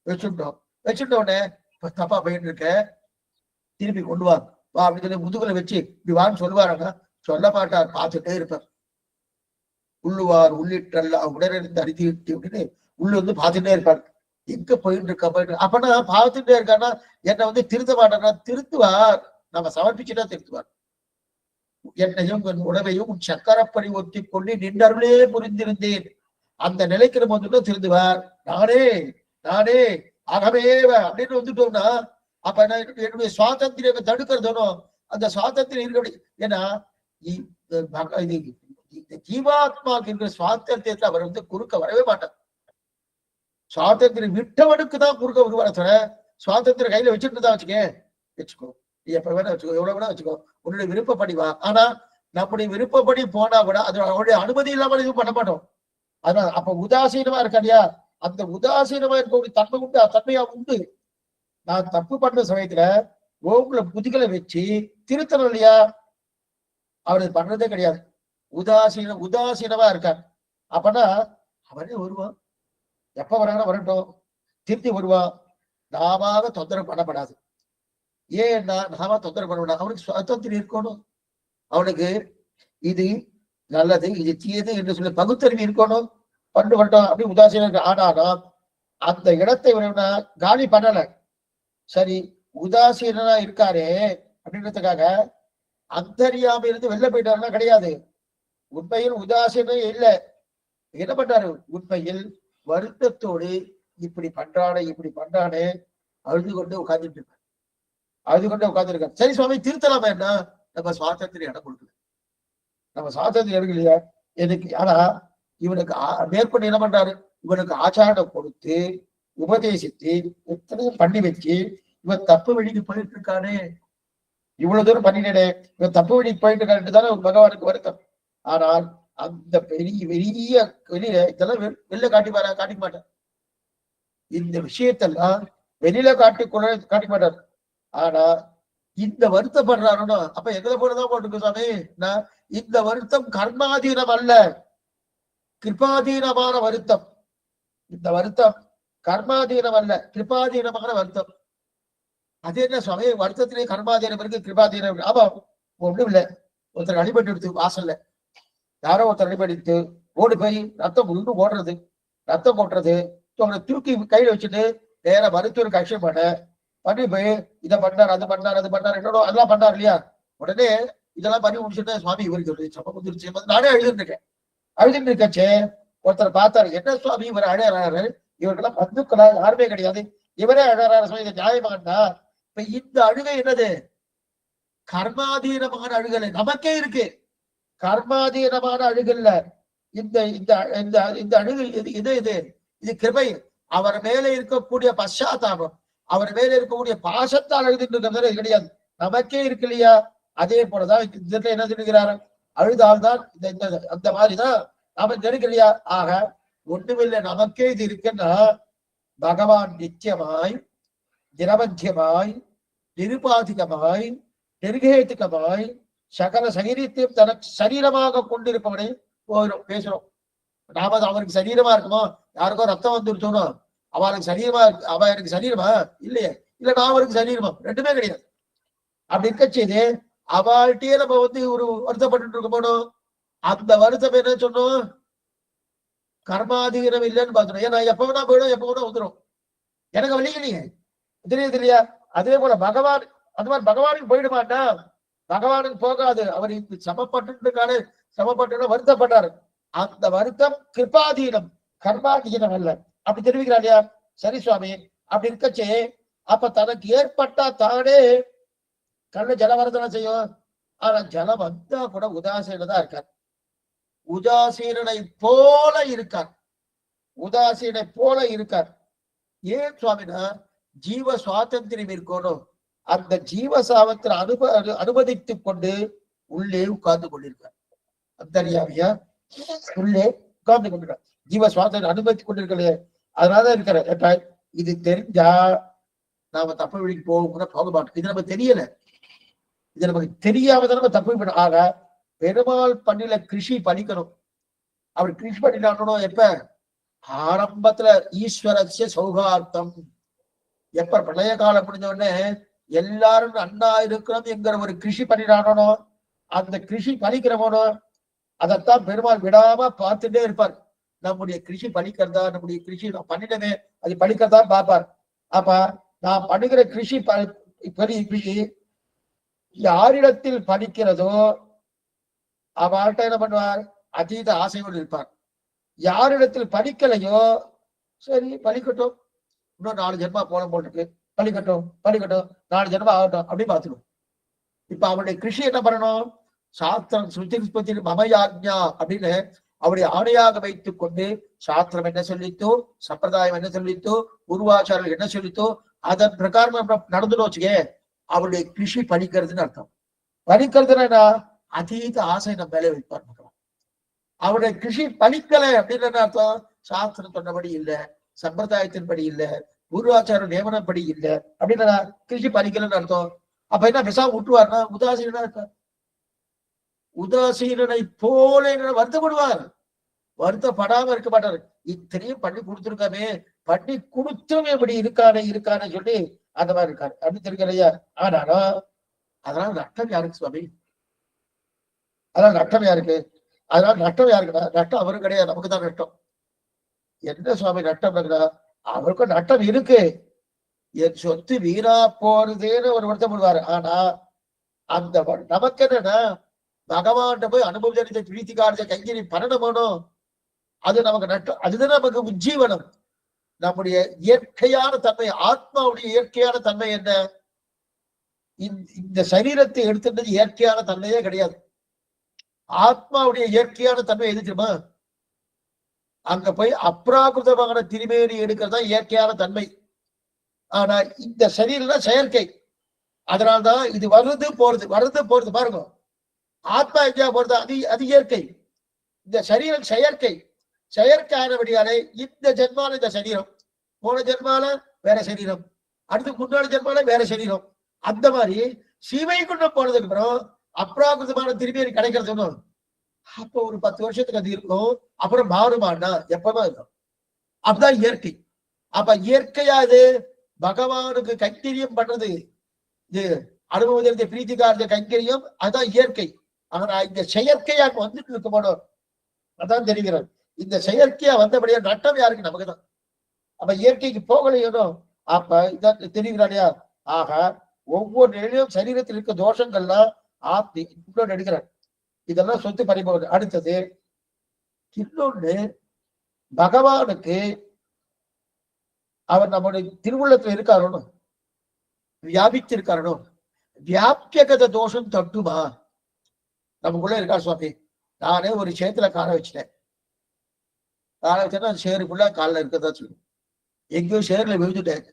வச்சுட்ட உடனே தப்பா போயிட்டு இருக்க, திருப்பி கொண்டு வா வா அப்படின்னு சொல்லி முதுகுல வச்சு விவான்னு சொல்லுவாருங்க. சொல்ல மாட்டார், பார்த்துட்டே இருப்பார். உள்ளுவார் உள்ளிட்டல்ல உடனிருந்து அடித்து அப்படின்னு உள்ள வந்து பார்த்துட்டே இருப்பார். எங்க போயிட்டு இருக்கா அப்பனா பார்த்துட்டே இருக்கான்னா என்னை திருத்த மாட்டார்னா திருத்துவார். நம்ம சமர்ப்பிச்சுட்டா திருத்துவார். என்னையும் என் உடவையும் சக்கரப்படி ஒத்தி கொண்டு நின்றருளே புரிந்திருந்தேன், அந்த நிலைக்கு நம்ம வந்துட்டோம் திருந்துவார். நானே நானே அகமேவ அப்படின்னு வந்துட்டோம்னா அப்ப என்னுடைய சுவாதந்திரியத்தை தடுக்கிறதோ அந்த சுவாதந்திரம் இருக்க. ஏன்னா இந்த ஜீவாத்மாக்கு இருக்கிற சுவாதந்திரத்தை அவர் குறுக்க வரவே மாட்டார். சுவாதந்திரம் விட்டவனுக்கு தான் குறுக்க வருவார தவிர சுவாதந்திரம் கையில வச்சுட்டு தான் வச்சுக்கோ, நீ எப்ப வேணா வச்சுக்கோ, எவ்வளவு வேணா வச்சுக்கோ, உன்னுடைய விருப்பப்படி வா. ஆனா நம்முடைய விருப்பப்படி போனா கூட அது அவனுடைய அனுமதி இல்லாமல் எதுவும் பண்ண மாட்டோம். அதனால அப்ப உதாசீனமா இருக்கா இல்லையா, அந்த உதாசீனமா இருக்கக்கூடிய தன்மை உண்டு, தன்மையா உண்டு. நான் தப்பு பண்ற சமயத்துல உங்களை புதிகளை வச்சு திருத்தணும் இல்லையா, அவரு பண்றதே கிடையாது. உதாசீனமா இருக்கார். அப்பனா அவனே வருவான், எப்ப வராங்க வரட்டும், திருத்தி வருவான். நாம தொந்தரவு பண்ணப்படாது. ஏன்னா நாம தொந்தரவு பண்ண, அவனுக்கு சுதந்திரம் இருக்கணும். அவனுக்கு இது நல்லது இது தீயது என்று சொல்லி பகுத்தறிவு இருக்கணும். பண்ணு வரட்டும் அப்படி உதாசீனம். ஆனாலும் அந்த இடத்தை காலி பண்ணல. சரி உதாசீனா இருக்காரே அப்படின்றதுக்காக அந்தரியாம இருந்து வெளில போயிட்டாருன்னா கிடையாது. உண்மையில் உதாசீனம் இல்லை. என்ன பண்றாரு, உண்மையில் வருத்தத்தோடு இப்படி பண்றானே அழுது கொண்டு உட்கார்ந்துட்டு இருக்காரு. சரி சுவாமி திருத்தலாமா, என்ன நம்ம சுவாதந்திரம் இடம் கொடுக்கல, நம்ம சுவாதந்திரம் இடம் இல்லையா எனக்கு. ஆனா இவனுக்கு மேற்கொண்டு என்ன பண்றாரு, இவனுக்கு ஆச்சாரம் கொடுத்து உபதேசித்து எத்தனையும் பண்ணி வச்சு இவன் தப்பு வழிக்கு போயிட்டு இருக்கானே, இவ்வளவு தூரம் பண்ணினே இவன் தப்பு வழிக்கு போயிட்டு இருக்கான்னு தானே பகவானுக்கு வருத்தம். ஆனால் அந்த பெரிய வெளியில இதெல்லாம் வெளில காட்டிக்க மாட்டார். இந்த விஷயத்தெல்லாம் வெளியில காட்டிக்க மாட்டார். ஆனா இந்த வருத்தப்படுறாருன்னா அப்ப எங்களை போலதான் போட்டுருக்கு சாமி. இந்த வருத்தம் கர்மாதீனம் அல்ல, கிருபாதீனமான வருத்தம். இந்த வருத்தம் கர்மாதீனம் அல்ல, கிருபாதீனமான வருத்தம். அது என்ன சுவாமி, வருத்தத்திலே கர்மாதீனம் இருக்கு கிருபாதீனம். ஆமா ஒண்ணும் இல்லை, ஒருத்தர் அடிபட்டு எடுத்து வாசல்ல யாரோ ஒருத்தர் அடிபடித்து ஓடி போய் ரத்தம் உண்டு ஓடுறது, ரத்தம் போட்டுறது, தூக்கி கையில வச்சுட்டு நேர மருத்துவருக்கு அக்ஷன் பண்ணி போய் இதை பண்ணார் அது பண்ணார் என்னோட அதெல்லாம் பண்ணார் இல்லையா. உடனே இதெல்லாம் பண்ணி முடிச்சுட்டு சுவாமி இவருக்கு சமம் வந்துருச்சு, நானே அழுதுன்னு இருக்கச்சே ஒருத்தர் பார்த்தாரு, என்ன சுவாமி இவர் அழையறாரு, இவருக்கெல்லாம் பந்துக்களா யாருமே கிடையாது, இவரே அழறாரு, இது நியாயமானா. இப்ப இந்த அழுகை என்னது, கர்மாதீனமான அழுகலை நமக்கே இருக்கு. கர்மாதீனமான அழுகல்ல இந்த இந்த இந்த இந்த அழுகை இது கிருபை. அவர் மேல இருக்கக்கூடிய பశ్చాத்தாபம், அவர் மேல இருக்கக்கூடிய பாசத்தால் அழுதுன்றது கிடையாது, நமக்கே இருக்கு இல்லையா. அதே போலதான் இதுல என்ன சொல்லுகிறார், அழுதால்தான் இந்த அந்த மாதிரிதான் நாம நெருக்கலையா. ஆக ஒண்ணுமில்லை, நமக்கே இது இருக்குன்னா பகவான் நிச்சயமாய் நிரவத்தியமாய் நிருபாதிகமாய் நிர்கேதுகமாய் சகல சரீரத்தையும் தனக்கு சரீரமாக கொண்டிருப்பவனை பேசுறோம். நாம அவருக்கு சரீரமா இருக்குமோ, யாருக்கோ ரத்தம் வந்துருச்சோனோ அவனுக்கு சரீரமா இருக்கு, அவ எனக்கு சரீரமா இல்லையே, இல்ல நான் அவருக்கு சரீரமா, ரெண்டுமே கிடையாது. அப்படி இருக்க செய்து அவள்கிட்டயே நம்ம ஒரு வருத்தப்பட்டு இருக்க போனோம். அந்த வருத்தம் என்ன சொன்னோம், கர்மாதீனம் இல்லைன்னு பாத்துறோம். ஏன்னா எப்ப வேணா போயிடும், எப்ப வேணா வந்துடும், எனக்கு வலிக்கலையே தெரியா. அதே போல பகவான் அது மாதிரி பகவானுக்கு போயிடுமாட்டா, பகவானுக்கு போகாது. அவர் சமப்பட்டு வருத்தப்பட்டாரு. அந்த வருத்தம் கிருபாதீனம் கர்மாதீனம் அல்ல, அப்படி தெரிவிக்கிறார் இல்லையா. சரி சுவாமி அப்படி இருக்கச்சே அப்ப தனக்கு ஏற்பட்டா தானே கண்ணு ஜலவர்தனை செய்யும். ஆனா ஜலம் வந்தா கூட உதாசீனதான் இருக்கார், உதாசீனனை போல இருக்கார், உதாசீனை போல இருக்கார். ஏன் சுவாமினா ஜீவ சுவாதந்திரம் இருக்கணும், அந்த ஜீவசாவத்தில் அனுமதித்துக் கொண்டு உள்ளே உட்கார்ந்து கொண்டிருக்கார். அந்தரியாமியா உள்ளே உட்கார்ந்து கொண்டிருக்கார். ஜீவ சுவாசத்தை அனுமதித்துக் கொண்டிருக்கிறது. அதனாலதான் இருக்கிற இது தெரிஞ்சா நாம தப்பு வழிக்கு போக மாட்டோம். இது நமக்கு தெரியல. இது நமக்கு தெரியாம தான் நம்ம தப்பு ஆக பெருமாள் பண்ணில கிருஷி பண்ணிக்கணும். அவர் கிருஷி பண்ணினாக்கணும் எப்ப? ஆரம்பத்துல ஈஸ்வரஸ்ய சௌகார்த்தம். எப்ப பழைய காலம் முடிஞ்ச உடனே எல்லாரும் அண்ணா இருக்கிறோம் என்கிற ஒரு கிருஷி பண்ணினானோ, அந்த கிருஷி பலிக்கிறவனோ அதைத்தான் பெருமாள் விடாம பார்த்துட்டே இருப்பார். நம்முடைய கிருஷி பலிக்கிறதா, நம்முடைய கிருஷி நான் பண்ணினமே அது பலிக்கிறதா பார்ப்பார். அப்ப நான் பண்ணுகிற கிருஷி யாரிடத்தில் பலிக்கிறதோ அவர்கிட்ட என்ன பண்ணுவார்? அதீத ஆசையோடு இருப்பார். யாரிடத்தில் பலிக்கலையோ சரி பலிக்கட்டும், இன்னும் 4 ஜென்மா போன போட்டுருக்கு, பலிக்கட்டும் 4 ஜென்மா ஆகட்டும் அப்படி பார்த்துடும். இப்ப அவருடைய கிருஷி என்ன பண்ணணும்? சாஸ்திரம் சுத்தி மமயாஜ்ஞா அப்படின்னு அவருடைய ஆணையாக வைத்துக் கொண்டு சாஸ்திரம் என்ன சொல்லித்தோ, சம்பிரதாயம் என்ன சொல்லித்தோ, பூர்வாச்சாரர்கள் என்ன சொல்லித்தோ அதன் பிரகாரம் நம்ம நடந்துடும் வச்சுக்கே, அவருடைய கிருஷி பலிக்கிறதுன்னு அர்த்தம். பலிக்கிறதுனா அதீத ஆசை நம்ம மேலே வைப்பார். அவருடைய கிருஷி பலிக்கலை அப்படின்னு என்ன அர்த்தம்? சாஸ்திரம் சொன்னபடி இல்லை, சம்பிரதாயத்தின்படி இல்லை, பூர்வாச்சார நியமனப்படி இல்லை அப்படின்னா கிருஷி பலிக்கலைன்னு அர்த்தம். அப்ப என்ன பெருசாக விட்டுவார்னா உதாசீனா இருக்கார். உதாசீனனை போல வருத்தப்படுவார். வருத்தப்படாம இருக்க மாட்டாரு. இத்தனையும் பண்ணி கொடுத்துருக்காமே, பண்ணி கொடுத்தும் எப்படி இருக்கானே சொல்லி அந்த மாதிரி இருக்காரு. அப்படி தெரியலையா? ஆனாலும் அதனால நஷ்டம் யாருக்கு சுவாமி? அதனால நஷ்டம் யாருக்கு? அதனால நஷ்டம் யாருக்குன்னா நஷ்டம் அவரும் கிடையாது, நமக்கு தான் நஷ்டம். என்ன சுவாமி நஷ்டம்? அவருக்கும் நஷ்டம் இருக்கு. என் சொத்து வீணா போறதேன்னு ஒரு வருத்தப்படுவாரு. ஆனா அந்த நமக்கு என்னன்னா பகவான் போய் அனுபவ பிரீத்தி கார்ஜ கைங்கரி பண்ணணும். அது நமக்கு நஷ்டம். அதுதான் நமக்கு உஜ்ஜீவனம். நம்முடைய இயற்கையான தன்மை, ஆத்மாவுடைய இயற்கையான தன்மை என்ன? இந்த சரீரத்தை எடுத்துட்டது இயற்கையான தன்மையே கிடையாது. ஆத்மாவுடைய இயற்கையான தன்மை எது தெரியுமா? அங்க போய் அப்ராகிருதமான திருமேனி எடுக்கிறதா இயற்கையான தன்மை. ஆனா இந்த சரீரம் செயற்கை. அதனால்தான் இது வருது போறது பாருங்க. ஆத்மா எங்கேயா போறது? அது இயற்கை. இந்த சரீரம் செயற்கையானபடியாலே இந்த ஜென்மால இந்த சரீரம், போன ஜென்மால வேற சரீரம், அடுத்து முன்னாடி ஜென்மால வேற சரீரம். அந்த மாதிரி சிவைக்குண்டம் போனதுக்கு அப்புறம் அப்ராகிருதமான திரும்பி கிடைக்கிறது. அப்போ ஒரு 10 வருஷத்துக்கு அது இருக்கும், அப்புறம் மாறுமானா எப்பதான் இருக்கும். அப்படிதான் இயற்கை. அப்ப இயற்கையா இது பகவானுக்கு கைங்கரியம் பண்றது, இது அனுபவ பிரீத்திகார்த்த கைங்கரியம், அதுதான் இயற்கை. ஆனா இந்த செயற்கையா வந்துட்டு இருக்க போனோம், அதான் தெரிகிறது. இந்த செயற்கையா வந்தபடியா நட்டம் யாருக்கு? நமக்கு தான். அப்ப இயற்கைக்கு போகலையோ அப்ப இதான் தெரிகிறாரையா? ஆக ஒவ்வொரு நிலையிலும் சரீரத்தில் இருக்க தோஷங்கள்லாம் எடுக்கிறார். இதெல்லாம் சொத்து பறிபோகுது. அடுத்தது இன்னொன்னு, பகவானுக்கு அவர் நம்முடைய திருவுள்ளத்துல இருக்காரோ, வியாபித்து இருக்காரோ, வியாபியகத தோஷம் தட்டுமா? நமக்குள்ள இருக்கா சுவாமி? நானே ஒரு சேத்துல கால வச்சுட்டேன். கால வச்சேன்னா சேரு ஃபுல்லா காலில் இருக்கதான் சொல்லும். எங்கேயோ சேர்ல விழுந்துட்டேன்,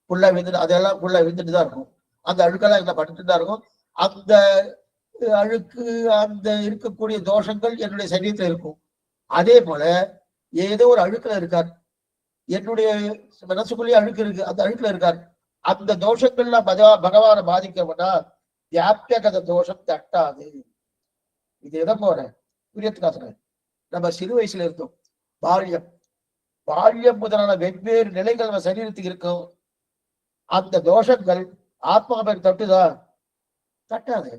ஃபுல்லா விழுந்துட்டு அதெல்லாம் ஃபுல்லா விழுந்துட்டு தான் இருக்கும். அந்த அழுக்கெல்லாம் எங்களை பட்டுட்டு தான் இருக்கும். அந்த அழுக்கு, அந்த இருக்கக்கூடிய தோஷங்கள் என்னுடைய சரீரத்துல இருக்கும். அதே போல ஏதோ ஒரு அழுக்குல இருக்கார், என்னுடைய மனசுக்குள்ளேயே அழுக்கு இருக்கு, அந்த அழுக்குல இருக்கார். அந்த தோஷங்கள்லாம் பகவானை பாதிக்கணும்னா வியாபியகத தோஷம் தட்டாது. இது எதை போற புரியத்துக்காக நம்ம சிறு வயசுல இருந்தோம். பால்யம் முதலான வெவ்வேறு நிலைகள் நம்ம சரீரத்துக்கு இருக்கும். அந்த தோஷங்கள் ஆத்மாவை தட்டுதா? தட்டாது.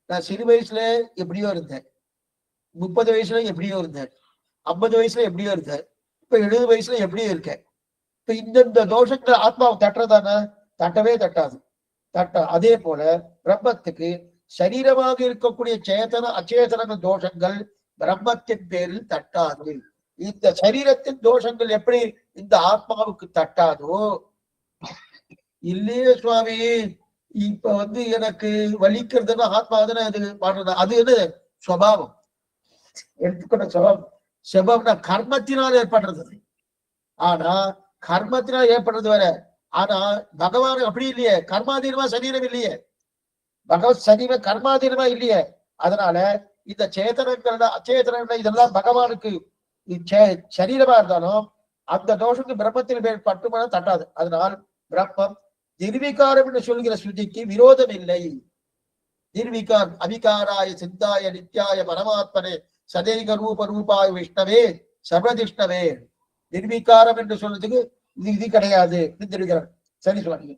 நான் சிறு வயசுல எப்படியோ இருந்தேன், 30 வயசுல எப்படியோ இருந்தேன், 50 வயசுல எப்படியோ இருந்தேன், இப்ப 70 வயசுல எப்படியோ இருக்கேன். இப்ப இந்த தோஷங்களை ஆத்மாவை தட்டுறதானே? தட்டவே தட்டாது. அதே போல பிரம்மத்துக்கு சரீரமாக இருக்கக்கூடிய சேதன அச்சேதன தோஷங்கள் பிரம்மத்தின் பேரில் தட்டாது. இந்த சரீரத்தின் தோஷங்கள் எப்படி இந்த ஆத்மாவுக்கு தட்டாதோ, இல்லையே சுவாமி இப்ப எனக்கு வலிக்கிறதுன்னா ஆத்மா தானே அது பாடுறது, அது என்ன சுபாவம்? எடுத்துக்கொண்ட சுபாவம். சுபாவம்னா கர்மத்தினால் ஏற்படுறது. ஆனா கர்மத்தினால் ஏற்படுறது வேற, ஆனா பகவான் அப்படி இல்லையே, கர்மாதீனமா சரீரம் இல்லையே, பகவத் சரீரம் கர்மாதீனமா இல்லையே. அதனால இந்த சேதனங்கள் அச்சேதனங்கள் இதெல்லாம் பகவானுக்கு சரீரமா இருந்தாலும் அந்த தோஷத்துக்கு பிரம்மத்தின் மேல் பட்டுமன தட்டாது. அதனால் பிரம்மம் நிர்விகாரம் என்று சொல்கிற ஸ்ருதிக்கு விரோதம் இல்லை. நிர்விகார் அவிகாராய சித்தாய நித்யாய பரமாத்மனே சதேக ரூப ரூபாய விஷ்ணவே சர்வதிஷ்ணவே. நிர்விகாரம் என்று சொல்றதுக்கு இது கிடையாது தெரிவிக்கிறார். சரி சுவாமி.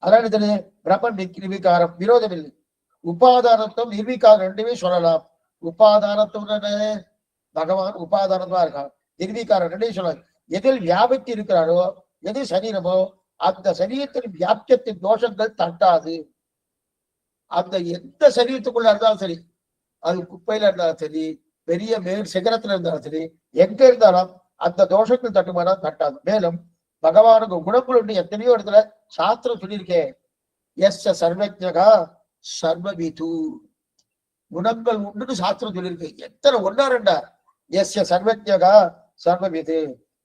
அதனால தெரியுது பிரம்மன் நிர்விகாரம், விரோதம் இல்லை. உபாதானத்துவம் நிர்விகாரம் ரெண்டுமே சொல்லலாம். உபாதானத்துவம் பகவான் உபாதானமா இருக்கான், நிர்விகாரம் ரெண்டையும் சொல்லலாம். எதில் வியாபித்து இருக்கிறாரோ, எது சரீரமோ அந்த சரீரத்தின் வியாபியத்தின் தோஷங்கள் தட்டாது. அந்த எந்த சரீரத்துக்குள்ள இருந்தாலும் சரி, அது குப்பையில இருந்தாலும் சரி, பெரிய மேல் சிகரத்துல இருந்தாலும் சரி, எங்க இருந்தாலும் அந்த தோஷங்கள் தட்டுமானம் தட்டாது. மேலும் பகவானுக்கு குணங்கள் உண்டு எத்தனையோ இடத்துல சாஸ்திரம் சொல்லியிருக்கேன். எஸ் சர்வஜகா சர்வவிது, குணங்கள் உண்டுன்னு சாஸ்திரம் சொல்லியிருக்கு. எத்தனை ஒன்னா ரெண்டா? எஸ் சர்வஜகா சர்வவிது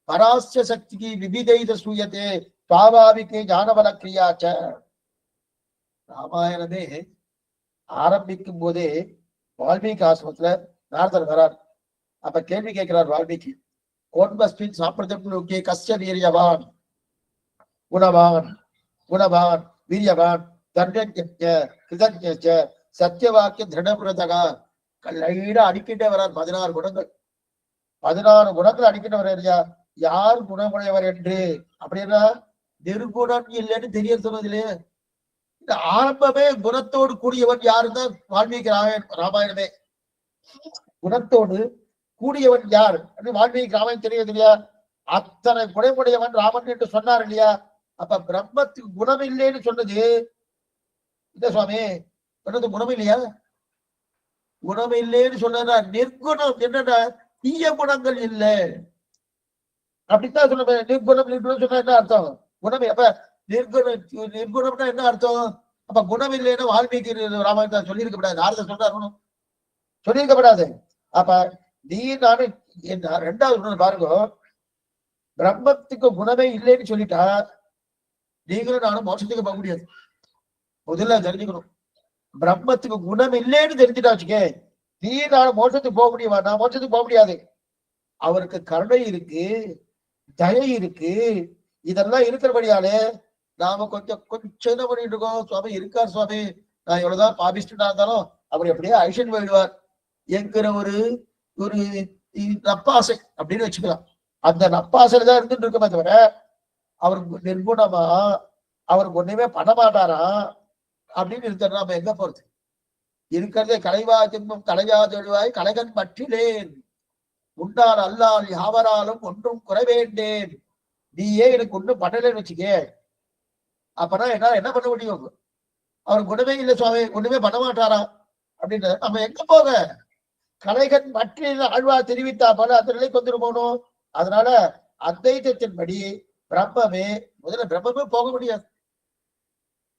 பராஸ்ய சக்திக்கு விவிதைத சூயத்தே சுவாபாவிகே ஞானபல கிரியாச்ச. ராமாயணமே ஆரம்பிக்கும் போதே வால்மீகி ஆசிரமத்துல நாரதர் வரார். அப்ப கேள்வி கேட்கிறார் வால்மீகி, கோன்மஸ்மின் சாப்பிரதம் கஸ்ய வீரியவான் குணவான் குணவான் வீரியவான் தர்ணஜ்ஞ கிருதஜ்ஞ சத்தியவாக்கிய திருடபிரதகா. லைடா அடிக்கிட்டே வரார். 16 குணங்கள், 16 குணங்கள் அடிக்கிட்டு வர்றாருயா. யார் குணமுடையவர் என்று அப்படின்னா நிர்குணம் இல்லைன்னு தெரிய சொன்னதிலே இந்த ஆரம்பமே குணத்தோடு கூடியவன் யாருதான் வால்மீகி ராமாயணமே. குணத்தோடு கூடியவன் யார் வால்மீகி ராமாயணம் தெரியாது இல்லையா? அத்தனை குணமுடையவன் ராமன் என்று சொன்னார் இல்லையா? அப்ப பிரம்மத்துக்கு குணம் இல்லைன்னு சொன்னது இந்த சுவாமி சொன்னது குணம் இல்லையா? குணம் இல்லைன்னு சொன்னா நிர்குணம் என்னன்னா தீய குணங்கள் இல்லை அப்படித்தான் சொல்ல. நிர்குணம் நிர்குணம் சொன்னா என்ன அர்த்தம்? குணம் அப்ப நிர்குணம்னா என்ன அர்த்தம்? அப்ப குணம் இல்லைன்னா வால்மீகி ராமாயணத்தை சொல்லியிருக்கப்படாது, நாரதர் சொல்றாரு சொல்லியிருக்கப்படாது. அப்ப நீ நானும் ரெண்டாவது பாருங்க, பிரம்மத்துக்கு குணமே இல்லைன்னு சொல்லிட்டா நீங்களும் நானும் மோட்சத்துக்கு போக முடியாது. முதல்ல தெரிஞ்சுக்கணும், பிரம்மத்துக்கு குணம் இல்லைன்னு தெரிஞ்சுட்டா வச்சுக்கே, நீ நானும் மோட்சத்துக்கு போக முடியுமா? நான் மோட்சத்துக்கு போக முடியாது. அவருக்கு கருணை இருக்கு, தயை இருக்கு, இதெல்லாம் இருக்கிறபடியாலே நாம கொஞ்சம் என்ன பண்ணிட்டு இருக்கோம்? சுவாமி இருக்கார் சுவாமி, நான் எவ்வளவுதான் பாபிஸ்டா இருந்தாலும் அவர் எப்படியே ஐஷன் போயிடுவார் என்கிற ஒரு ஒரு நப்பாசை அப்படின்னு வச்சுக்கலாம். அந்த நப்பாசையில தான் இருந்துட்டு இருக்கமே தவிர அவருக்கு நிர்குணமா அவருக்கு ஒண்ணுமே பண்ண மாட்டாரா அப்படின்னு இருக்கிற நாம எங்க போறது? இருக்கிறதே கலைவா திம்பம் கலையாதொழுவாய் கலைகன் பற்றிலேன் உண்டால் அல்லால் யாவராலும் ஒன்றும் குறைவேண்டேன். நீயே எனக்கு ஒன்றும் பண்ணலன்னு வச்சுக்கே, அப்பனா என்ன பண்ண முடியும்? அவர் குணமே இல்லை சுவாமி, ஒண்ணுமே பண்ண மாட்டாரா அப்படின்னு நம்ம எங்க போக? கலைகன் மற்ற ஆழ்வா தெரிவித்தா போல அந்த நிலைக்கு வந்துட்டு போகணும். அதனால அத்வைதத்தின்படி பிரம்மமே முதல்ல பிரம்மமே போக முடியாது.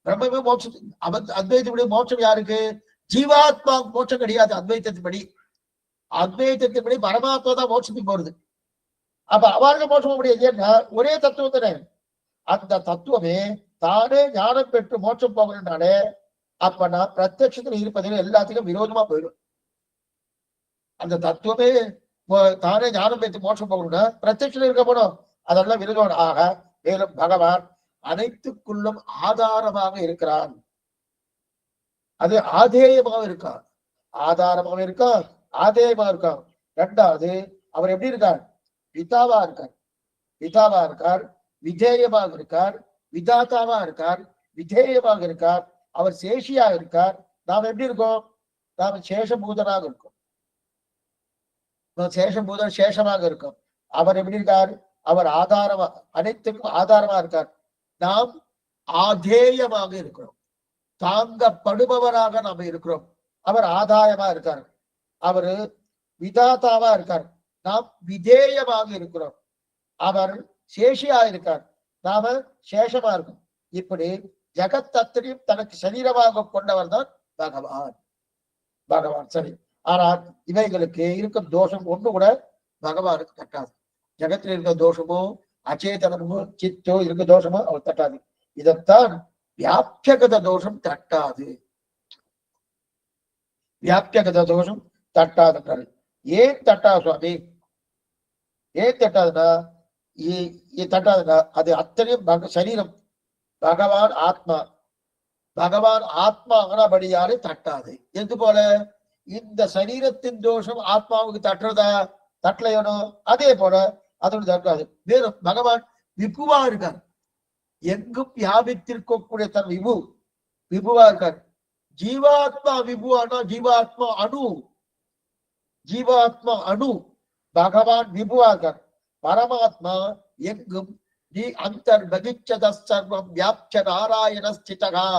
பிரம்மமே மோட்சம் அத்வைத்தப்படி மோட்சம் யாருக்கு? ஜீவாத்மா மோட்சம் கிடையாது அத்வைத்தத்தின்படி. அத்வைத்தத்தின்படி பரமாத்மா தான் மோட்சத்துக்கு போறது. அப்ப அவருக்கு மோட்சம் முடியாது. ஏன்னா ஒரே தத்துவம் தானே. அந்த தத்துவமே தானே ஞானம் பெற்று மோட்சம் போகணும்னாலே அப்ப நான் பிரத்யட்சத்துல இருப்பதில் எல்லாத்துக்கும் விரோதமா போயிடும். அந்த தத்துவமே தானே ஞானம் பெற்று மோட்சம் போகணும்னா பிரத்யட்சத்துல இருக்க போனோம், அதெல்லாம் விரோதம். ஆக மேலும் பகவான் அனைத்துக்குள்ளும் ஆதாரமாக இருக்கிறான். அது ஆதேயமாக இருக்கான், ஆதாரமாக இருக்கான், ஆதேயமா இருக்கான். ரெண்டாவது அவர் எப்படி இருக்கார்? பிதாவா இருக்கார், பிதாவா இருக்கார், விதேயமாக இருக்கார், விதாத்தாவா இருக்கார், விதேயமாக இருக்கார். அவர் சேஷியா இருக்கார். நாம் எப்படி இருக்கோம்? நாம் சேஷபூதனாக இருக்கோம். சேஷபூதன் சேஷமாக இருக்கும். அவர் எப்படி இருக்கார்? அவர் ஆதாரமா அனைத்துக்கும் ஆதாரமா இருக்கார். நாம் ஆதேயமாக இருக்கிறோம், தாங்கப்படுபவராக நாம் இருக்கிறோம். அவர் ஆதாயமா இருக்கார், அவரு விதாத்தாவா இருக்கார், நாம் விதேயமாக இருக்கிறோம். அவர் சேஷியா இருக்கார், நாம சேஷமா இருக்கும். இப்படி ஜகத்தத்திரையும் தனக்கு சரீரமாக கொண்டவர் தான் பகவான். பகவான் சரி. ஆனால் இவைகளுக்கு இருக்கும் தோஷம் ஒண்ணு கூட பகவானுக்கு கட்டாது. ஜகத்தில் இருக்கிற தோஷமோ அச்சேதனமோ சித்தோ இருக்க தோஷமோ அவர் தட்டாது. இதைத்தான் வியாபியகத தோஷம் தட்டாது. வியாபியகத தோஷம் தட்டாதுன்றாரு. ஏன் தட்டா சுவாமி? ஏன் தட்டாதுன்னா தட்டாதுன்னா அது அத்தனையும் சரீரம் பகவான் ஆத்மா. பகவான் ஆத்மா ஆனபடியாலே தட்டாது. எது போல இந்த சரீரத்தின் தோஷம் ஆத்மாவுக்கு தட்டுறதா? தட்டலையனோ அதே போல அதோட தட்டாது. வேறும் பகவான் விபுவா இருக்கார். எங்கும் வியாபித்திருக்கக்கூடிய தன் விபுவா இருக்கார். ஜீவாத்மா விபுவானா ஜீவாத்மா அணு. ஜீவாத்மா அணு. பகவான் விபுவா இருக்கார். பரமாத்மா எங்கும் நீ அந்தர்பகிச்சத சர்வம் வியாப்ச நாராயண ஸ்திதகா.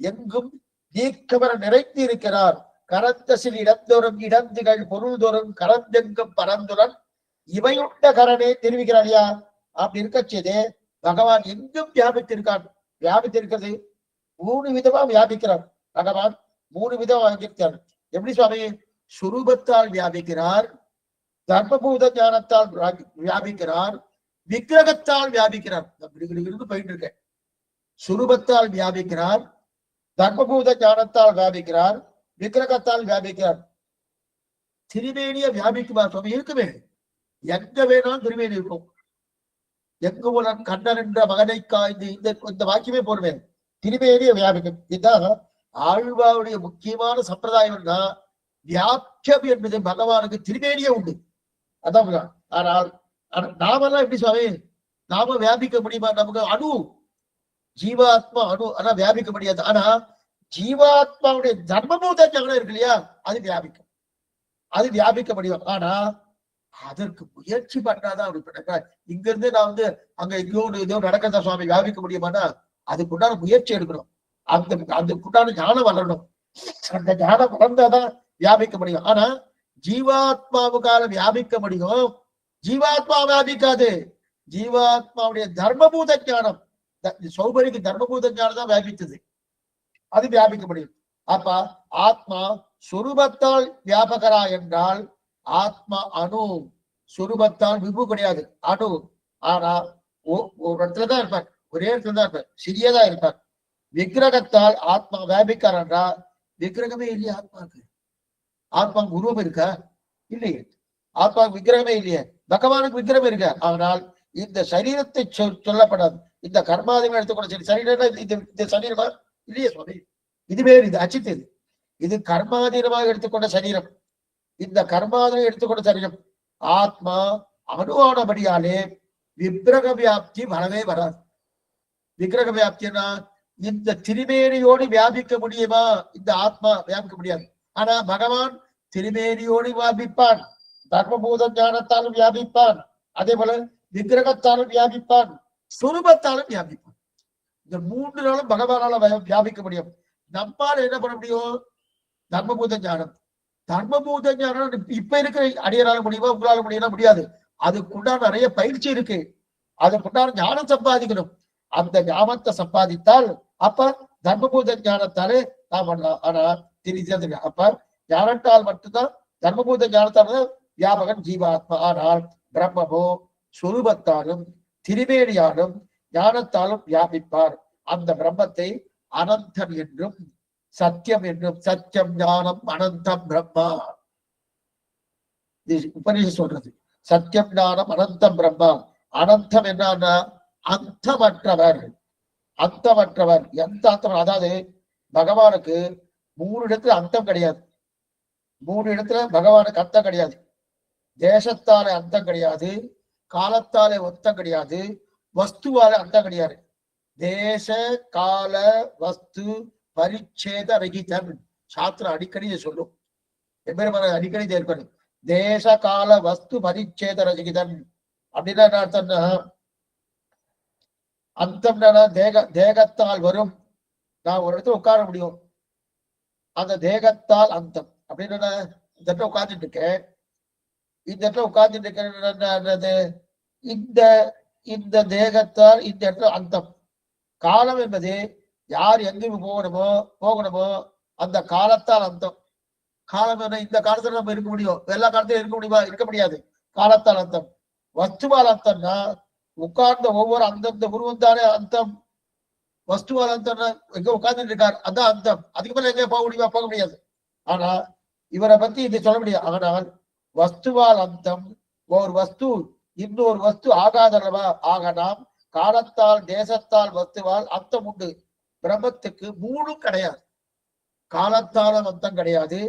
எங்கும் நீக்கவர நிறைந்து இருக்கிறார். கரந்தசில் இடந்தோறும் இடந்துகள் பொருள்தோறும் கரந்தெங்கும் பரந்துடன் இவையுண்ட கரனே தெரிவிக்கிறார். இல்லையா? அப்படி இருக்கச்சதே பகவான் எங்கும் வியாபித்திருக்கான். வியாபித்திருக்கிறது 3 விதமா வியாபிக்கிறார். பகவான் 3 விதமா வியாபிக்கிறார். எப்படி சுவாமி? சுரூபத்தால் வியாபிக்கிறார், தர்மபூத ஞானத்தால் வியாபிக்கிறார், விக்கிரகத்தால் வியாபிக்கிறார். போயிட்டு இருக்கேன். சுரூபத்தால் வியாபிக்கிறார், தர்மபூத ஞானத்தால் வியாபிக்கிறார், விக்கிரகத்தால் வியாபிக்கிறார். திருமேனிய வியாபிக்குமா சுவாமி? இருக்குமே. எங்க வேணாலும் திருமேனி இருக்கும். எங்கு உலன் கண்ணன் என்ற மகனை காய்ந்து இந்த வாக்கியமே போடுவேன். திருமேனிய வியாபிக்கும். இதுதான் ஆழ்வாவுடைய முக்கியமான சம்பிரதாயம்னா வியாபியம் என்பது பகவானுக்கு திருமேனியே உண்டு. அதான். ஆனால் நாமெல்லாம் எப்படி சுவாமி? நாம வியாபிக்க முடியுமா? நமக்கு அணு, ஜீவாத்மா அணு. ஆனா வியாபிக்க முடியாது. ஆனா ஜீவாத்மாவுடைய தர்மபூத ஞானம் இருக்கு இல்லையா? அது வியாபிக்கும். அது வியாபிக்க முடியும். ஆனா அதற்கு முயற்சி பண்ணாதான் அப்படி. இங்க இருந்து நான் அங்க எங்கேயோ நடக்கிறதா சுவாமி வியாபிக்க முடியுமானா அதுக்குண்டான முயற்சி எடுக்கணும். அதுக்குண்டான ஞானம் வளரணும். அந்த ஞானம் வளர்ந்தாதான் வியாபிக்க முடியும். ஆனா ஜீவாத்மாவுக்கால வியாபிக்க முடியும். ஜீவாத்மா வியாபிக்காது. ஜீவாத்மாவுடைய தர்மபூத ஞானம், சௌபரிக்கு தர்மபூத ஞானம் தான் வியாபித்தது. அது வியாபிக்க முடியும். அப்ப ஆத்மா சுரூபத்தால் வியாபகரா என்றால் ஆத்மா அணு. சுரூபத்தால் விபு கிடையாது, அணு. ஆனா ஒரு இடத்துலதான் இருப்பார், ஒரே இடத்துல தான் இருப்பார், சிறியதா இருப்பார். விக்கிரகத்தால் ஆத்மா வியாபிக்கார் என்றால் விக்கிரகமே இல்லையா ஆத்மாவுக்கு? ஆத்மா உருவம் இருக்கா? இல்லையே. ஆத்மா விக்கிரகமே இல்லையே. பகவானுக்கு விக்கிரகம் இருக்க. ஆனால் இந்த சரீரத்தை சொல்லப்படாது. இந்த கர்மாதிகள் எடுத்துக்கொள்ள சரி, சரீரம் இந்த சரீரமா இல்லையே சுவாமி. இது வேறு, இது அச்சித்து. இது கர்மாதீனமாக எடுத்துக்கொண்ட சரீரம். இந்த கர்மாதீனம் எடுத்துக்கொண்ட சரீரம். ஆத்மா அணுவானபடியாலே விக்கிரக வியாப்தி வரவே வராது. விக்கிரக வியாப்தினா இந்த திருமேனியோடு வியாபிக்க முடியுமா? இந்த ஆத்மா வியாபிக்க முடியாது. ஆனா பகவான் திருமேனியோடு வியாபிப்பான், தர்மபூத ஞானத்தாலும் வியாபிப்பான், அதே போல விக்கிரகத்தாலும் வியாபிப்பான், சுரூபத்தாலும் வியாபிப்பான். இந்த 3 நாளும் பகவானால வியாபிக்க முடியும். நம்மால் என்ன பண்ண முடியும்? தர்மபூத ஞானம். தர்மபூத ஞானம் இப்ப இருக்கிற அடியரால முடியுமா? உங்களால முடியுமா? முடியாது. அதுக்குண்டான நிறைய பயிற்சி இருக்கு. அதுக்குண்டான ஞானம் சம்பாதிக்கணும். அந்த ஞானத்தை சம்பாதித்தால் அப்ப தர்மபூத ஞானத்தாலே நாம் பண்ணலாம். ஆனா தெரிஞ்சது அப்ப ஞானத்தால் மட்டும்தான், தர்மபூத ஞானத்தால வியாபகன் ஜீவாத்மா. ஆனால் பிரம்மமோ சுரூபத்தாலும் திருமேனியாலும் ஞானத்தாலும் வியாபிப்பார். அந்த பிரம்மத்தை அனந்தம் என்றும் சத்தியம் என்றும், சத்தியம் ஞானம் அனந்தம் பிரம்மா, உபநிஷம் சொல்றது. சத்தியம் ஞானம் அனந்தம் பிரம்மா. அனந்தம் என்னன்னா அந்தமற்றவர். அந்தமற்றவர் எந்த அந்தம்? அதாவது பகவானுக்கு 3 இடத்துல அந்தம் கிடையாது. 3 இடத்துல பகவானுக்கு அந்தம் கிடையாது. தேசத்தாலே அந்தம் கிடையாது, காலத்தாலே ஒத்தம் கிடையாது, வஸ்துவால அந்தம் கிடையாது. தேச கால வஸ்து பரிச்சேத ரகிதன். சாஸ்திரம் அடிக்கடி சொல்லும். எப்பேர் அடிக்கடி ஏற்படும். தேச கால வஸ்து பரிச்சேத ரகிதன் அப்படின்னா என்ன அர்த்தம்னா, அந்தம்னா தேகத்தால் வரும். நான் ஒரு இடத்துல உட்கார முடியும், அந்த தேகத்தால் அந்தம். அப்படின்னு இந்த இடத்துல உட்கார்ந்துட்டு இருக்கேன், இந்த இடத்துல உட்கார்ந்துட்டு இருக்கேன். இந்த தேகத்தால் இந்த இடத்துல அந்தம். காலம் என்பது யார் எங்கு போகணுமோ அந்த காலத்தால் அந்தம். காலம் என்ன? இந்த காலத்துல நம்ம இருக்க முடியும், எல்லா காலத்திலும் இருக்க முடியுமா? இருக்க முடியாது. காலத்தால் அந்தம். வஸ்துவால் அந்தம்னா உட்கார்ந்த ஒவ்வொரு அந்தந்த உருவம் தானே அந்தம், வஸ்துவால் அந்தம். எங்க உட்கார்ந்துட்டு இருக்கார் அதான் அந்தம். அதுக்கு மேல எங்க போக முடியுமா? போக முடியாது. ஆனா இவரை பத்தி இது சொல்ல முடியாது. ஆனால் வஸ்துவால் அந்தம், ஒரு வஸ்து இன்னொரு வஸ்து ஆகாதல்லவா? ஆக நாம் காலத்தால் தேசத்தால் வஸ்துவால் அந்தம் உண்டு. பிரம்மத்துக்கு மூணும் கிடையாது. காலத்தால் அந்தம் கிடையாது,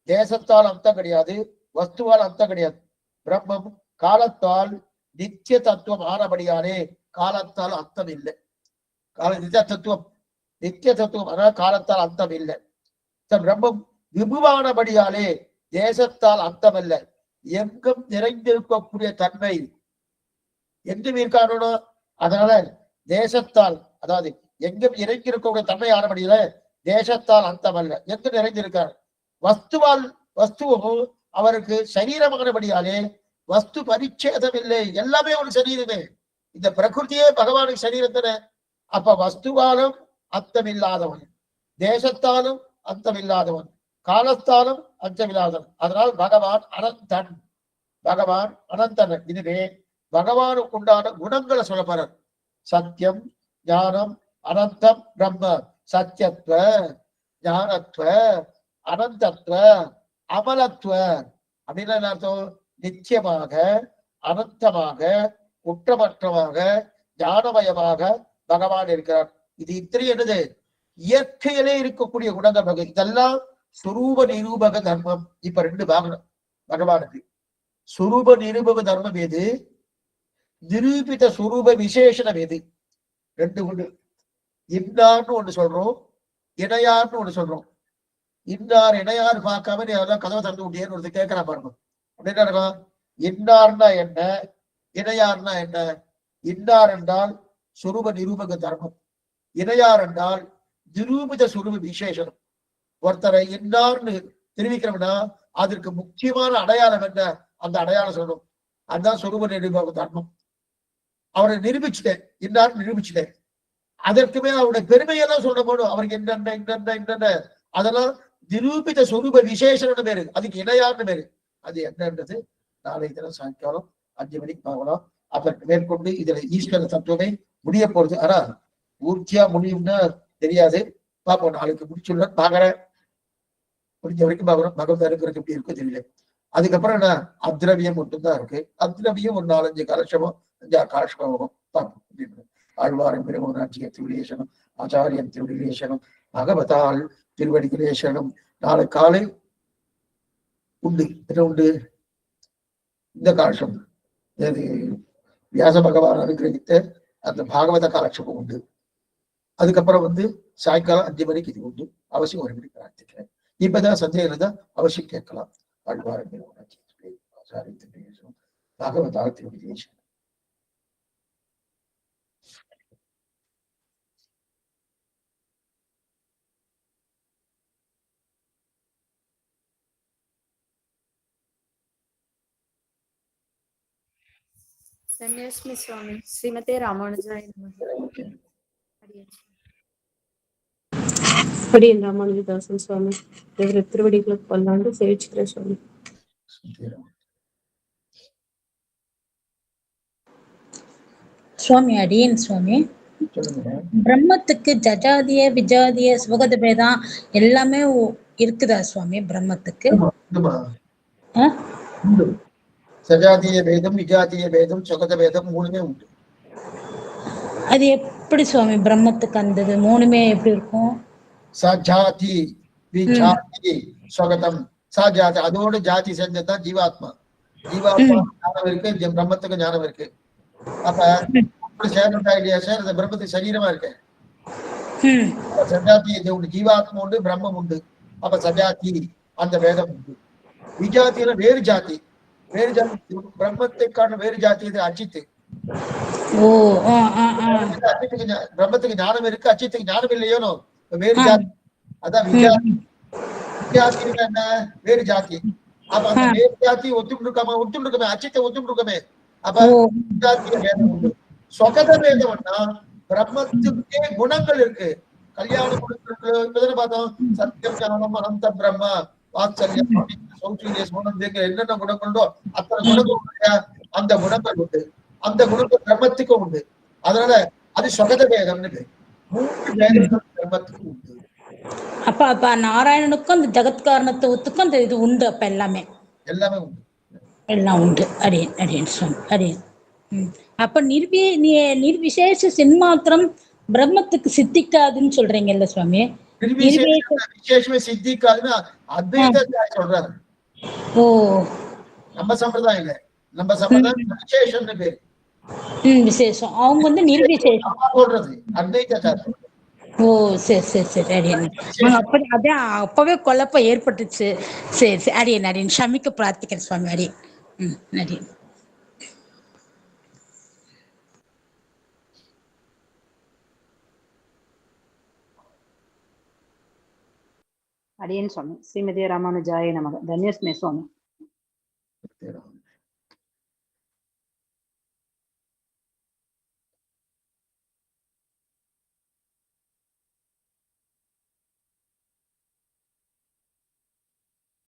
தேசத்தால் அந்தம் கிடையாது, வஸ்துவால் அந்தம் கிடையாது. பிரம்மம் காலத்தால் நித்திய தத்துவம் ஆனபடியாலே காலத்தால் அந்தம் இல்லை. நித்திய தத்துவம், நித்திய தத்துவம் ஆனால் காலத்தால் அந்தம் இல்லை. பிரம்மம் விபுவானபடியாலே தேசத்தால் அந்தம் அல்ல. எங்கும் நிறைந்திருக்கக்கூடிய தன்மை எங்கும் இருக்கானோ, அதனால தேசத்தால், அதாவது எங்கும் இறங்கியிருக்கக்கூடிய தன்மை ஆனபடியில தேசத்தால் அந்தம் அல்ல, எங்கு நிறைந்திருக்கார். வஸ்துவால், வஸ்துவும் அவருக்கு சரீரமானபடியாலே வஸ்து பரிச்சேதம் இல்லை. எல்லாமே ஒரு சரீரமே. இந்த பிரகிருதியே பகவானுக்கு சரீரம் தானே. அப்ப வஸ்துவாலும் அந்தம் இல்லாதவன், தேசத்தாலும் அந்தம் இல்லாதவன், காலத்தாலும் அந்தமில்லாதவன். அதனால் பகவான் அனந்தன். பகவான் அனந்தன். இதுவே பகவானுக்கு உண்டான குணங்களை சொல்லப்படுற. சத்தியம், ஞானம், அனந்தம், பிரம்ம. சத்தியத்துவ, ஞானத்துவ, அனந்தத்துவ, அமலத்துவ அப்படின்னு என்ன அர்த்தம்? நிச்சயமாக, அனந்தமாக, குற்றமற்றமாக, ஞானமயமாக பகவான் இருக்கிறார். இது இத்தனை என்னது? இயற்கையிலே இருக்கக்கூடிய குணங்கள். இதெல்லாம் சுரூப நிரூபக தர்மம். இப்ப ரெண்டு பாகனம் பகவானுக்கு. சுரூப நிரூபக தர்மம் எது? நிரூபித சுரூப விசேஷனம் எது? ரெண்டு உண்டு. இன்னார்னு ஒண்ணு சொல்றோம், இணையார்னு ஒண்ணு சொல்றோம். இன்னார் இணையார் பார்க்காம நீ அதெல்லாம் கதவை திறந்து விட்டியன்னு ஒருத்தர் கேட்கிறா பாருங்க. அப்படின்னா இருக்கும், இன்னார்னா என்ன, இணையார்னா என்ன? இன்னார் என்றால் சுரூப நிரூபக தர்மம், இணையார் என்றால் நிரூபித சுரூப விசேஷனம். ஒருத்தரை இன்னார்னு தெரிவிக்கிறோம்னா அதற்கு முக்கியமான அடையாளம் என்ன? அந்த அடையாளம் சொல்லணும். அதுதான் சுரூப நிரூபக தர்மம். அவரை நிரூபிச்சுட்டேன், இன்னார் நிரூபிச்சுட்டேன். அதற்குமே அவருடைய பெருமையெல்லாம் சொல்ல போடும். அவருக்கு என்னென்ன என்னென்ன என்னென்ன அதெல்லாம் நிரூபித சுரூப விசேஷம்னு பேரு. அதுக்கு இணையார்னு பேரு. அது என்னன்றது நாளை தினம் சாயங்காலம் 5 மணிக்கு பார்க்கலாம். அதற்கு மேற்கொண்டு இதுல ஈஸ்வர தத்துவமே முடிய போறது. ஆனா பூர்த்தியா முடியும்னா தெரியாது, பார்ப்போம். நாளைக்கு முடிச்சுள்ள பாக்குறேன், முடிஞ்ச வரைக்கும் பாக்குறோம். பகவத் அனுகிரகம் எப்படி இருக்கும் தெரியல. அதுக்கப்புறம் என்ன, அத்ரவியம் மட்டும்தான் இருக்கு. அத்ரவியம் ஒரு 4-5 கலட்சமோ 5-6 கலட்சமோ பார்ப்போம். ஆழ்வாரின் பெருமனாட்சிய திருவிலேசனம், ஆச்சாரியன் திருவிலேசனம், பகவதால் திருவடிகளேசனம். நாளை காலை உண்டு. என்ன உண்டு? இந்த காலட்சம் வியாச பகவான் அனுகிரகித்த அந்த பாகவத காலட்சமும் உண்டு. அதுக்கப்புறம் சாயங்காலம் 5 மணிக்கு இது உண்டு. அவசியம் 1 மணிக்கு பிரார்த்திக்கிறேன். இப்பதான் சந்தேகம் இருந்தா அவசியம் கேட்கலாம். ஆழ்வாரின் பெருமனாட்சிய ஆச்சாரியன் திருவிலேசனம், பகவதால் திருவிலேசனம். धन्यवाद स्वामी. श्रीमते रामानुजाय नमः. அடியன் ராமானுஜதாசன் சுவாமி திருவடிகளுக்கு பல்லாண்டு சேவிச்சுக்கிறேன் சுவாமி. சுவாமி அடியன் சுவாமி, பிரம்மத்துக்கு ஜஜாதிய விஜாதிய சுகத பேதம் எல்லாமே இருக்குதா சுவாமி? பிரம்மத்துக்கு சஜாதிய பேதம், விஜாதிய பேதம், சுகத பேதம் மூணுமே உண்டு. அது எப்படி சுவாமி பிரம்மத்துக்கு அந்த மூணுமே எப்படி இருக்கும்? சஜாதி, விஜாதி, சுகதம். சஜாதி அதோட ஜாதி செஞ்சதுதான் ஜீவாத்மா. ஜீவாத்மா ஞானம் இருக்கு, பிரம்மத்துக்கு ஞானம் இருக்கு. அப்ப சேரண்டா இல்லையா சார்? அந்த பிரம்மத்துக்கு சரீரமா இருக்கு. சஜாதி இது உண்டு, ஜீவாத்மா உண்டு, பிரம்மம் உண்டு. அப்ப சஜாதி அந்த வேதம் உண்டு. விஜாத்தியில வேறு ஜாதி, வேறு ஜாதி. பிரம்மத்தை காண வேறு ஜாதி இது அச்சித்து. பிரம்மத்துக்கு ஞானம் இருக்கு, அச்சித்துக்கு ஞானம் இல்லையோனோ வேறு ஜாதி. அதான் விஜாதி. விஜாதி என்ன? வேறு ஜாதி. அப்ப அந்த வேறு ஜாதி ஒத்துருக்கமே, அச்சித்தை ஒத்துருக்கமே. அப்ப விஜாத்திய வேதம் உண்டு. சொகத வேதம்னா பிரம்மத்துக்கே குணங்கள் இருக்கு, கல்யாண குணங்கள் இருக்கு. பார்த்தோம், சத்தியம், ஞானம், அனந்த பிரம்ம, வாத்சல்யம், சௌச்சல்யம், சோனந்தேங்க என்னென்ன குணங்களோ அத்தனை குணங்கள் அந்த குணங்கள் உண்டு. அந்த குணங்கள் பிரம்மத்துக்கும் உண்டு. அதனால அது சொகத வேதம்னு பேர். 3 வேதங்கள் பிரம்மத்துக்கு உண்டு. அப்ப நாராயணனுக்கும் அந்த ஜெகத் காரணத்துவத்துக்கும் அந்த இது உண்டு. அப்ப எல்லாமே எல்லாமே உண்டு. எல்லாம் உண்டு. அடியேன் சுவாமி அடியேன். அப்ப நிர்விசேஷ சின்மாத்திரம் பிரம்மத்துக்கு சித்திக்காதுன்னு சொல்றீங்கல்ல சுவாமி? விசேஷமே சித்திக்காதுன்னா அத்வைதத்தை சொல்றாரு. ஓ, நம்ம சம்பிரதாயம் இல்ல. நம்ம சம்பிரதாயம் விசேஷம்னு பேரு. விசேஷம். அவங்க வந்து நிர்விசேஷம் சொல்றது அத்வைத. ஓ, சரி அடியன். அப்படி அதான் அப்பவே குழப்பம் ஏற்பட்டுச்சு. சரி அடியன் ஷமிக்க பிரார்த்திக்கிறேன் சுவாமி. அடியன். அடியேன் சுவாமி. ஸ்ரீமதி ராமானுஜாய நமக. தன்யோஸ்மே சுவாமி.